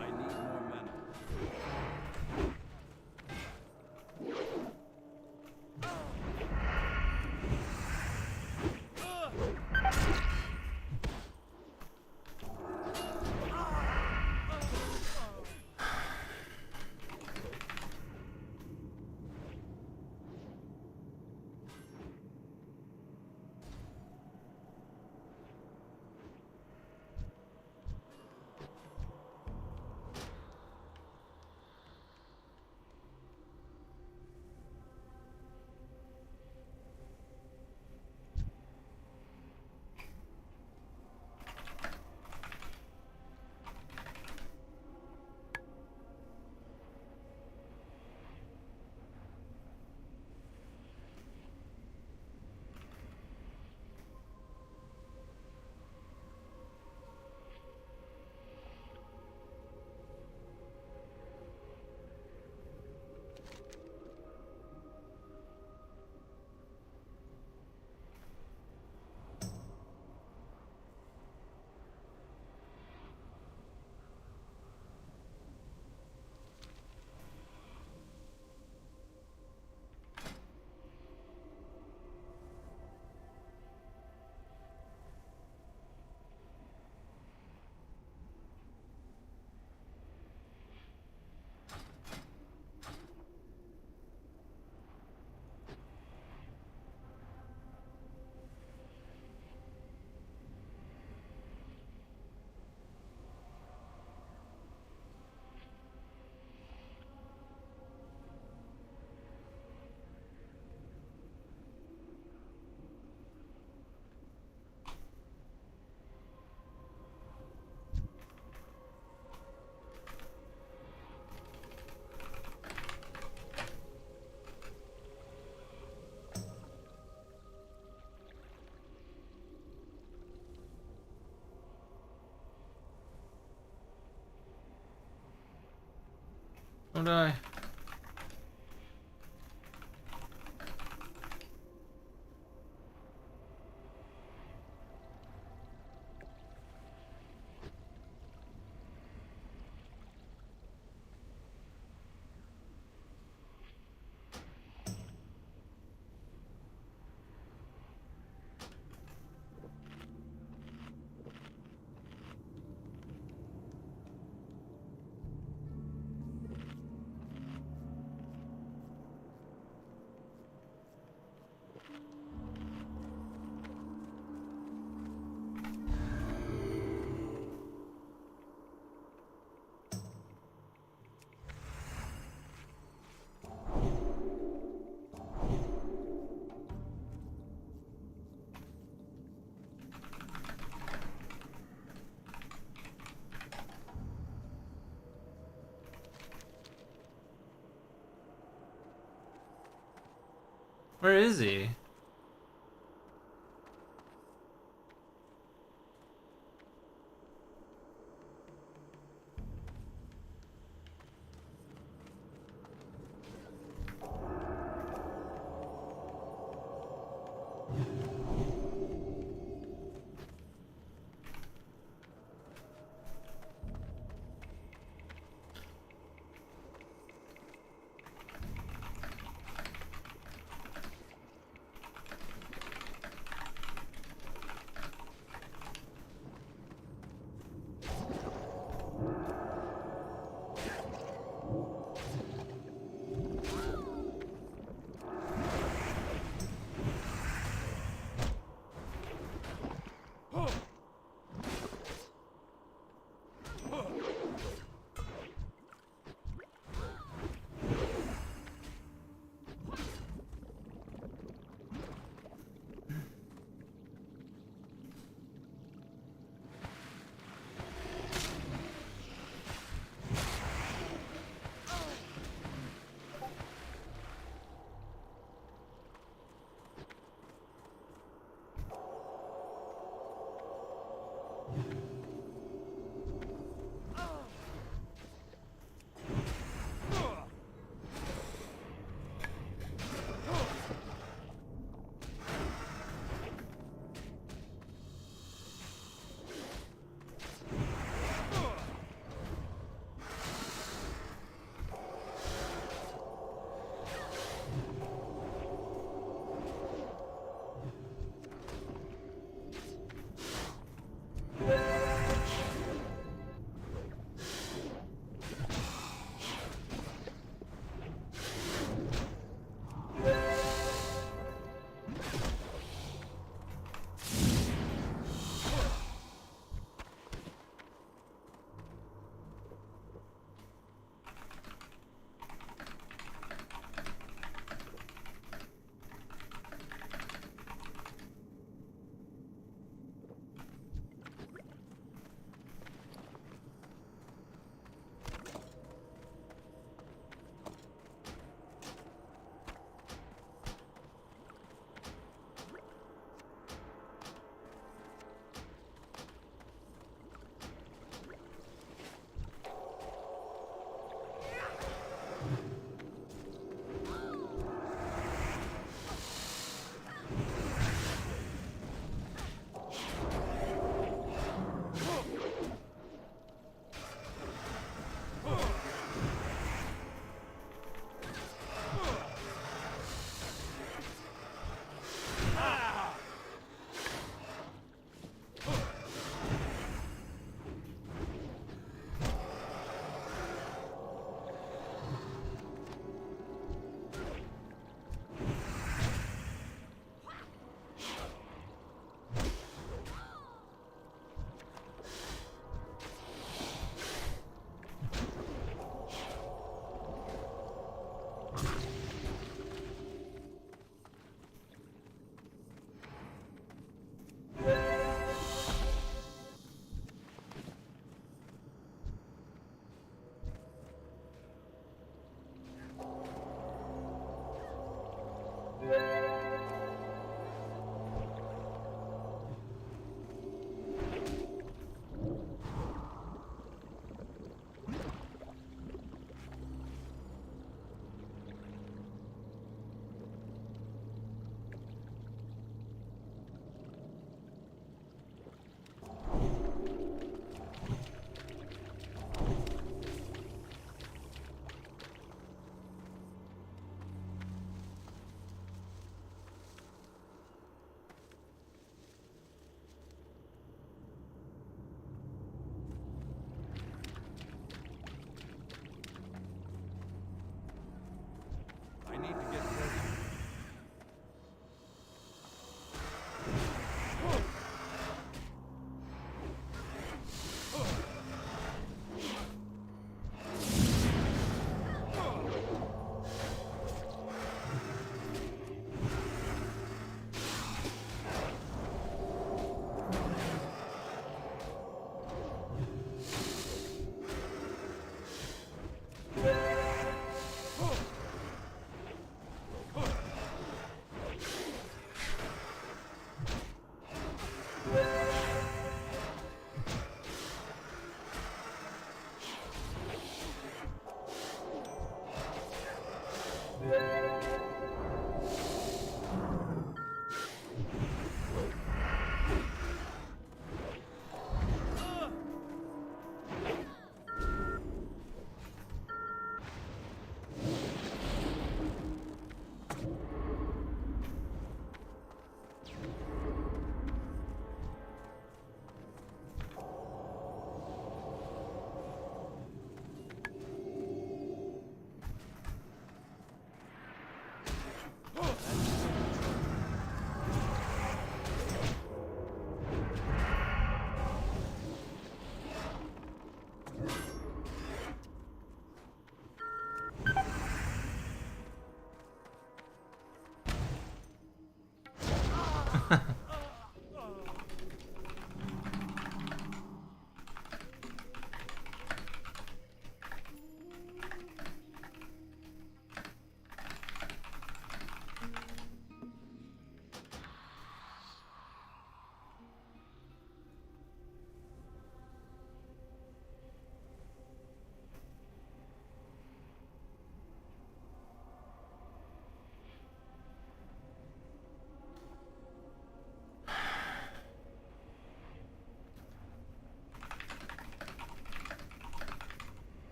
I need more mana. Don't die. Where is he?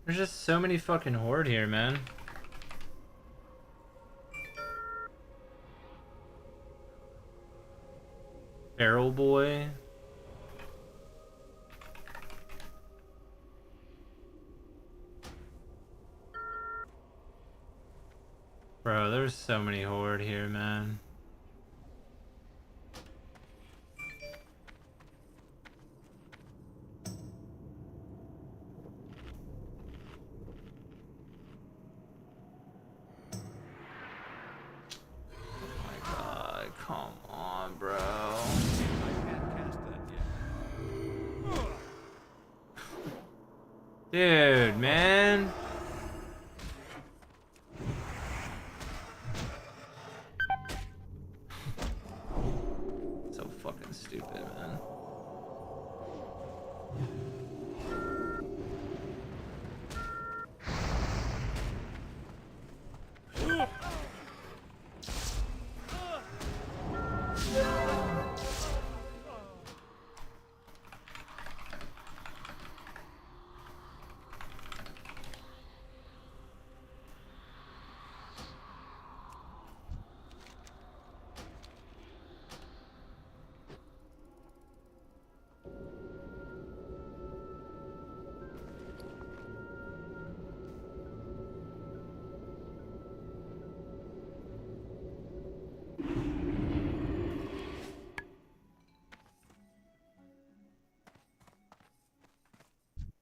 There's just so many fucking horde here, man. Barrel boy. Bro, there's so many horde here, man. Come on, bro. I can't cast that yet. Dude, man. So fucking stupid, man.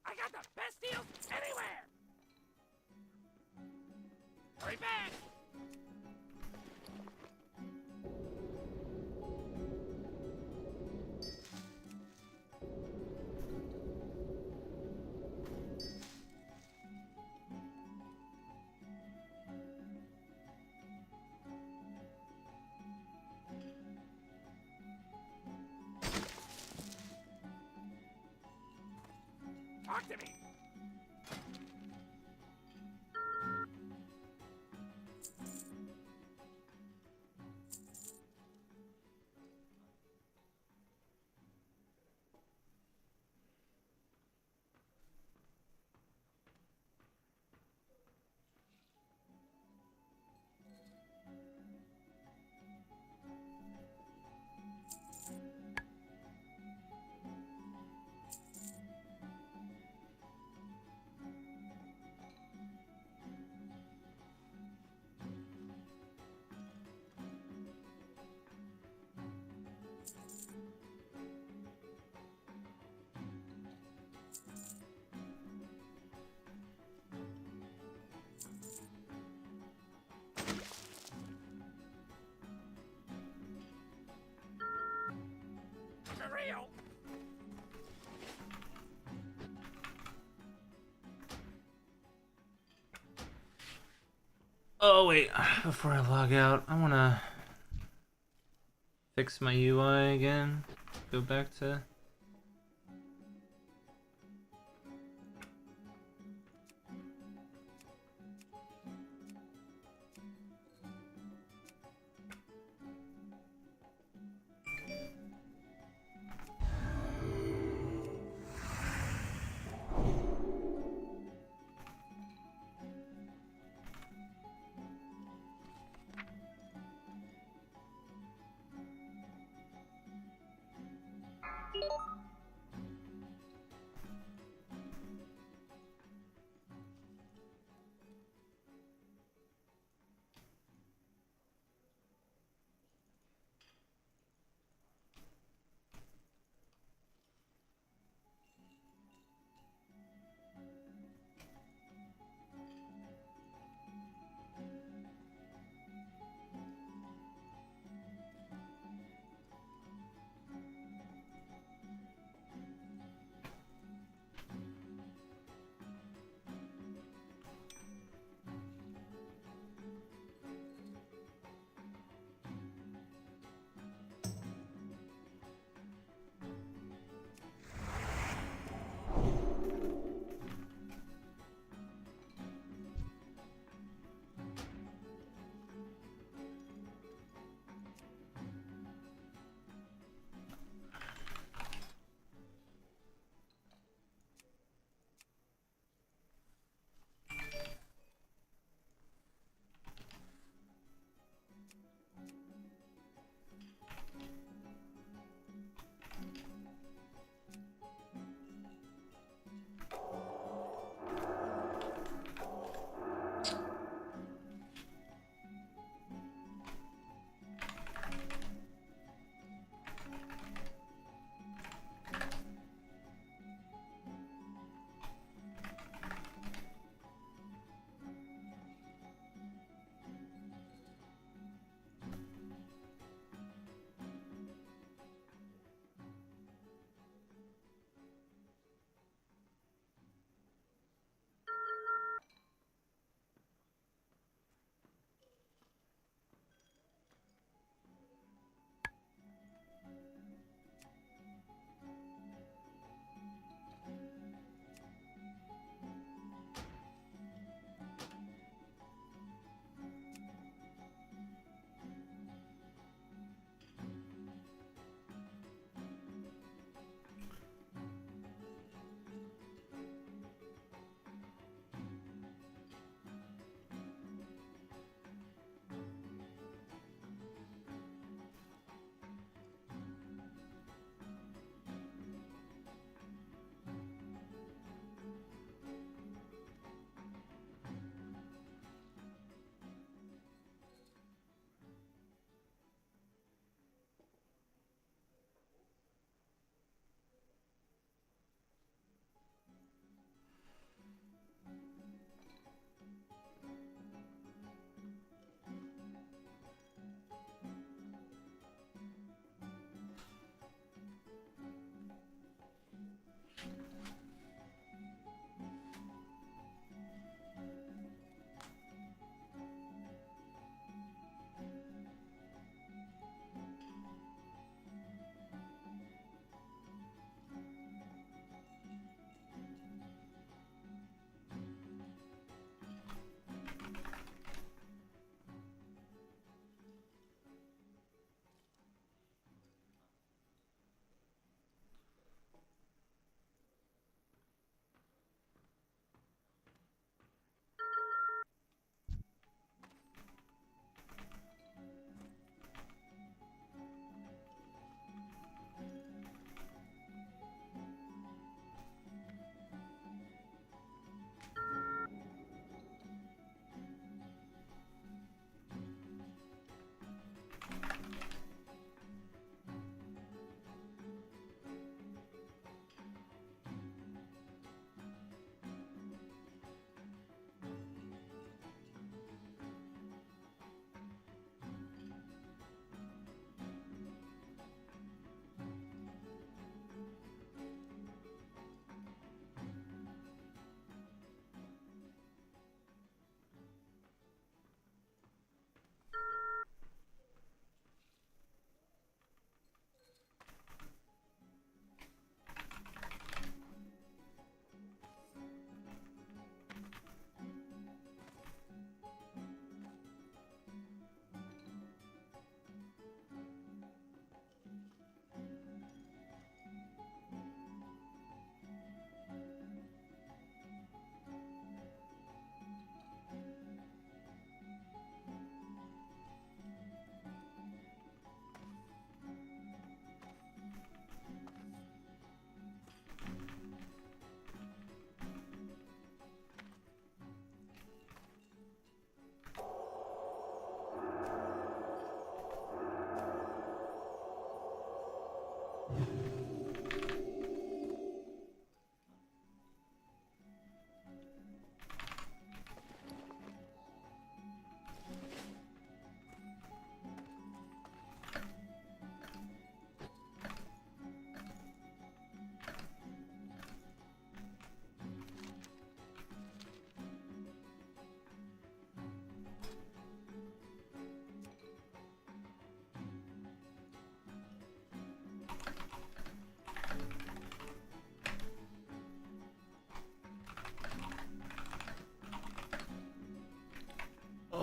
I got the best deals anywhere! Hurry back! Talk to me! For real! Oh wait, before I log out, I wanna fix my UI again. Go back to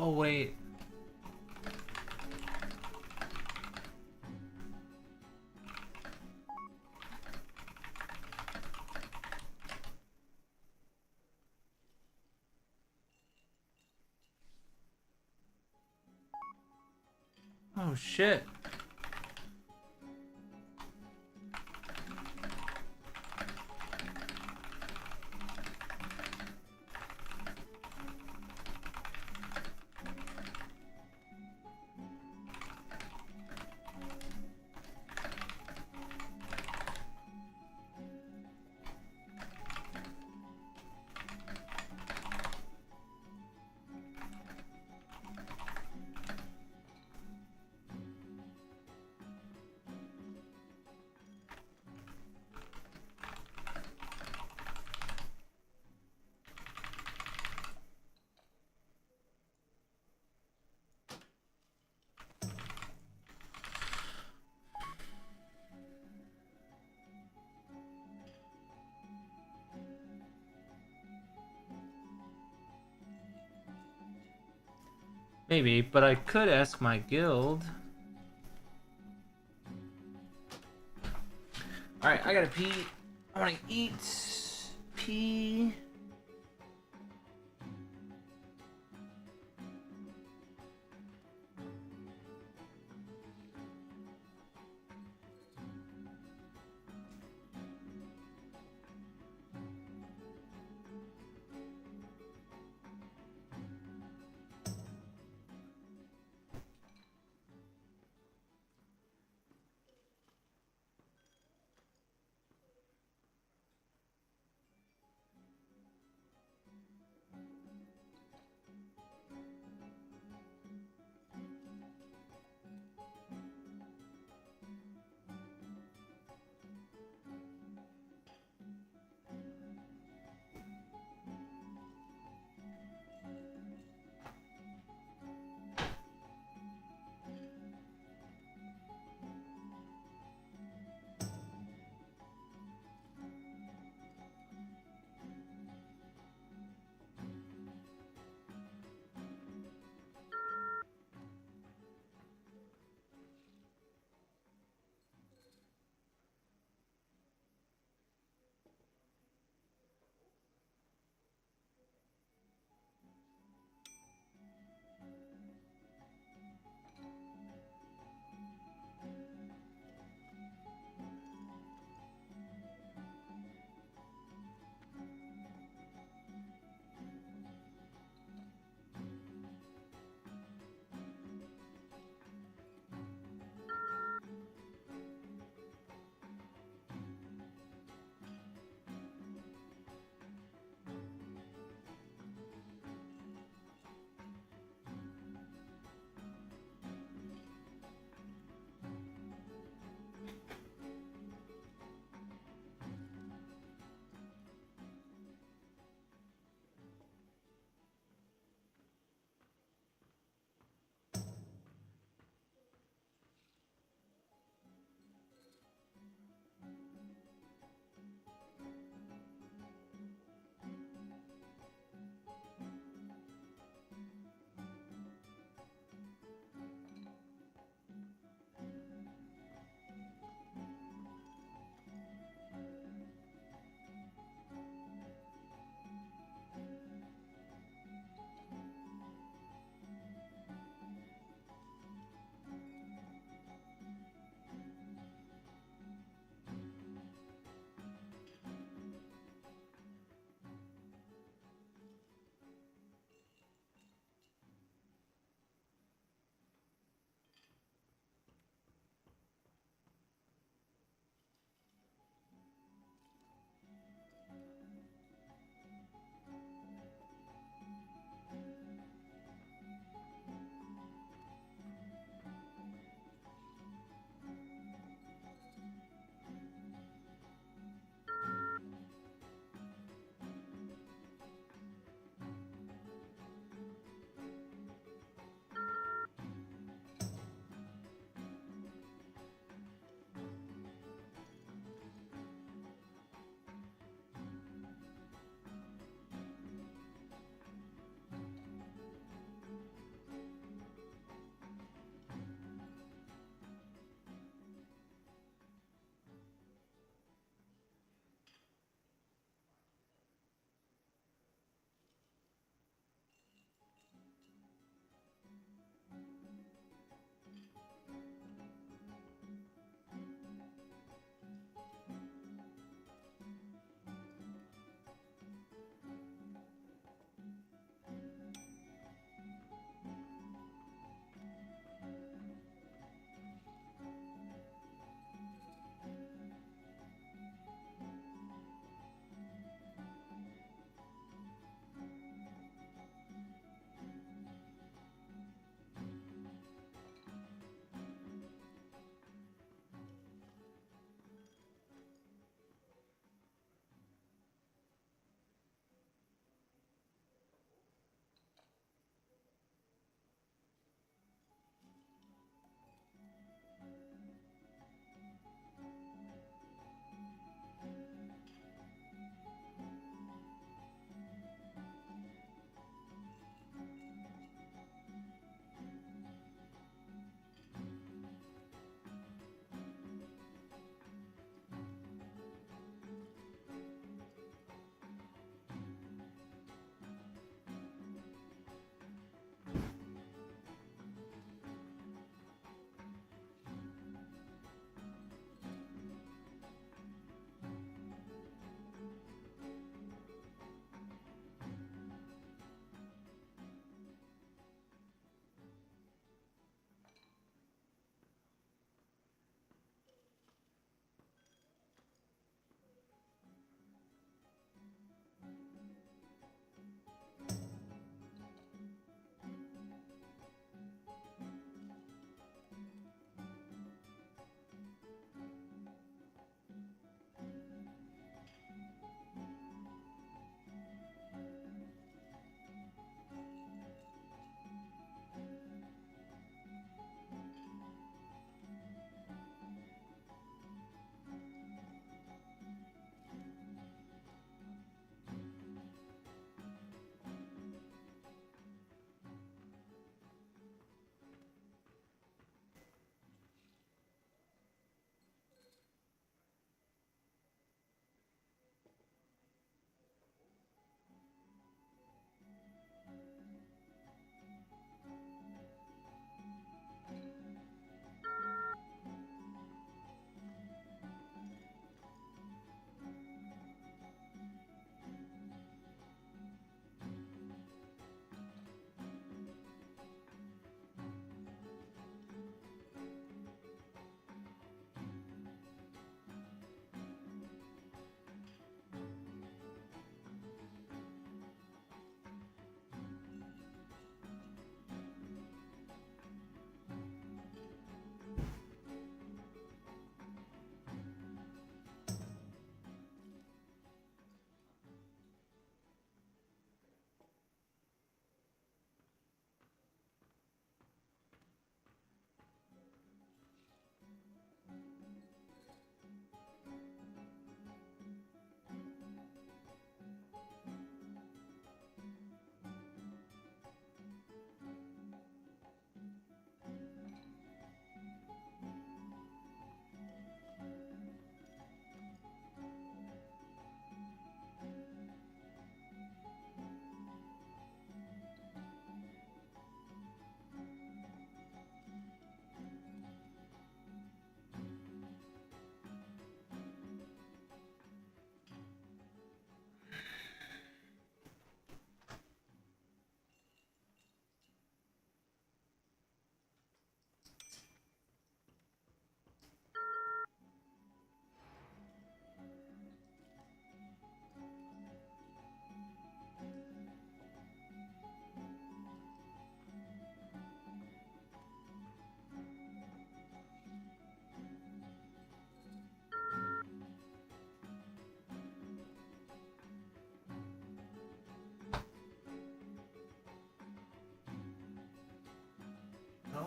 Oh, wait. Oh, shit. Maybe, but I could ask my guild. Alright, I gotta pee. I wanna eat. Pee.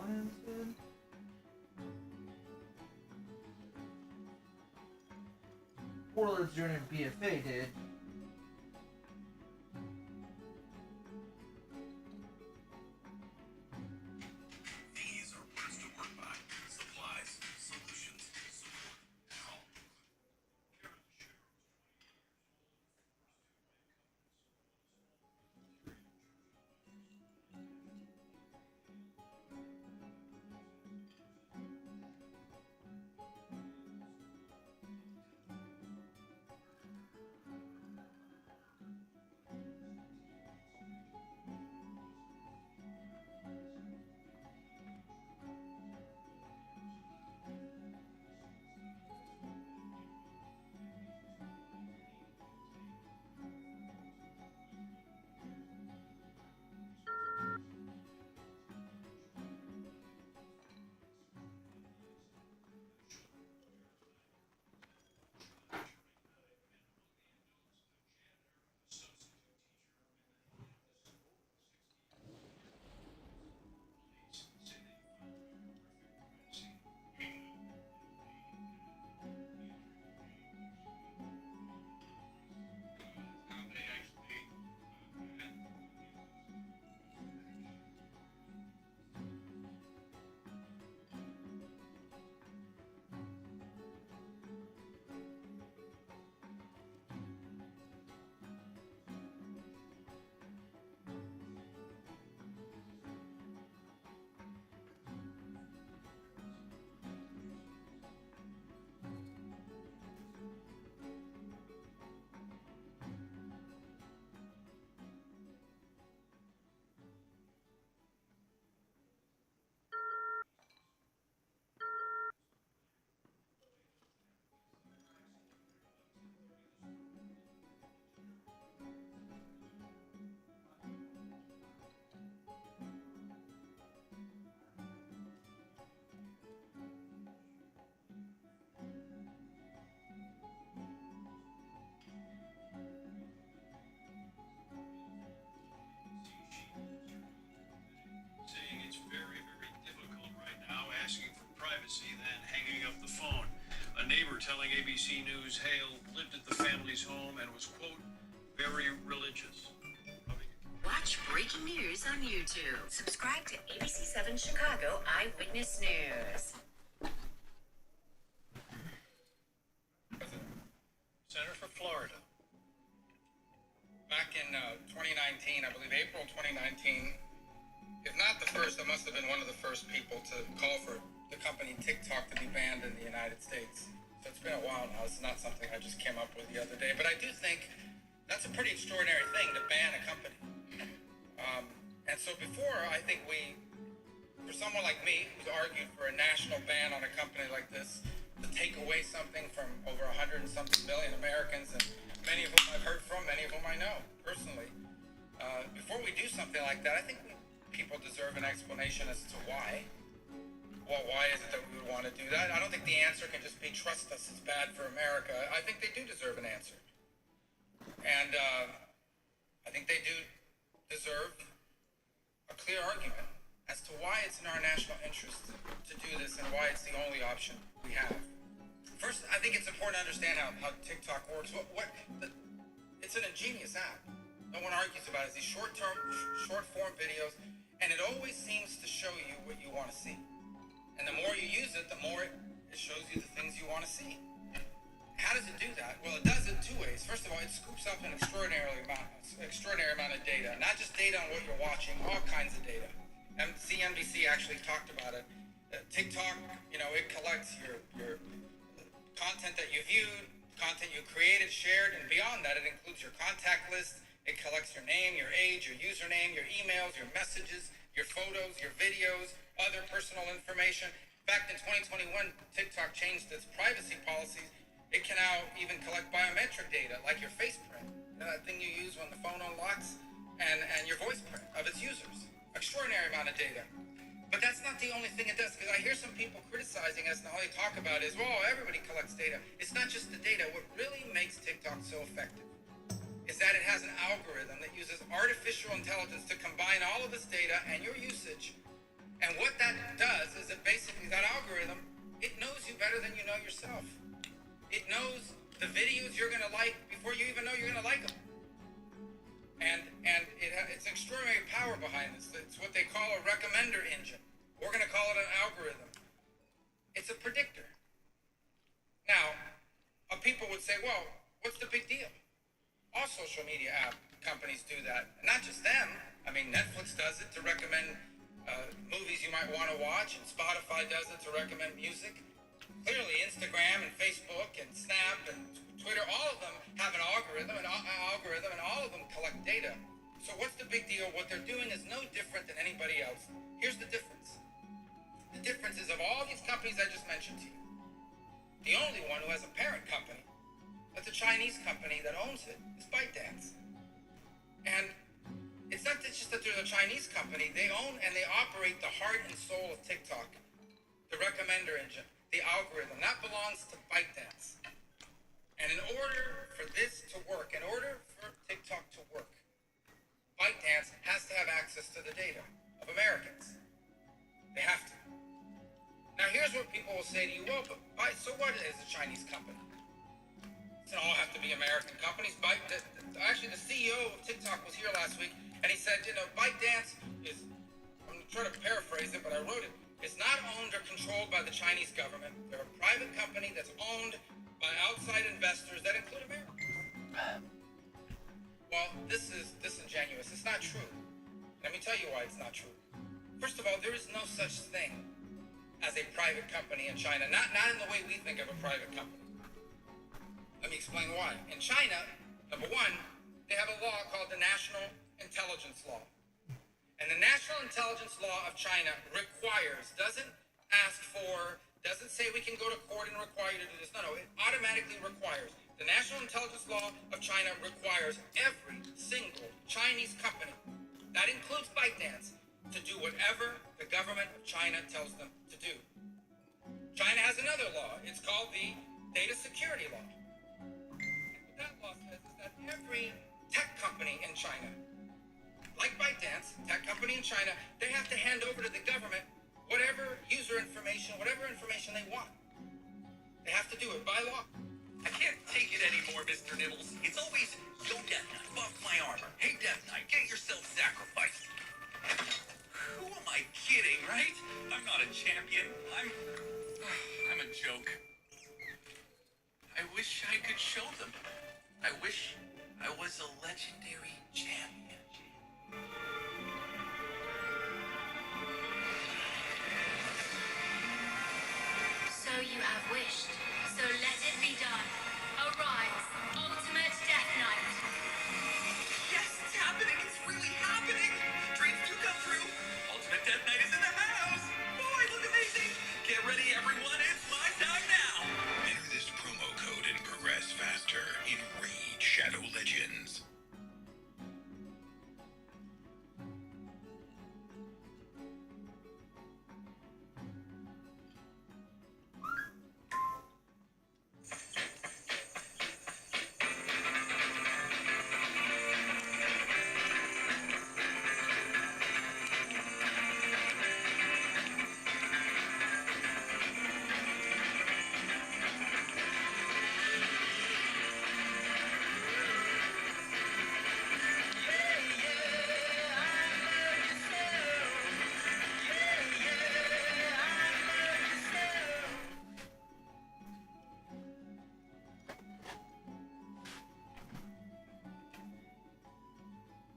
Planted. Warlords joining BFA did. These are words to work by. Supplies, solutions, support, help. neighbor telling ABC News Hale lived at the family's home and was, quote, very religious. Watch breaking news on YouTube. Subscribe to ABC7 Chicago Eyewitness News. Senator for Florida. Back in 2019, I believe April 2019, if not the first, I must have been one of the first people to call for the company TikTok to be banned in the United States. So it's been a while now. It's not something I just came up with the other day. But I do think that's a pretty extraordinary thing to ban a company. And so before, I think for someone like me, who's argued for a national ban on a company like this, to take away something from over 100 and something million Americans, and many of whom I've heard from, many of whom I know personally, before we do something like that, I think people deserve an explanation as to why. Well, why is it that we would want to do that? I don't think the answer can just be trust us, it's bad for America. I think they do deserve an answer. And I think they do deserve a clear argument as to why it's in our national interest to do this and why it's the only option we have. First, I think it's important to understand how TikTok works. It's an ingenious app. No one argues about it. It's these short-form videos, and it always seems to show you what you want to see. And the more you use it, the more it shows you the things you want to see. How does it do that? Well, it does it two ways. First of all, it scoops up an extraordinary amount of data, not just data on what you're watching, all kinds of data. CNBC actually talked about it. TikTok, it collects your content that you viewed, content you created, shared, and beyond that, it includes your contact list. It collects your name, your age, your username, your emails, your messages, your photos, your videos, other personal information. In fact, in 2021, TikTok changed its privacy policies. It can now even collect biometric data, like your face print, that thing you use when the phone unlocks, and your voice print of its users. Extraordinary amount of data. But that's not the only thing it does, because I hear some people criticizing us, and all they talk about is, well, everybody collects data. It's not just the data. What really makes TikTok so effective is that it has an algorithm that uses artificial intelligence to combine all of this data and your usage And what that does is it basically, that algorithm, it knows you better than you know yourself. It knows the videos you're gonna like before you even know you're gonna like them. And it's extraordinary power behind this. It's what they call a recommender engine. We're gonna call it an algorithm. It's a predictor. Now, people would say, well, what's the big deal? All social media app companies do that. And not just them. I mean, Netflix does it to recommend movies you might want to watch, and Spotify does it to recommend music. Clearly, Instagram and Facebook and Snap and Twitter, all of them have an algorithm, and all of them collect data. So what's the big deal? What they're doing is no different than anybody else. Here's the difference. The difference is, of all these companies I just mentioned to you, the only one who has a parent company, that's a Chinese company that owns it, is ByteDance. And it's not just that they're a Chinese company. They own and they operate the heart and soul of TikTok, the recommender engine, the algorithm. That belongs to ByteDance. And in order for this to work, in order for TikTok to work, ByteDance has to have access to the data of Americans. They have to. Now here's what people will say to you, well, but so what is a Chinese company? It doesn't all have to be American companies. Actually, the CEO of TikTok was here last week, and he said, ByteDance is, I'm trying to paraphrase it, but I wrote it, it's not owned or controlled by the Chinese government. They're a private company that's owned by outside investors that include Americans. Well, this is disingenuous. It's not true. Let me tell you why it's not true. First of all, there is no such thing as a private company in China, not in the way we think of a private company. Let me explain why. In China, number one, they have a law called the National Intelligence Law. And the National Intelligence Law of China requires, doesn't say we can go to court and require you to do this. No, it automatically requires. The National Intelligence Law of China requires every single Chinese company, that includes ByteDance, to do whatever the government of China tells them to do. China has another law. It's called the Data Security Law. And what that law says is that every tech company in China, like ByteDance, tech company in China, they have to hand over to the government whatever user information, whatever information they want. They have to do it by law. I can't take it anymore, Mr. Nibbles. It's always, yo, Death Knight, buff my armor. Hey, Death Knight, get yourself sacrificed. Who am I kidding, right? I'm not a champion. I'm a joke. I wish I could show them. I wish I was a legendary champion. So you have wished. So let it be done. Arise, ultimate Death Knight. Yes, it's happening. It's really happening. Dreams do come true. Ultimate Death Knight is in the house. Oh, I look amazing. Get ready, everyone. It's my time now. Enter this promo code and progress faster in Raid Shadow Legends.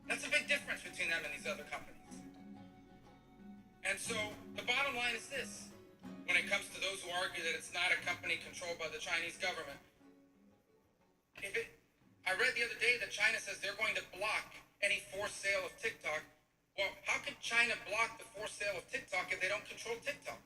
That's a big difference between them and these other companies. And so the bottom line is this. When it comes to those who argue that it's not a company controlled by the Chinese government, I read the other day that China says they're going to block any forced sale of TikTok. Well, how could China block the forced sale of TikTok if they don't control TikTok?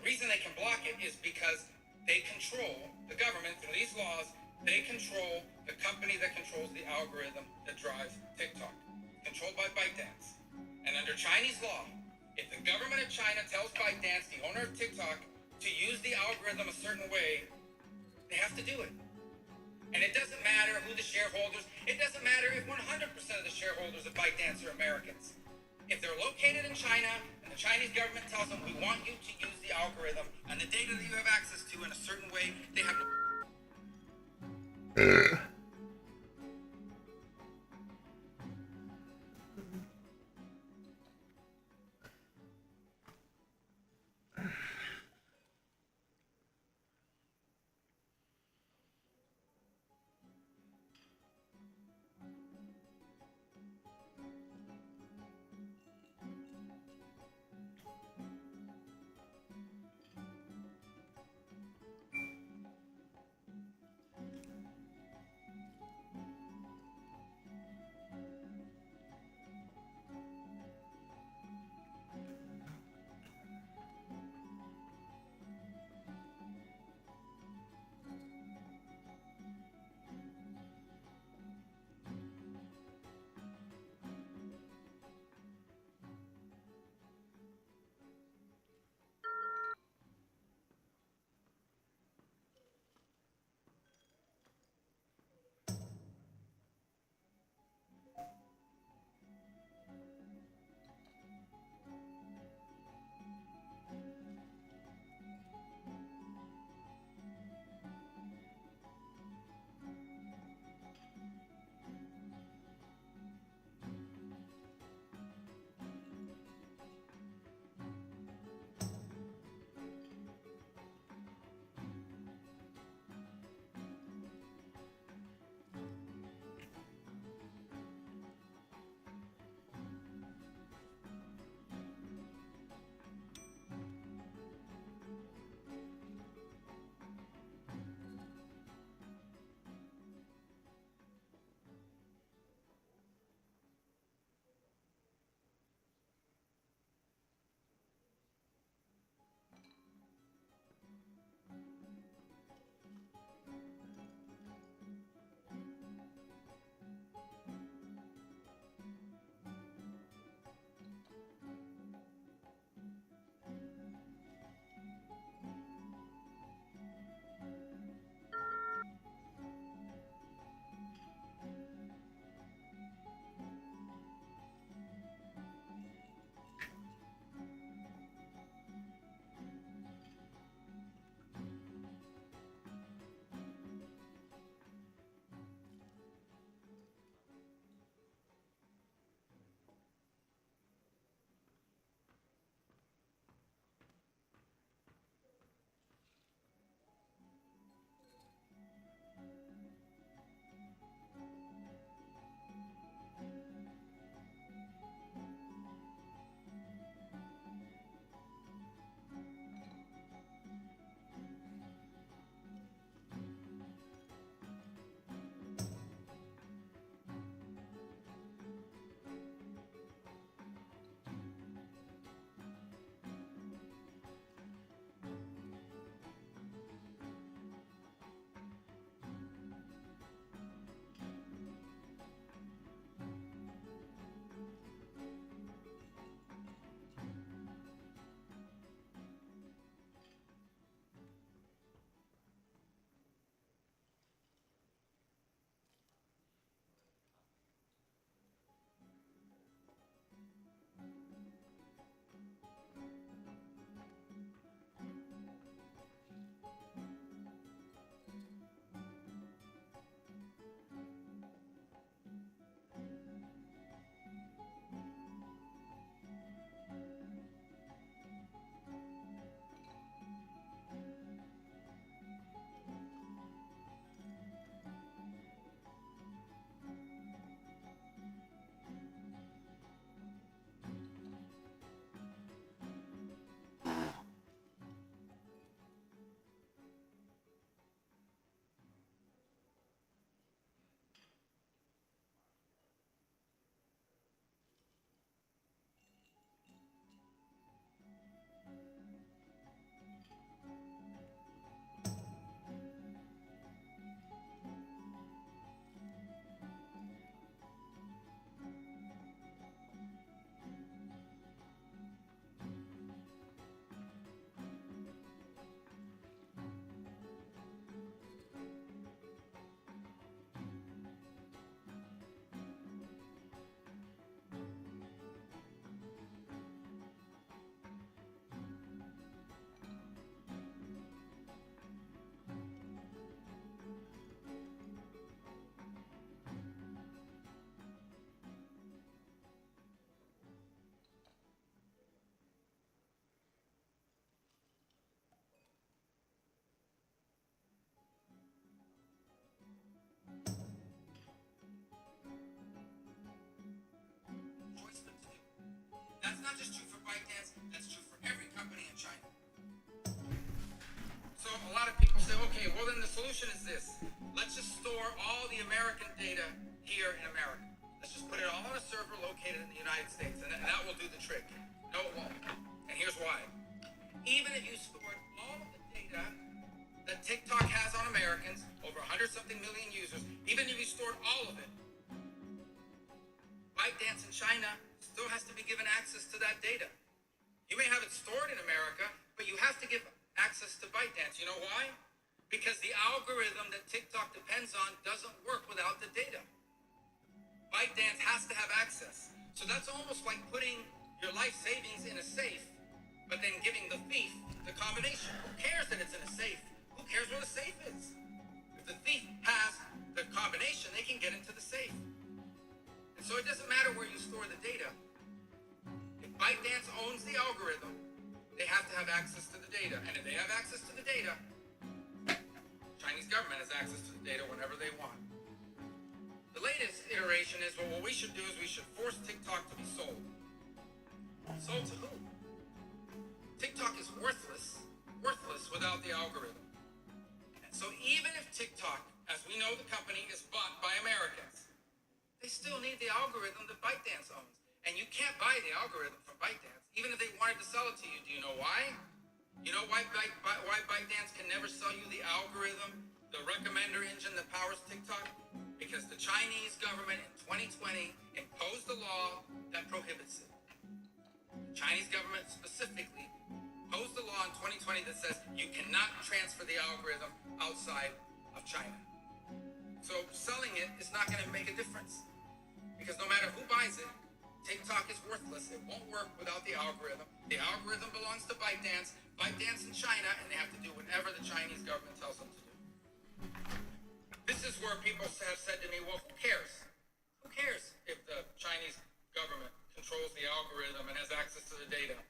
The reason they can block it is because they control, the government through these laws, they control the company that controls the algorithm that drives TikTok, controlled by ByteDance. And under Chinese law, if the government of China tells ByteDance, the owner of TikTok, to use the algorithm a certain way, they have to do it. And it doesn't matter who the shareholders, it doesn't matter if 100% of the shareholders of ByteDance are Americans. If they're located in China and the Chinese government tells them we want you to use the algorithm and the data that you have access to in a certain way, they have not just true for ByteDance, that's true for every company in China. So a lot of people say, okay, well then the solution is this. Let's just store all the American data here in America. Let's just put it all on a server located in the United States, and that will do the trick. No, it won't. And here's why. Even if you stored all of the data that TikTok has on Americans, over 100-something million users, even if you stored all of it, ByteDance in China still has to be given access to that data. You may have it stored in America, but you have to give access to ByteDance. You know why? Because the algorithm that TikTok depends on doesn't work without the data. ByteDance has to have access. So that's almost like putting your life savings in a safe, but then giving the thief the combination. Who cares that it's in a safe? Who cares where the safe is? If the thief has the combination, they can get into the safe. And so it doesn't matter where you store the data. If ByteDance owns the algorithm, they have to have access to the data. And if they have access to the data, Chinese government has access to the data whenever they want. The latest iteration is, well, what we should do is we should force TikTok to be sold. Sold to who? TikTok is worthless without the algorithm. And so even if TikTok, as we know the company, is bought by Americans, they still need the algorithm that ByteDance owns. And you can't buy the algorithm from ByteDance, even if they wanted to sell it to you. Do you know why? You know why ByteDance can never sell you the algorithm, the recommender engine that powers TikTok? Because the Chinese government in 2020 imposed a law that prohibits it. The Chinese government specifically imposed a law in 2020 that says you cannot transfer the algorithm outside of China. So selling it is not going to make a difference. Because no matter who buys it, TikTok is worthless. It won't work without the algorithm. The algorithm belongs to ByteDance in China, and they have to do whatever the Chinese government tells them to do. This is where people have said to me, well, who cares? Who cares if the Chinese government controls the algorithm and has access to the data?